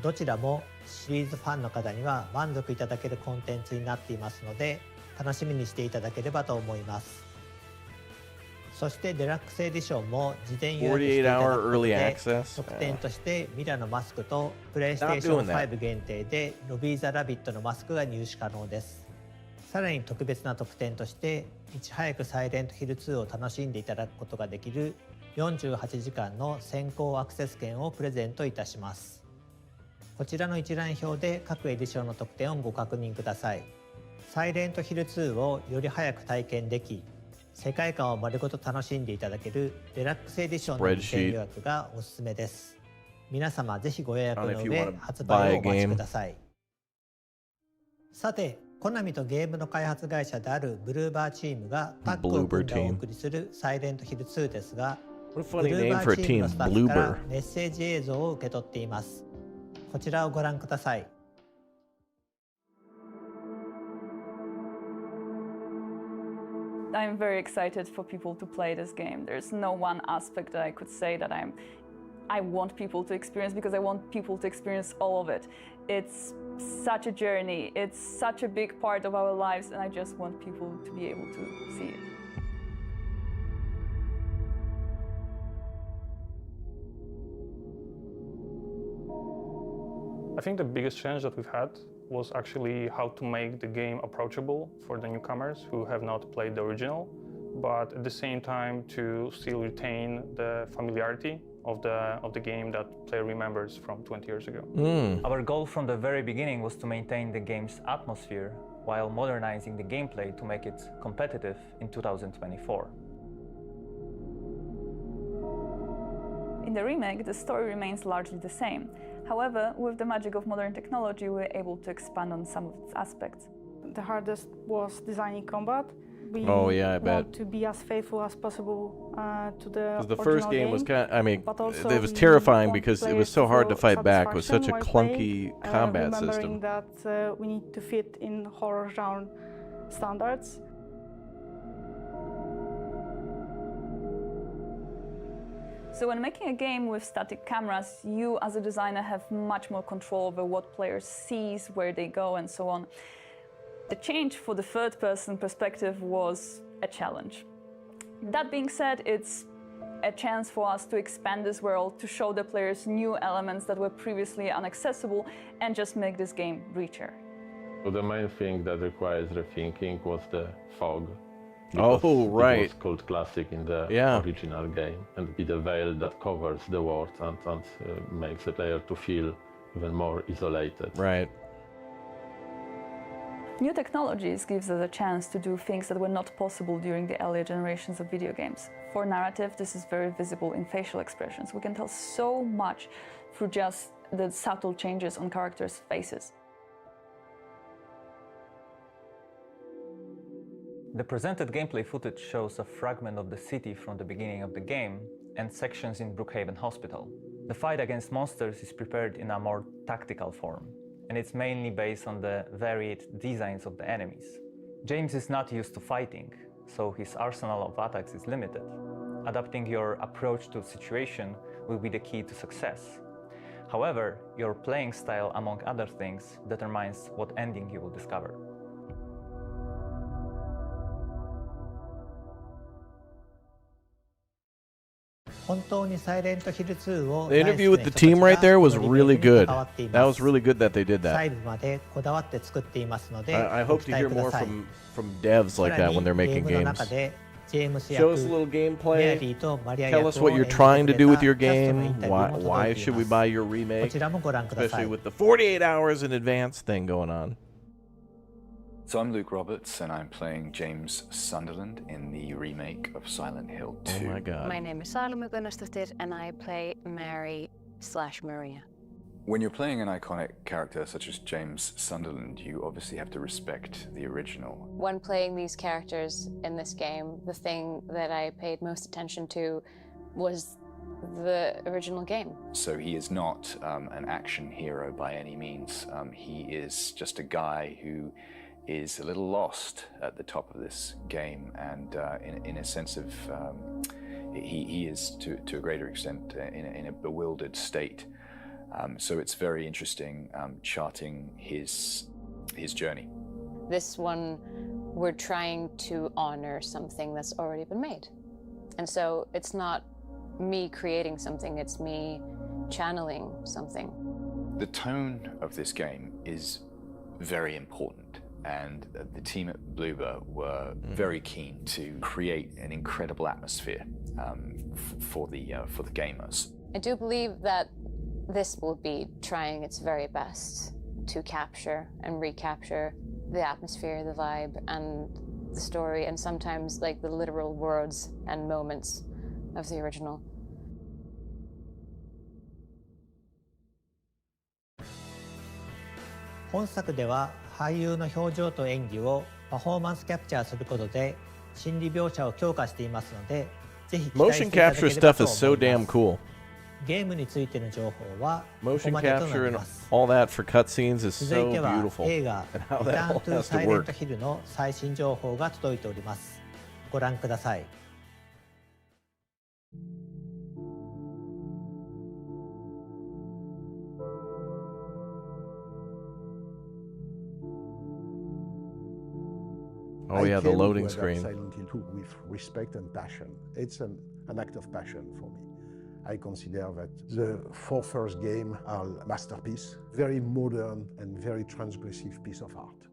どちらもシリーズファンの方には満足いただけるコンテンツになっていますので、楽しみにしていただければと思います。そしてデラックスエディションも事前予約していただくことで、特典としてミラのマスクとプレイステーション5限定でロビー・ザ・ラビットのマスクが入手可能です。さらに特別な特典としていち早くサイレントヒル2を楽しんでいただくことができる48時間の先行アクセス券をプレゼントいたします。こちらの一覧表で各エディションの特典をご確認ください。サイレントヒル2をより早く体験でき、世界観を丸ごと楽しんでいただけるデラックスエディションの事前予約がおすすめです。皆様ぜひご予約の上、発売をお待ちください。さて、コナミとゲームの開発会社であるブルーバーチームがタッグを組んでお送りするサイレントヒル2ですが、ブルーバーチームのスタッフからメッセージ映像を受け取っています。こちらをご覧ください。I'm very excited for people to play this game. There's no one aspect that I could say that I want people to experience, because I want people to experience all of it. It's such a journey. It's such a big part of our lives, and I just want people to be able to see it. I think the biggest challenge that we've had was actually how to make the game approachable for the newcomers who have not played the original, but at the same time to still retain the familiarity of the game that player remembers from 20 years ago. Our goal from the very beginning was to maintain the game's atmosphere while modernizing the gameplay to make it competitive in 2024. In the remake, the story remains largely the same. However, with the magic of modern technology, we were able to expand on some of its aspects. The hardest was designing combat. We want to be as faithful as possible to the original the first game was kind of, I mean, it was terrifying because it was so hard to fight back with such a clunky combat system. Remembering that we need to fit in horror genre standards. So when making a game with static cameras, you as a designer have much more control over what players sees, where they go, and so on. The change for the third-person perspective was a challenge. That being said, it's a chance for us to expand this world, to show the players new elements that were previously inaccessible, and just make this game richer. So the main thing that requires rethinking was the fog. Right. It was called classic in the original game, and it's a veil that covers the world and makes the player to feel even more isolated. Right. New technologies gives us a chance to do things that were not possible during the earlier generations of video games. For narrative, this is very visible in facial expressions. We can tell so much through just the subtle changes on characters' faces. The presented gameplay footage shows a fragment of the city from the beginning of the game and sections in Brookhaven Hospital. The fight against monsters is prepared in a more tactical form, and it's mainly based on the varied designs of the enemies. James is not used to fighting, so his arsenal of attacks is limited. Adapting your approach to the situation will be the key to success. However, your playing style, among other things, determines what ending you will discover. The interview with the team right there was really good. That was really good that they did that. I hope to hear more from devs like that when they're making games. Show us a little gameplay. Tell us what you're trying to do with your game. Why should we buy your remake? Especially with the 48 hours in advance thing going on. So I'm Luke Roberts, and I'm playing James Sunderland in the remake of Silent Hill 2. Oh my god. My name is Salome Gunnarsdottir, and I play Mary/Maria. When you're playing an iconic character such as James Sunderland, you obviously have to respect the original. When playing these characters in this game, the thing that I paid most attention to was the original game. So he is not an action hero by any means. He is just a guy who is a little lost at the top of this game, and in a sense of he is to a greater extent in a bewildered state. So it's very interesting charting his journey. This one, we're trying to honor something that's already been made. And so it's not me creating something, it's me channeling something. The tone of this game is very important, and the team at Bloober were very keen to create an incredible atmosphere for the gamers. I do believe that this will be trying its very best to capture and recapture the atmosphere, the vibe, and the story, and sometimes like the literal words and moments of the original. Motion capture stuff is so damn cool. ゲームについての情報は Motion capture and all that for cutscenes is 続 so いては beautiful. 映画 And リ how タ that ーン all トゥ has サ to イレン work. トヒルの最新情報が届いております。ご覧ください。Oh yeah, the I came loading to screen. Silent Hill 2 with respect and passion. It's an act of passion for me. I consider that the four first games are a masterpiece, very modern and very transgressive piece of art.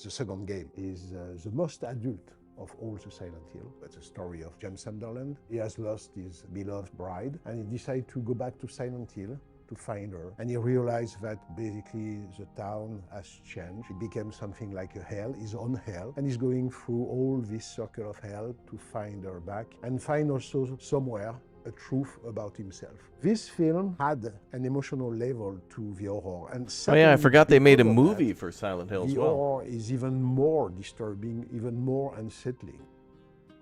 The second game is the most adult of all the Silent Hill. It's a story of James Sunderland. He has lost his beloved bride, and he decided to go back to Silent Hill to find her. And he realized that basically the town has changed. It became something like a hell, his own hell. And he's going through all this circle of hell to find her back and find also somewhere a truth about himself. This film had an emotional level to the horror. And Oh yeah, I forgot they made a because of movie that, for Silent Hill as the well. horror is even more disturbing, even more unsettling.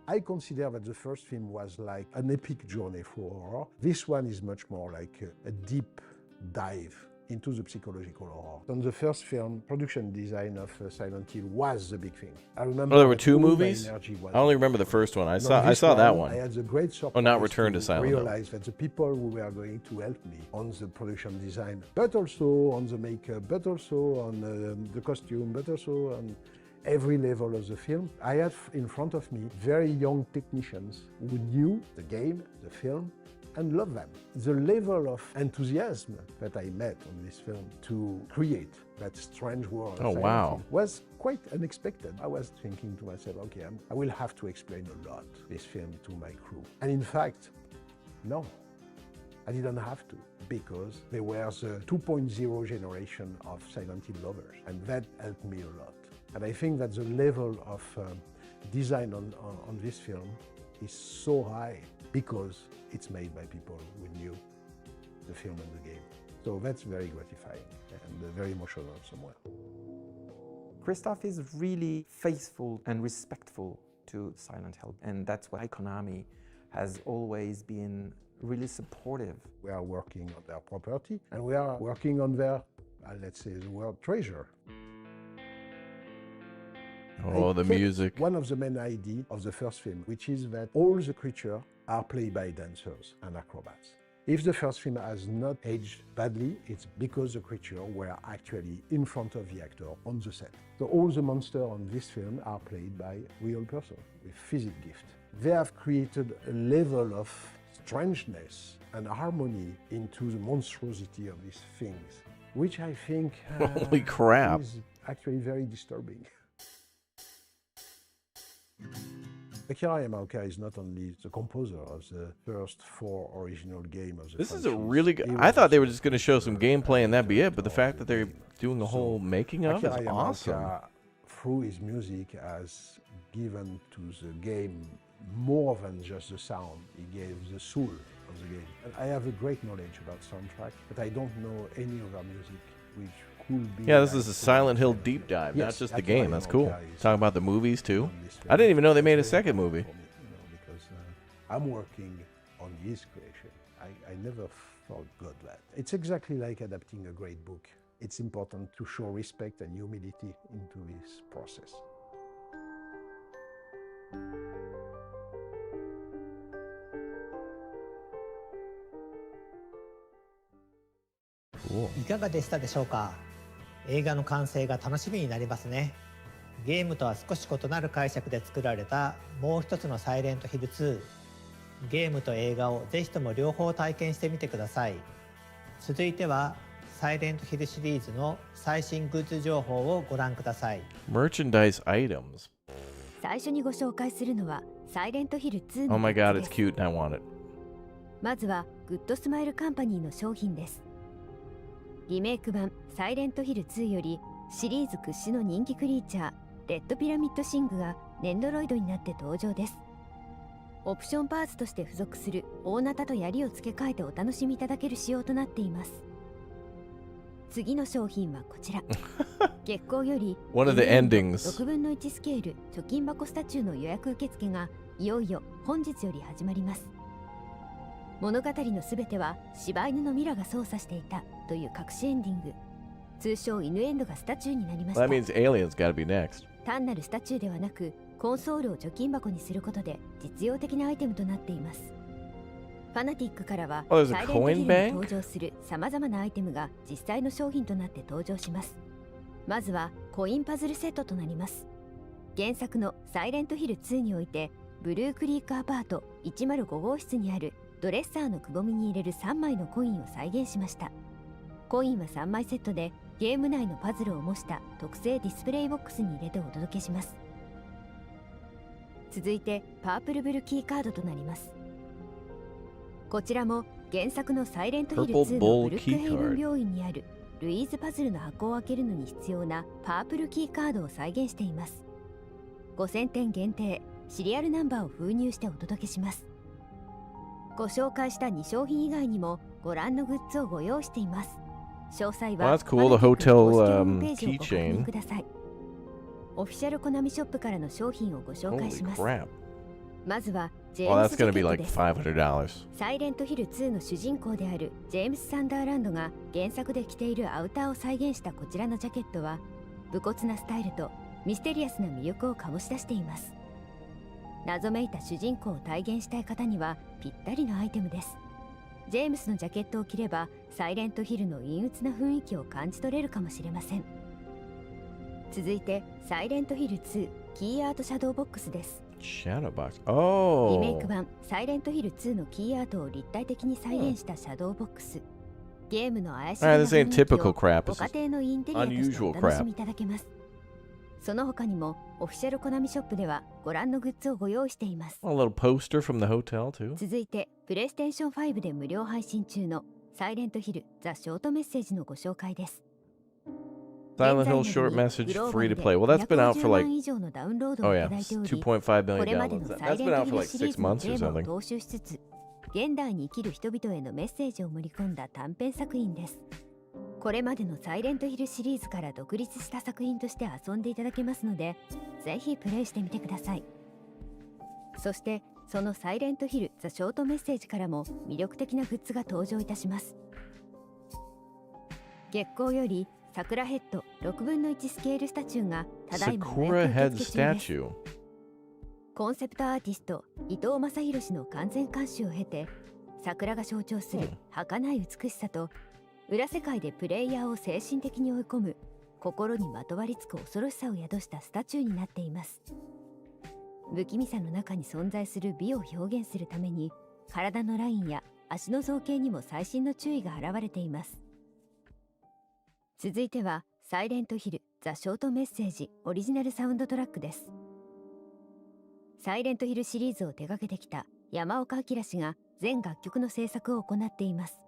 I consider that the first film was like an epic journey for horror. This one is much more like a deep dive into the psychological horror. On the first film, production design of Silent Hill was the big thing. I remember. Oh, there were that two all my movies? energy was I only remember the first one. I No, saw this that one. I had the great surprise Oh, not Return to Silent Hill. realize that the people who were going to help me on the production design, but also on the makeup, but also on the costume, but also on every level of the film. I had in front of me very young technicians who knew the game, the film, and loved them. The level of enthusiasm that I met on this film to create that strange world of Silent wow. Hill was quite unexpected. I was thinking to myself, okay, I will have to explain a lot this film to my crew. And in fact, no, I didn't have to, because they were the 2.0 generation of Silent Hill lovers, and that helped me a lot. And I think that the level of design on this film is so high because it's made by people who knew the film and the game. So that's very gratifying and very emotional somewhere. Christoph is really faithful and respectful to Silent Hill, and that's why Konami has always been really supportive. We are working on their property, and we are working on their, let's say, the world treasure. Oh, the music. One of the main ideas of the first film, which is that all the creatures are played by dancers and acrobats. If the first film has not aged badly, it's because the creatures were actually in front of the actor on the set. So all the monsters on this film are played by real persons with physical gift. They have created a level of strangeness and harmony into the monstrosity of these things, which I think Holy crap. is actually very disturbing. Akira Yamaoka is not only the composer of the first 4 original games of the This is a franchise, really good. I thought they were just going to show some gameplay and that'd be it, but the fact that they're doing a whole making of is Akira awesome. Yamaoka, through his music, has given to the game more than just the sound. He gave the soul of the game. And I have a great knowledge about soundtrack, but I don't know any other music which could be. Yeah, this is a Silent Hill deep dive, not Yes, just the Akira game. That's cool. Yamaoka is Talking about the movies too. I didn't even know they made a second movie. because I'm working on his creation. I never forgot that. It's exactly like adapting a great book. It's important to show respect and humility into this process. Cool. いかがでしたでしょうか。映画の完成が楽しみになりますね。ゲームとは少し異なる解釈で作られたもう一つのサイレントヒル2。ゲームと映画をぜひとも両方体験してみてください。続いてはサイレントヒルシリーズの最新グッズ情報をご覧ください。 Merchandise items. 最初にご紹介するのはサイレントヒル2 Oh の my グッ god, ズ it's です。 cute and I want it. まずはグッドスマイルカンパニーの商品です。リメイク版サイレントヒル2よりシリーズ屈指の人気クリーチャーレッドピラミッドシングがネンドロイドになって登場です。オプションパーツとして付属する大ナタと槍を付け替えてお楽しみいただける仕様となっています。次の商品はこちら。月光より One of the endings. 6分の1スケール貯金箱スタチューの予約受付がいよいよ本日より始まります。物語のすべては柴犬のミラが操作していたという隠しエンディング、通称犬エンドがスタチューになりまし Well, た。 that means aliens gotta be next. 単なるスタチューではなくコンソールを貯金箱にすることで実用的なアイテムとなっています。ファナティックからは Oh, there's a サイレントヒ coin ルに bank? 登場するさまざまなアイテムが実際の商品となって登場します。まずはコインパズルセットとなります。原作のサイレントヒル2においてブルークリークアパート105号室にあるドレッサーのくぼみに入れる3枚のコインを再現しました。コインは3枚セットでゲーム内のパズルを模した特製ディスプレイボックスに入れてお届けします。続いてパープルブルキーカードとなります。こちらも原作のサイレントヒル2のブルックヘイブン病院にあるルイーズパズルの箱を開けるのに必要なパープルキーカードを再現しています。5000点限定シリアルナンバーを封入してお届けします。ご紹介した2商品以外にもご覧のグッズをご用意しています。詳細 Well, は that's cool. The ファナティック hotel 公式ホームページをご確認 keychain. ください。オフィシャルコナミショップからの商品をご紹介 Holy します。 crap. まずはジェ Well, ーム that's ス・ジ gonna ャケ be ット like です。 $500. サイレントヒル2の主人公であるジェームス・サンダーランドが原作で着ているアウターを再現したこちらのジャケットは武骨なスタイルとミステリアスな魅力を醸し出しています。謎めいた主人公を体現したい方にはぴったりのアイテムです。ジェームスのジャケットを着ればサイレントヒルの陰鬱な雰囲気を感じ取れるかもしれません。続いてサイレントヒル2キーアートシャドーボックスです。 Shadow box. リメイ Oh. ク版サイレントヒル2のキーアートを立体的に再現したシャドーボックス。ゲームの怪しげな Alright, this 雰 ain't 囲気 typical を crap. ご This 家 is 庭のインテリアとしてお unusual 楽しみ crap. いただけます。その他にもオフィシャルコナミショップではご覧のグッズをご用意しています。 A little poster from the hotel too. 続いてプレイステーション5で無料配信中のサイレントヒルザ・ショートメッセージのご紹介です。Silent Hill short message free to play. Well, that's been out for like, oh yeah, 2.5 million downloads. That's been out for like 6 months or something. 現代に生きる人々へのメッセージを盛り込んだ短編作品です。これまでのサイレントヒルシリーズから独立した作品として遊んでいただけますので、ぜひプレイしてみてください。そしてそのサイレントヒルザショートメッセージからも魅力的なグッズが登場いたします。月光より桜ヘッド6分の1スケールスタチューがただいま予約受付中です。コンセプトアーティスト伊藤正弘氏の完全監修を経て、桜が象徴する儚い美しさと裏世界でプレイヤーを精神的に追い込む心にまとわりつく恐ろしさを宿したスタチューになっています。不気味さの中に存在する美を表現するために、体のラインや足の造形にも細心の注意が現れています。続いてはサイレントヒルザショートメッセージオリジナルサウンドトラックです。サイレントヒルシリーズを手掛けてきた山岡明氏が全楽曲の制作を行っています。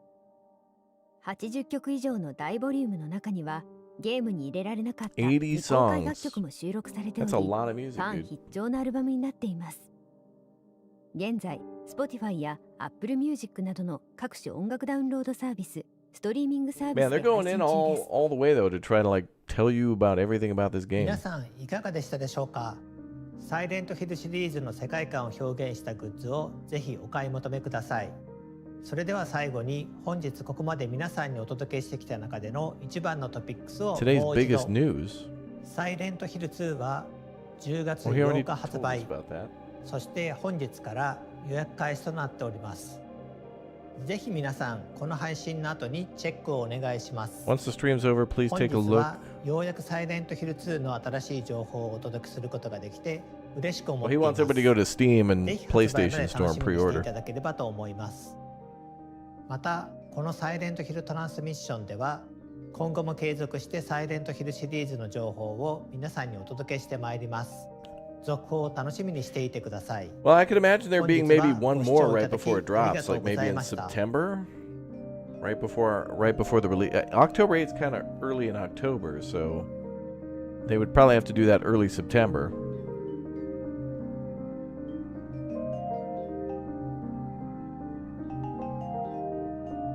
80曲以上の大ボリュームの中にはゲームに入れられなかった未公開楽曲も収録されており、ファン必聴のアルバムになっています。現在 Spotify や Apple Music などの各種音楽ダウンロードサービス、ストリーミングサービス Man, they're で配 going 信 in 中です。 all the way though to try to like tell you about everything about this game. 皆さんいかがでしたでしょうか。サイレントヒルシリーズの世界観を表現したグッズをぜひお買い求めください。それでは最後に本日ここまで皆さんにお届けしてきた中での一番のトピックスをもう Today's 一 biggest 度。 news. サイレントヒル2は10月 Well, he already 8日発 told us 売、 about that. そして本日から予約開始となっております。ぜひ皆さんこの配信の後にチェックをお願いします。 Once the stream's over, please 本 take 日 a look. はようやくサイレントヒル2の新しい情報をお届けすることができて嬉しく思っ Well, て he いま wants す。 everybody to go to Steam and ぜひ発売まで PlayStation 楽 Store し and みにしてい pre-order. ただければと思います。またこのサイレントヒルトランスミッションでは今後も継続してサイレントヒルシリーズの情報を皆さんにお届けしてまいります。続報を楽しみにしていてください。 Well, I could imagine there being maybe one 本日 more はご視聴い right ただき before it ありが drops, とう like ご maybe ざい in ました。 September, right before the release. October 8th is kind of early in October, so they would probably have to do that early September.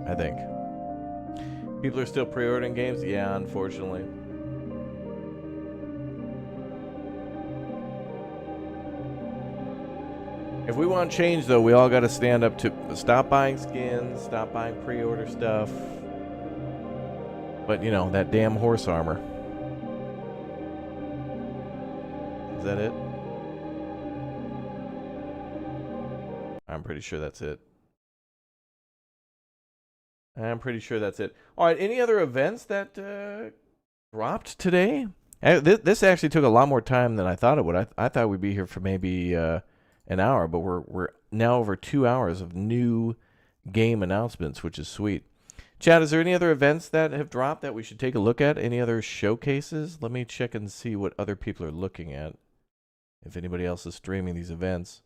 I think. People are still pre-ordering games? Yeah, unfortunately. If we want change, though, we all got to stand up to stop buying skins, stop buying pre-order stuff. But, you know, that damn horse armor. Is that it? I'm pretty sure that's it. I'm pretty sure that's it. All right, any other events that dropped today? This actually took a lot more time than I thought it would. I thought we'd be here for maybe an hour, but we're now over 2 hours of new game announcements, which is sweet. Chad, is there any other events that have dropped that we should take a look at? Any other showcases? Let me check and see what other people are looking at. If anybody else is streaming these events.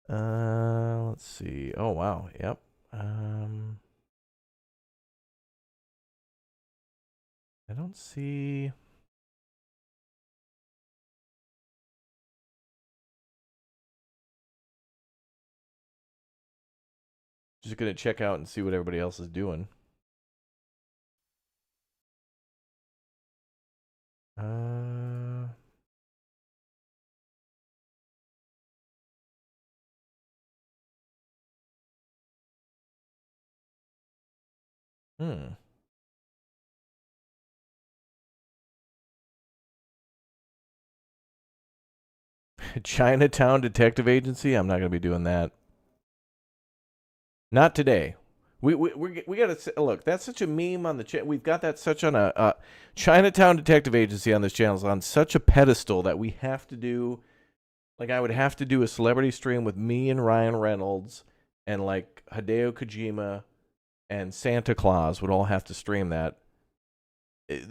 Let's see. Oh, wow. Yep. I don't see... Just going to check out and see what everybody else is doing. Chinatown Detective Agency? I'm not going to be doing that. Not today. We got to look. That's such a meme on the channel. We've got that such on a Chinatown Detective Agency on this channel is on such a pedestal that we have to do. Like I would have to do a celebrity stream with me and Ryan Reynolds and like Hideo Kojima and Santa Claus would all have to stream that.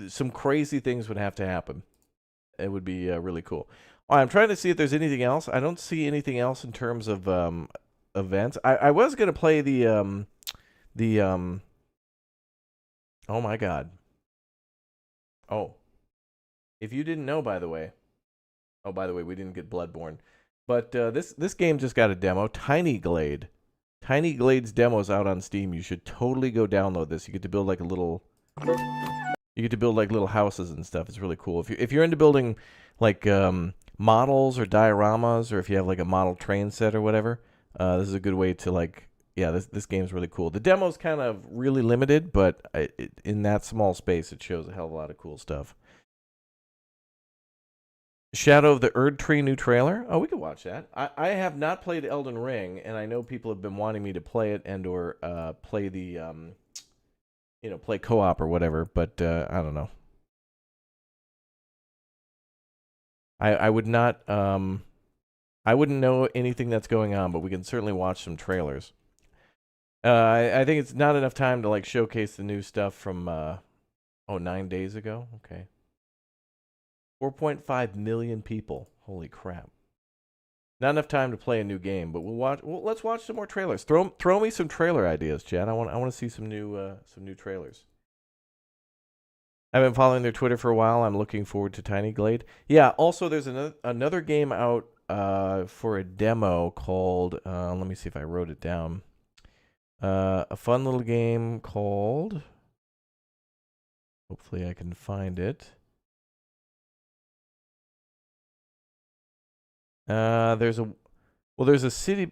Some crazy things would have to happen. It would be really cool. All right, I'm trying to see if there's anything else. I don't see anything else in terms of events. I was gonna play the oh my god. Oh, If you didn't know, by the way, we didn't get Bloodborne, but this game just got a demo. Tiny Glade. Tiny Glade's demo's out on Steam. You should totally go download this. You get to build like little houses and stuff. It's really cool. If you're into building like models or dioramas, or if you have like a model train set or whatever, this is a good way to like. Yeah, this game's really cool. The demo's kind of really limited, but in that small space, it shows a hell of a lot of cool stuff. Shadow of the Erdtree new trailer. Oh, we could watch that. I have not played Elden Ring, and I know people have been wanting me to play it and or play the play co-op or whatever. But I don't know. I would not. I wouldn't know anything that's going on, but we can certainly watch some trailers. I think it's not enough time to like showcase the new stuff from 9 days ago. Okay. 4.5 million people. Holy crap. Not enough time to play a new game, but let's watch some more trailers. Throw me some trailer ideas, Chad. I want to see some new trailers. I've been following their Twitter for a while. I'm looking forward to Tiny Glade. Yeah, also there's another game out for a demo called let me see if I wrote it down. A fun little game called, hopefully I can find it. There's a city.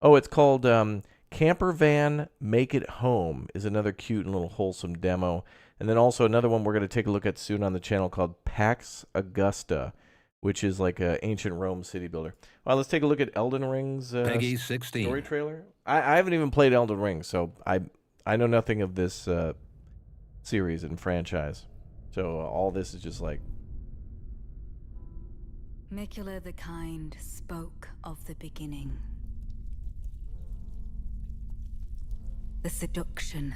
It's called Camper Van Make It Home is another cute and little wholesome demo. And then also another one we're going to take a look at soon on the channel called Pax Augusta, which is like an ancient Rome city builder. Well, let's take a look at Elden Ring's Peggy 16 story trailer. I haven't even played Elden Ring, so I know nothing of this series and franchise. So all this is just like. Mikula the Kind spoke of the beginning. The seduction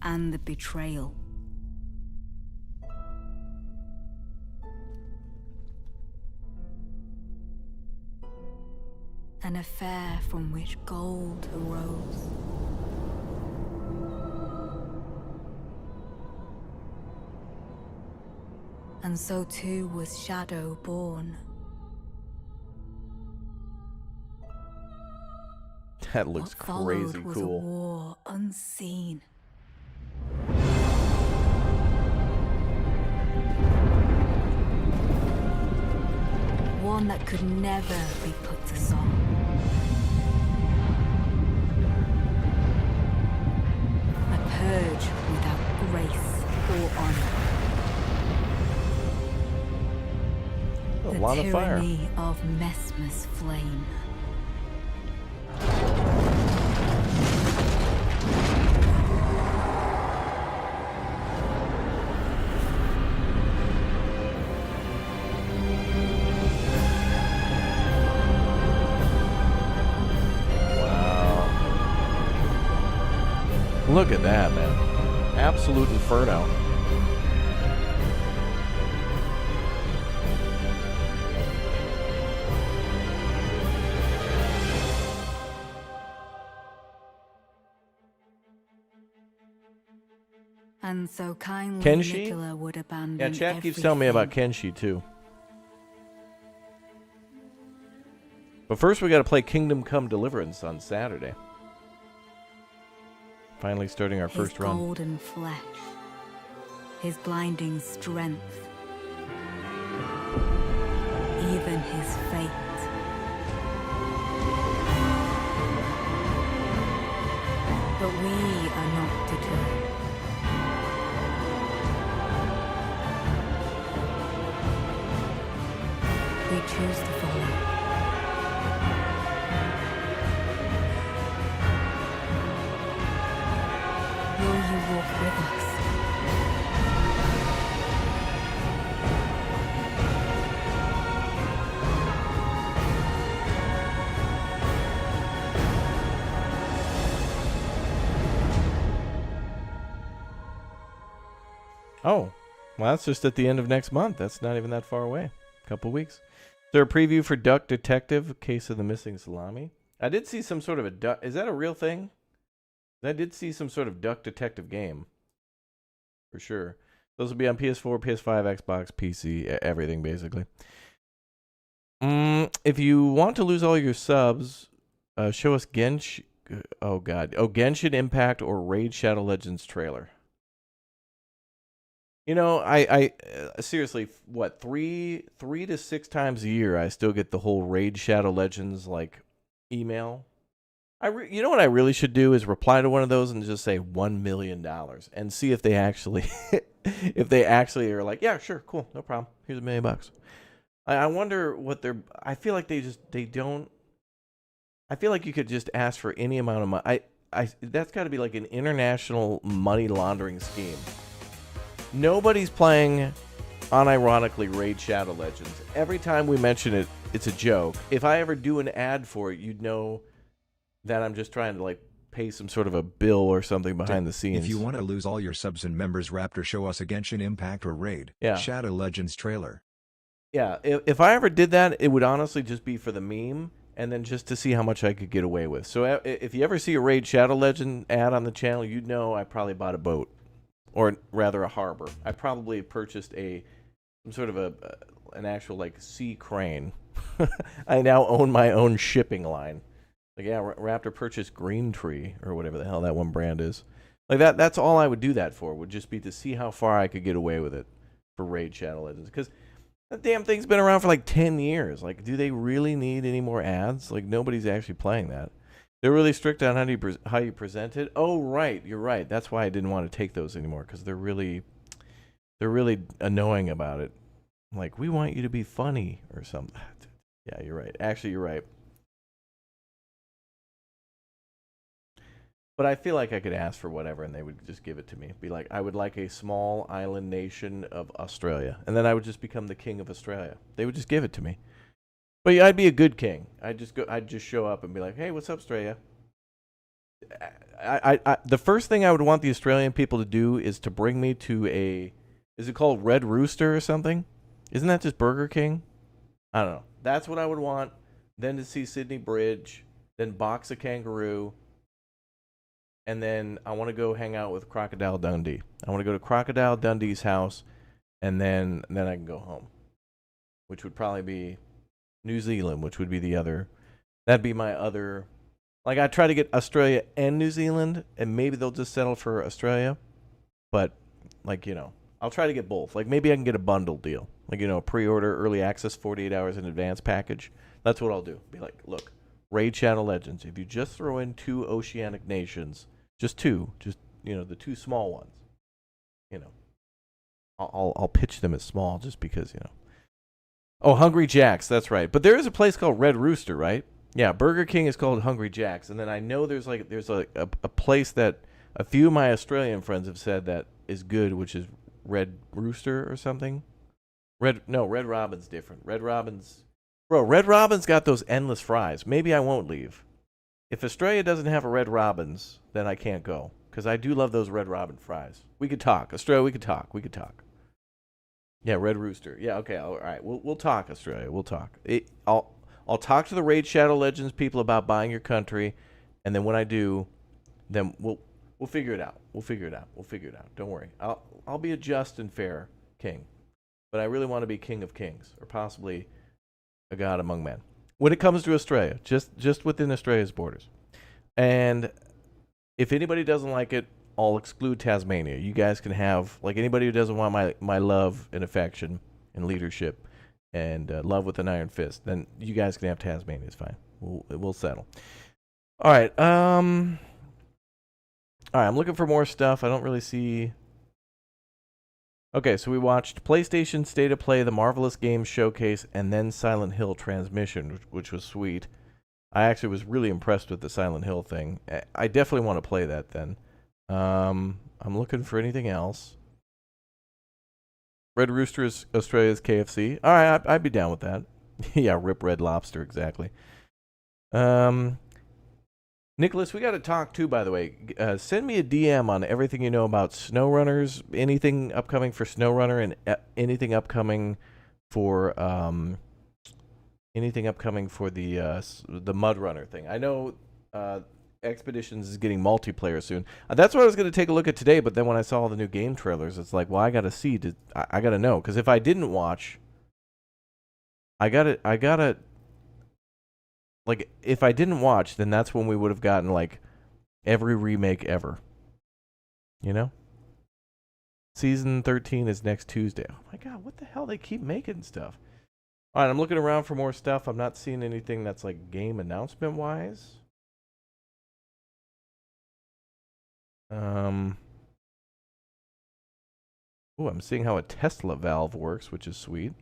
and the betrayal. An affair from which gold arose. And so too was Shadow born. That looks crazy was cool. A war unseen. One that could never be put to song. A purge without grace or honor. A lot of fire. The tyranny of Messmer's flame. Look at that, man. Absolute inferno. And so kindly Kenshi? Mikula would abandon Yeah, chat keeps telling me about Kenshi too. But first we got to play Kingdom Come Deliverance on Saturday. Finally starting our first run. His golden flesh, his blinding strength, even his fate. But we are not deterred. We choose to follow. Will you walk with us? Oh, well, that's just at the end of next month. That's not even that far away. A couple weeks. Is there a preview for Duck Detective, Case of the Missing Salami? I did see some sort of a duck. Is that a real thing? I did see some sort of Duck Detective game. For sure. Those will be on PS4, PS5, Xbox, PC, everything basically. If you want to lose all your subs, show us Genshin. Oh god. Oh, Genshin Impact or Raid Shadow Legends trailer. You know, I seriously, what, 3 to 6 times a year, I still get the whole Raid Shadow Legends like email. You know what I really should do is reply to one of those and just say $1 million and see if they actually, if they actually are like, yeah, sure, cool, no problem. Here's $1 million. I wonder what they're. I feel like they don't. I feel like you could just ask for any amount of money. That's got to be like an international money laundering scheme. Nobody's playing, unironically, Raid Shadow Legends. Every time we mention it, it's a joke. If I ever do an ad for it, you'd know that I'm just trying to like pay some sort of a bill or something behind the scenes. If you want to lose all your subs and members, Raptor, show us a Genshin Impact or Raid Shadow Legends trailer. Yeah, if I ever did that, it would honestly just be for the meme and then just to see how much I could get away with. So if you ever see a Raid Shadow Legend ad on the channel, you'd know I probably bought a boat. Or rather a harbor. I probably purchased some sort of an actual like sea crane. I now own my own shipping line. Like, yeah, Raptor purchased Green Tree or whatever the hell that one brand is. Like that's all I would do that for, would just be to see how far I could get away with it for Raid Shadow Legends. Because that damn thing's been around for like 10 years. Like, do they really need any more ads? Like, nobody's actually playing that. They're really strict on how you present it. Oh, right, you're right. That's why I didn't want to take those anymore, because they're really annoying about it. Like, we want you to be funny or something. Yeah, you're right. Actually, you're right. But I feel like I could ask for whatever, and they would just give it to me. Be like, I would like a small island nation of Australia, and then I would just become the king of Australia. They would just give it to me. But yeah, I'd be a good king. I'd just show up and be like, "Hey, what's up, Australia?" The first thing I would want the Australian people to do is to bring me to is it called Red Rooster or something? Isn't that just Burger King? I don't know. That's what I would want. Then to see Sydney Bridge, then box a kangaroo, and then I want to go hang out with Crocodile Dundee. I want to go to Crocodile Dundee's house, and then I can go home, which would probably be New Zealand, which would be the other. That'd be my other. Like, I try to get Australia and New Zealand, and maybe they'll just settle for Australia. But, like, you know, I'll try to get both. Like, maybe I can get a bundle deal. Like, you know, pre-order, early access, 48 hours in advance package. That's what I'll do. Be like, look, Raid Shadow Legends, if you just throw in 2 oceanic nations, just 2, you know, the 2 small ones, you know, I'll pitch them as small just because, you know. Oh, Hungry Jack's, that's right. But there is a place called Red Rooster, right? Yeah, Burger King is called Hungry Jack's, and then I know there's a place that a few of my Australian friends have said that is good, which is Red Rooster or something. Red Robin's different. Red Robin's got those endless fries. Maybe I won't leave. If Australia doesn't have a Red Robin's, then I can't go, because I do love those Red Robin fries. We could talk, Australia. We could talk. Yeah, Red Rooster. Yeah, okay, all right. We'll talk, Australia. We'll talk. I'll talk to the Raid Shadow Legends people about buying your country, and then when I do, then we'll figure it out. We'll figure it out. Don't worry. I'll be a just and fair king, but I really want to be king of kings, or possibly a god among men. When it comes to Australia, just within Australia's borders, and if anybody doesn't like it, I'll exclude Tasmania. You guys can have, like, anybody who doesn't want my love and affection and leadership and love with an iron fist, then you guys can have Tasmania. It's fine. We'll settle. All right. I'm looking for more stuff. I don't really see. Okay, so we watched PlayStation State of Play, the Marvelous Games Showcase, and then Silent Hill Transmission, which was sweet. I actually was really impressed with the Silent Hill thing. I definitely want to play that then. I'm looking for anything else. Red Rooster is Australia's KFC. All right, I'd be down with that. Yeah, rip Red Lobster, exactly. Nicholas, we got to talk too, by the way. Send me a DM on everything you know about SnowRunners, anything upcoming for SnowRunner, and anything upcoming for the Mud Runner thing. I know Expeditions is getting multiplayer soon. That's what I was going to take a look at today, but then when I saw all the new game trailers, it's like, well, I got to see. I got to know. Because if I didn't watch, like, if I didn't watch, then that's when we would have gotten, like, every remake ever. You know? Season 13 is next Tuesday. Oh my god, what the hell? They keep making stuff. Alright, I'm looking around for more stuff. I'm not seeing anything that's, like, game announcement-wise. Oh, I'm seeing how a Tesla valve works, which is sweet.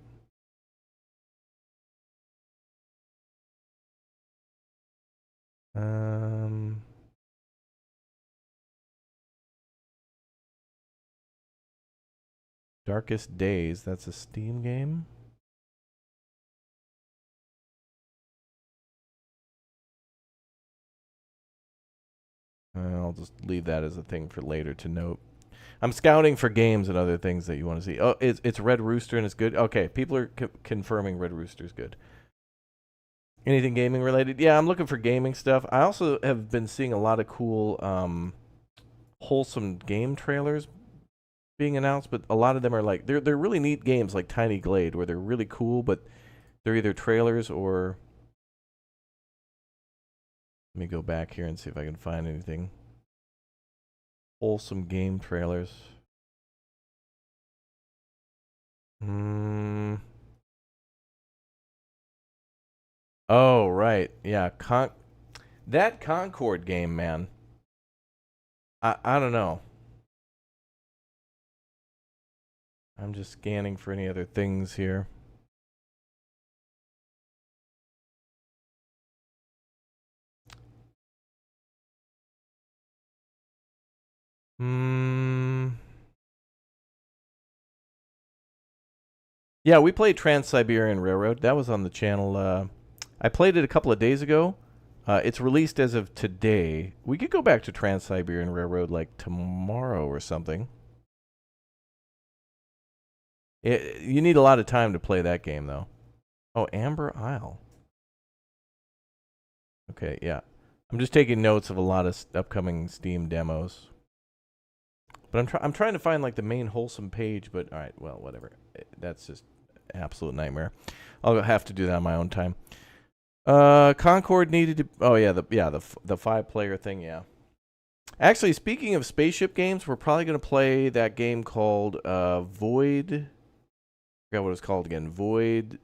Darkest Days, that's a Steam game. I'll just leave that as a thing for later to note. I'm scouting for games and other things that you want to see. Oh, it's Red Rooster and it's good. Okay, people are confirming Red Rooster's good. Anything gaming related? Yeah, I'm looking for gaming stuff. I also have been seeing a lot of cool, wholesome game trailers being announced, but a lot of them are like they're really neat games like Tiny Glade, where they're really cool, but they're either trailers or. Let me go back here and see if I can find anything. Wholesome game trailers. Oh, right. Yeah, that Concord game, man. I don't know. I'm just scanning for any other things here. Yeah, we played Trans-Siberian Railroad. That was on the channel. I played it a couple of days ago. It's released as of today. We could go back to Trans-Siberian Railroad like tomorrow or something. You need a lot of time to play that game, though. Oh, Amber Isle. Okay, yeah. I'm just taking notes of a lot of upcoming Steam demos. But I'm trying to find like the main wholesome page, but all right, well, whatever. That's just absolute nightmare. I'll have to do that on my own time. Concord needed to. Oh yeah, the 5-player thing. Yeah. Actually, speaking of spaceship games, we're probably gonna play that game called Void. I forgot what it's called again. Void.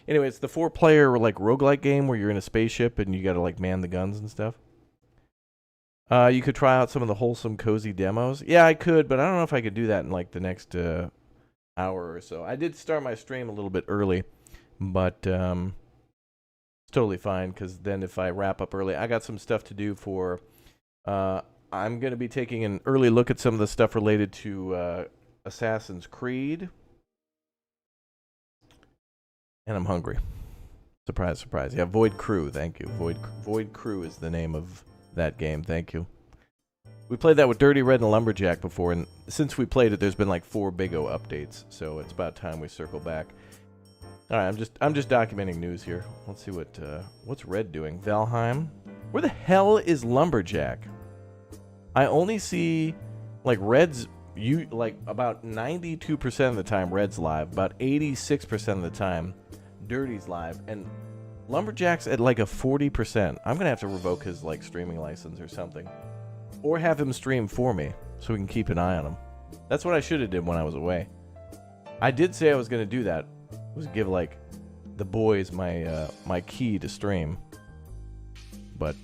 Anyway, it's the 4-player like roguelike game where you're in a spaceship and you gotta like man the guns and stuff. You could try out some of the wholesome, cozy demos. Yeah, I could, but I don't know if I could do that in like the next hour or so. I did start my stream a little bit early, but it's totally fine because then if I wrap up early, I got some stuff to do for. I'm going to be taking an early look at some of the stuff related to Assassin's Creed. And I'm hungry. Surprise, surprise. Yeah, Void Crew, thank you. Void Crew is the name of that game, thank you. We played that with Dirty Red and Lumberjack before, and since we played it, there's been like 4 Big O updates, so it's about time we circle back. All right, I'm just documenting news here. Let's see what's Red doing. Valheim, where the hell is Lumberjack? I only see like Red's like about 92% of the time Red's live, about 86% of the time Dirty's live, and Lumberjack's at like a 40%. I'm gonna have to revoke his like streaming license or something. Or have him stream for me, so we can keep an eye on him. That's what I should have did when I was away. I did say I was going to do that. Was give, like, the boys my my key to stream. But,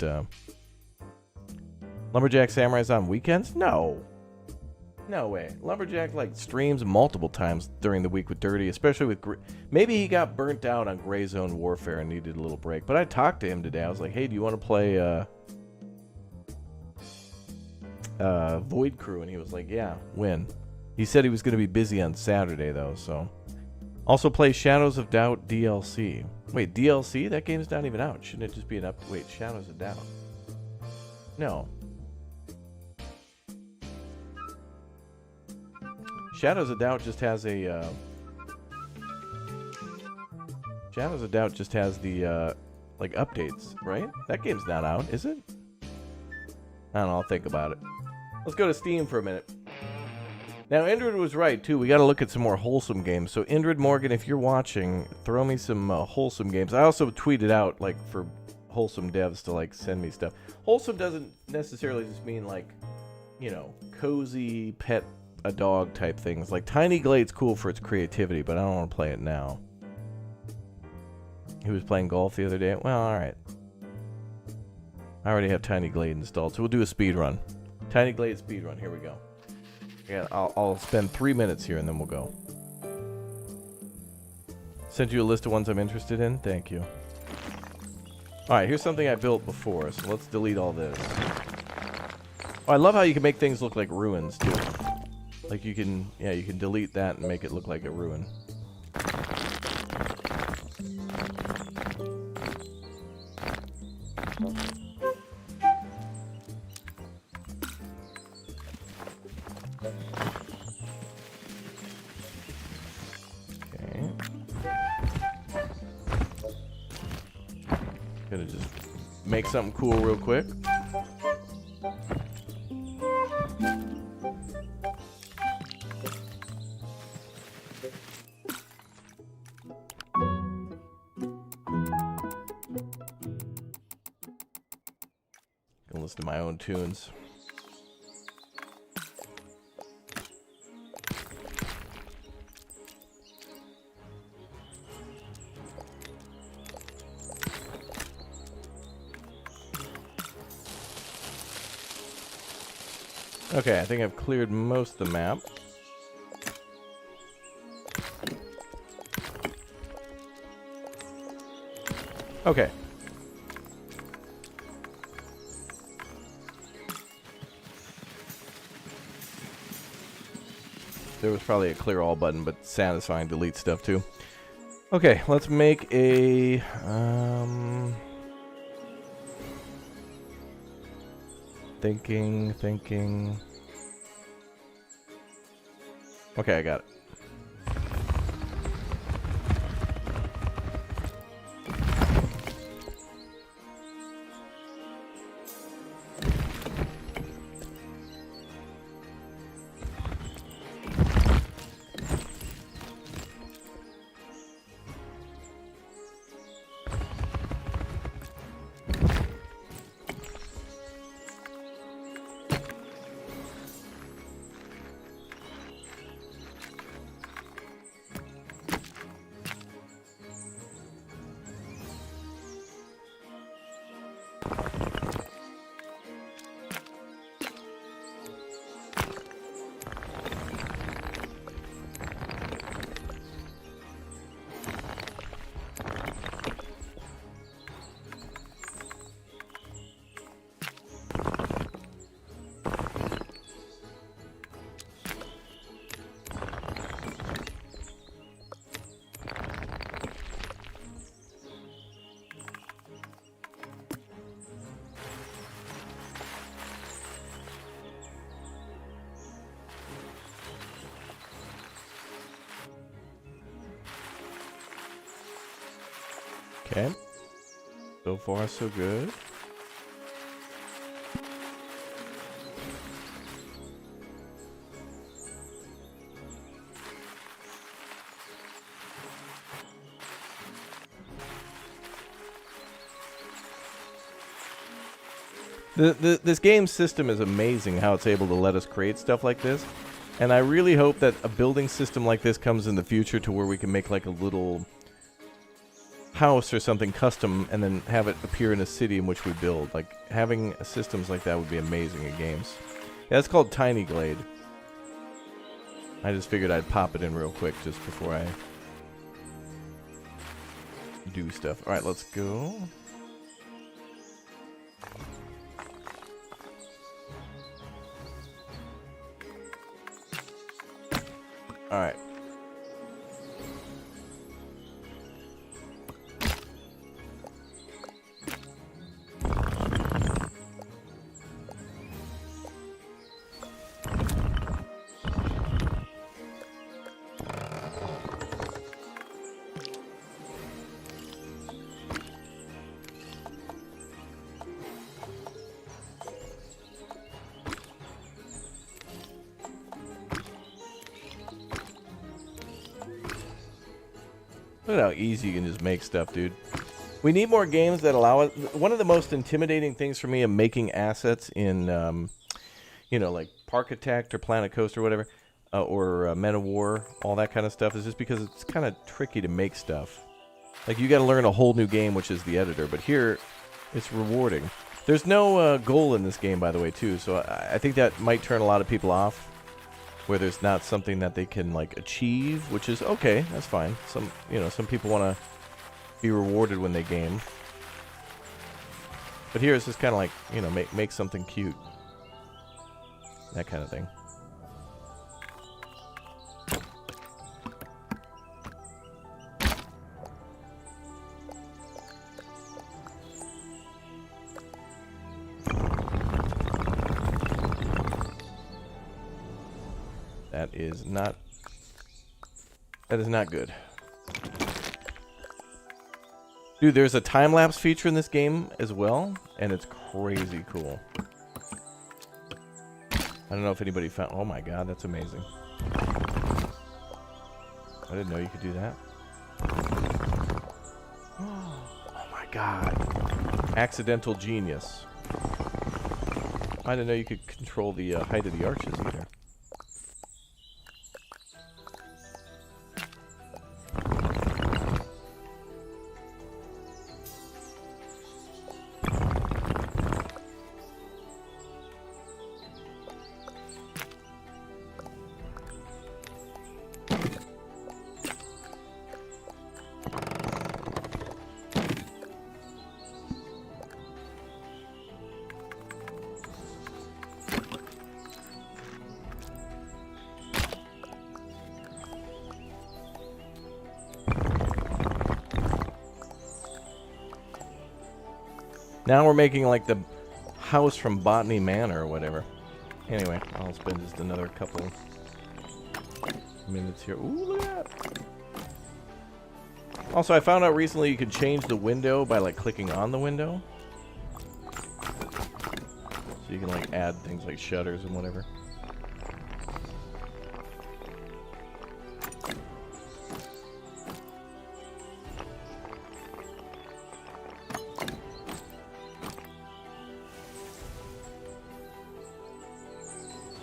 Lumberjack Samurai's on weekends? No. No way. Lumberjack, like, streams multiple times during the week with Dirty, especially with... Maybe he got burnt out on Gray Zone Warfare and needed a little break. But I talked to him today. I was like, hey, do you want to play, Void Crew, and he was like, yeah, when? He said he was going to be busy on Saturday, though, so. Also play Shadows of Doubt DLC. Wait, DLC? That game's not even out. Shouldn't it just be an up... Wait, Shadows of Doubt. No. Shadows of Doubt just has a, Shadows of Doubt just has the, like, updates, right? That game's not out, is it? I don't know, I'll think about it. Let's go to Steam for a minute. Now, Indrid was right, too. We got to look at some more wholesome games. So, Indrid Morgan, if you're watching, throw me some wholesome games. I also tweeted out, like, for wholesome devs to, like, send me stuff. Wholesome doesn't necessarily just mean, like, you know, cozy, pet a dog type things. Like, Tiny Glade's cool for its creativity, but I don't want to play it now. He was playing golf the other day. Well, alright. I already have Tiny Glade installed, so we'll do a speed run. Tiny Glade speed run. Here we go. Yeah, I'll spend 3 minutes here and then we'll go. Sent you a list of ones I'm interested in. Thank you. Alright, here's something I built before, so let's delete all this. Oh, I love how you can make things look like ruins, too. Like you can, yeah, you can delete that and make it look like a ruin. Gonna just make something cool real quick. Gonna listen to my own tunes. Okay, I think I've cleared most of the map. Okay. There was probably a clear all button, but satisfying delete stuff too. Okay, let's make a thinking. Okay, I got it. Okay. So far, so good. This game system is amazing how it's able to let us create stuff like this. And I really hope that a building system like this comes in the future to where we can make like a little house or something custom and then have it appear in a city in which we build. Like having systems like that would be amazing in games. Yeah, it's called Tiny Glade. I just figured I'd pop it in real quick just before I do stuff. Alright, let's go. Alright. Look at how easy you can just make stuff, dude. We need more games that allow it. One of the most intimidating things for me of making assets in, you know, like Parkitect or Planet Coaster or whatever, or Men of War, all that kind of stuff, is just because it's kind of tricky to make stuff. Like, you got to learn a whole new game, which is the editor. But here, it's rewarding. There's no goal in this game, by the way, too. So I think that might turn a lot of people off, where there's not something that they can like achieve, which is okay. That's fine. Some people want to be rewarded when they game. But here it's just kind of like, you know, make something cute. That kind of thing. That is not good. Dude, there's a time-lapse feature in this game as well, and it's crazy cool. I don't know if anybody found... Oh my god, that's amazing. I didn't know you could do that. Oh my god. Accidental genius. I didn't know you could control the height of the arches either. Now we're making like the house from Botany Manor or whatever. Anyway, I'll spend just another couple minutes here. Ooh, look at that. Also, I found out recently you can change the window by like clicking on the window. So you can like add things like shutters and whatever.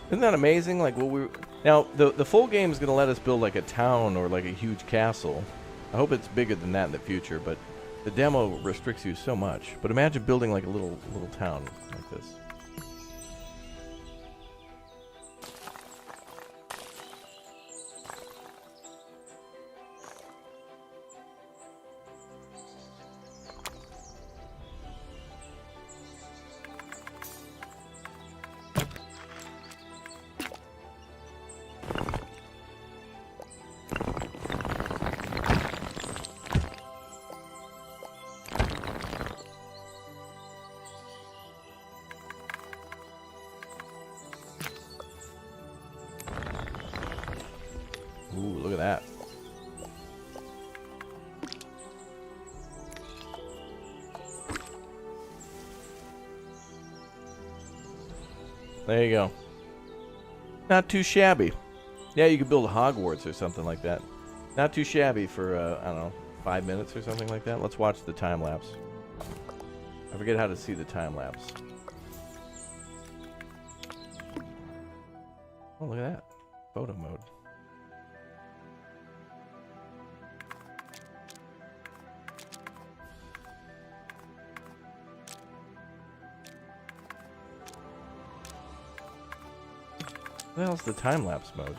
Isn't that amazing? Like, now the full game is going to let us build like a town or like a huge castle. I hope it's bigger than that in the future, but the demo restricts you so much. But imagine building like a little town like this. Ooh, look at that. There you go. Not too shabby. Yeah, you could build Hogwarts or something like that. Not too shabby for, I don't know, 5 minutes or something like that. Let's watch the time lapse. I forget how to see the time lapse. Oh, look at that. Photo mode. What the hell's the time-lapse mode?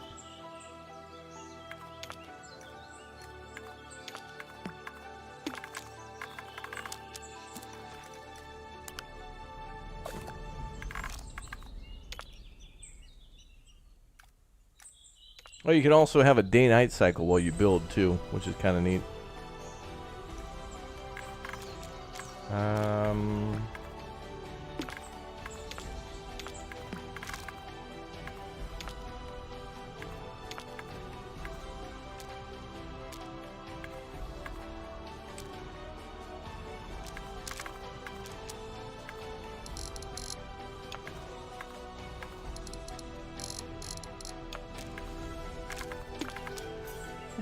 Oh, you can also have a day-night cycle while you build, too, which is kind of neat.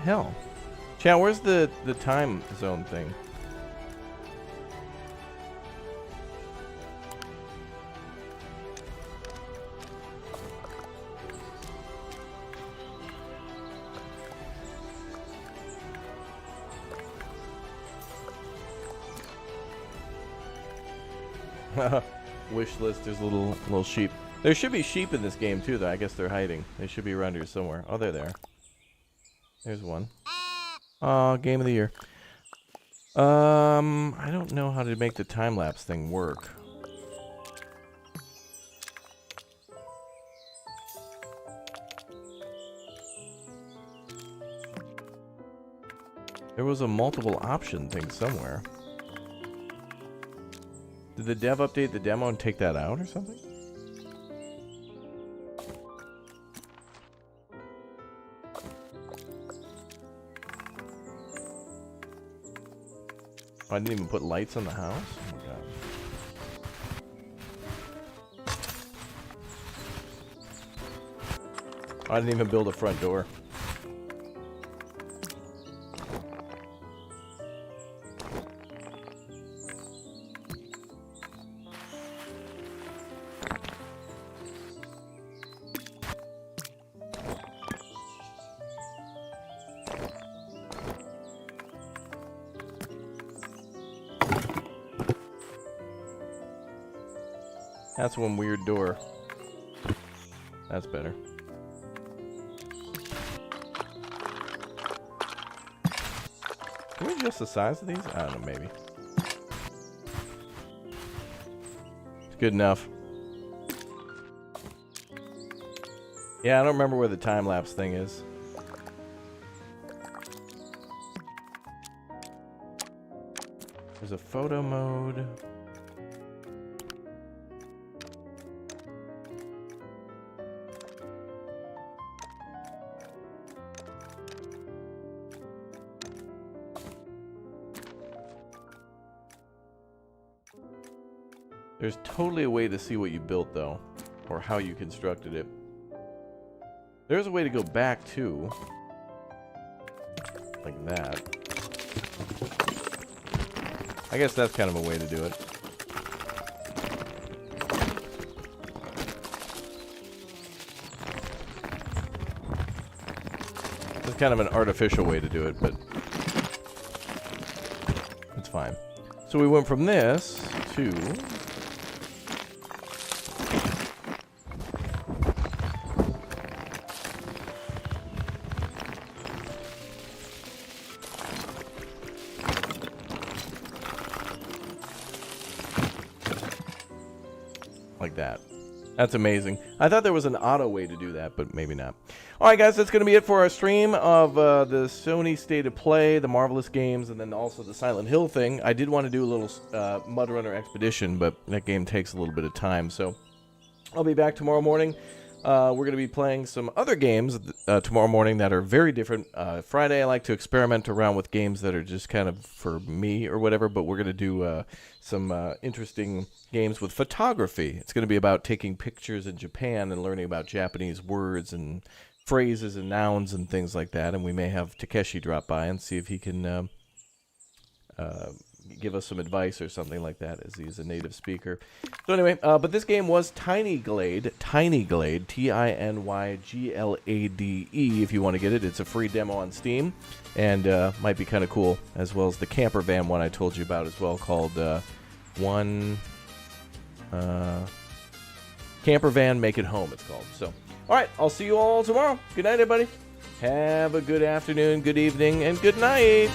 Hell, Chat, where's the time zone thing? Wish list, there's little sheep. There should be sheep in this game too, though. I guess they're hiding. They should be around here somewhere. Oh, they're there. There's one. Oh, game of the year. I don't know how to make the time-lapse thing work. There was a multiple option thing somewhere. Did the dev update the demo and take that out or something? Oh, I didn't even put lights on the house? Oh my god. I didn't even build a front door. That's one weird door. That's better. Can we adjust the size of these? I don't know, maybe. It's good enough. Yeah, I don't remember where the time-lapse thing is. There's a photo mode. There's totally a way to see what you built, though, or how you constructed it. There's a way to go back, too. Like that. I guess that's kind of a way to do it. It's kind of an artificial way to do it, but it's fine. So we went from this to... like that. That's amazing. I thought there was an auto way to do that, but maybe not. Alright guys, that's going to be it for our stream of the Sony State of Play, the Marvelous games, and then also the Silent Hill thing. I did want to do a little Mud Runner Expedition, but that game takes a little bit of time, so I'll be back tomorrow morning. We're going to be playing some other games tomorrow morning that are very different. Friday, I like to experiment around with games that are just kind of for me or whatever, but we're going to do some interesting games with photography. It's going to be about taking pictures in Japan and learning about Japanese words and phrases and nouns and things like that. And we may have Takeshi drop by and see if he can give us some advice or something like that, as he's a native speaker. So anyway, but this game was Tiny Glade, Tinyglade, T-I-N-Y-G-L-A-D-E, if you want to get it. It's a free demo on Steam, and might be kind of cool, as well as the camper van one I told you about as well, called Camper Van Make It Home, it's called. So, alright, I'll see you all tomorrow. Good night, everybody. Have a good afternoon, good evening, and good night.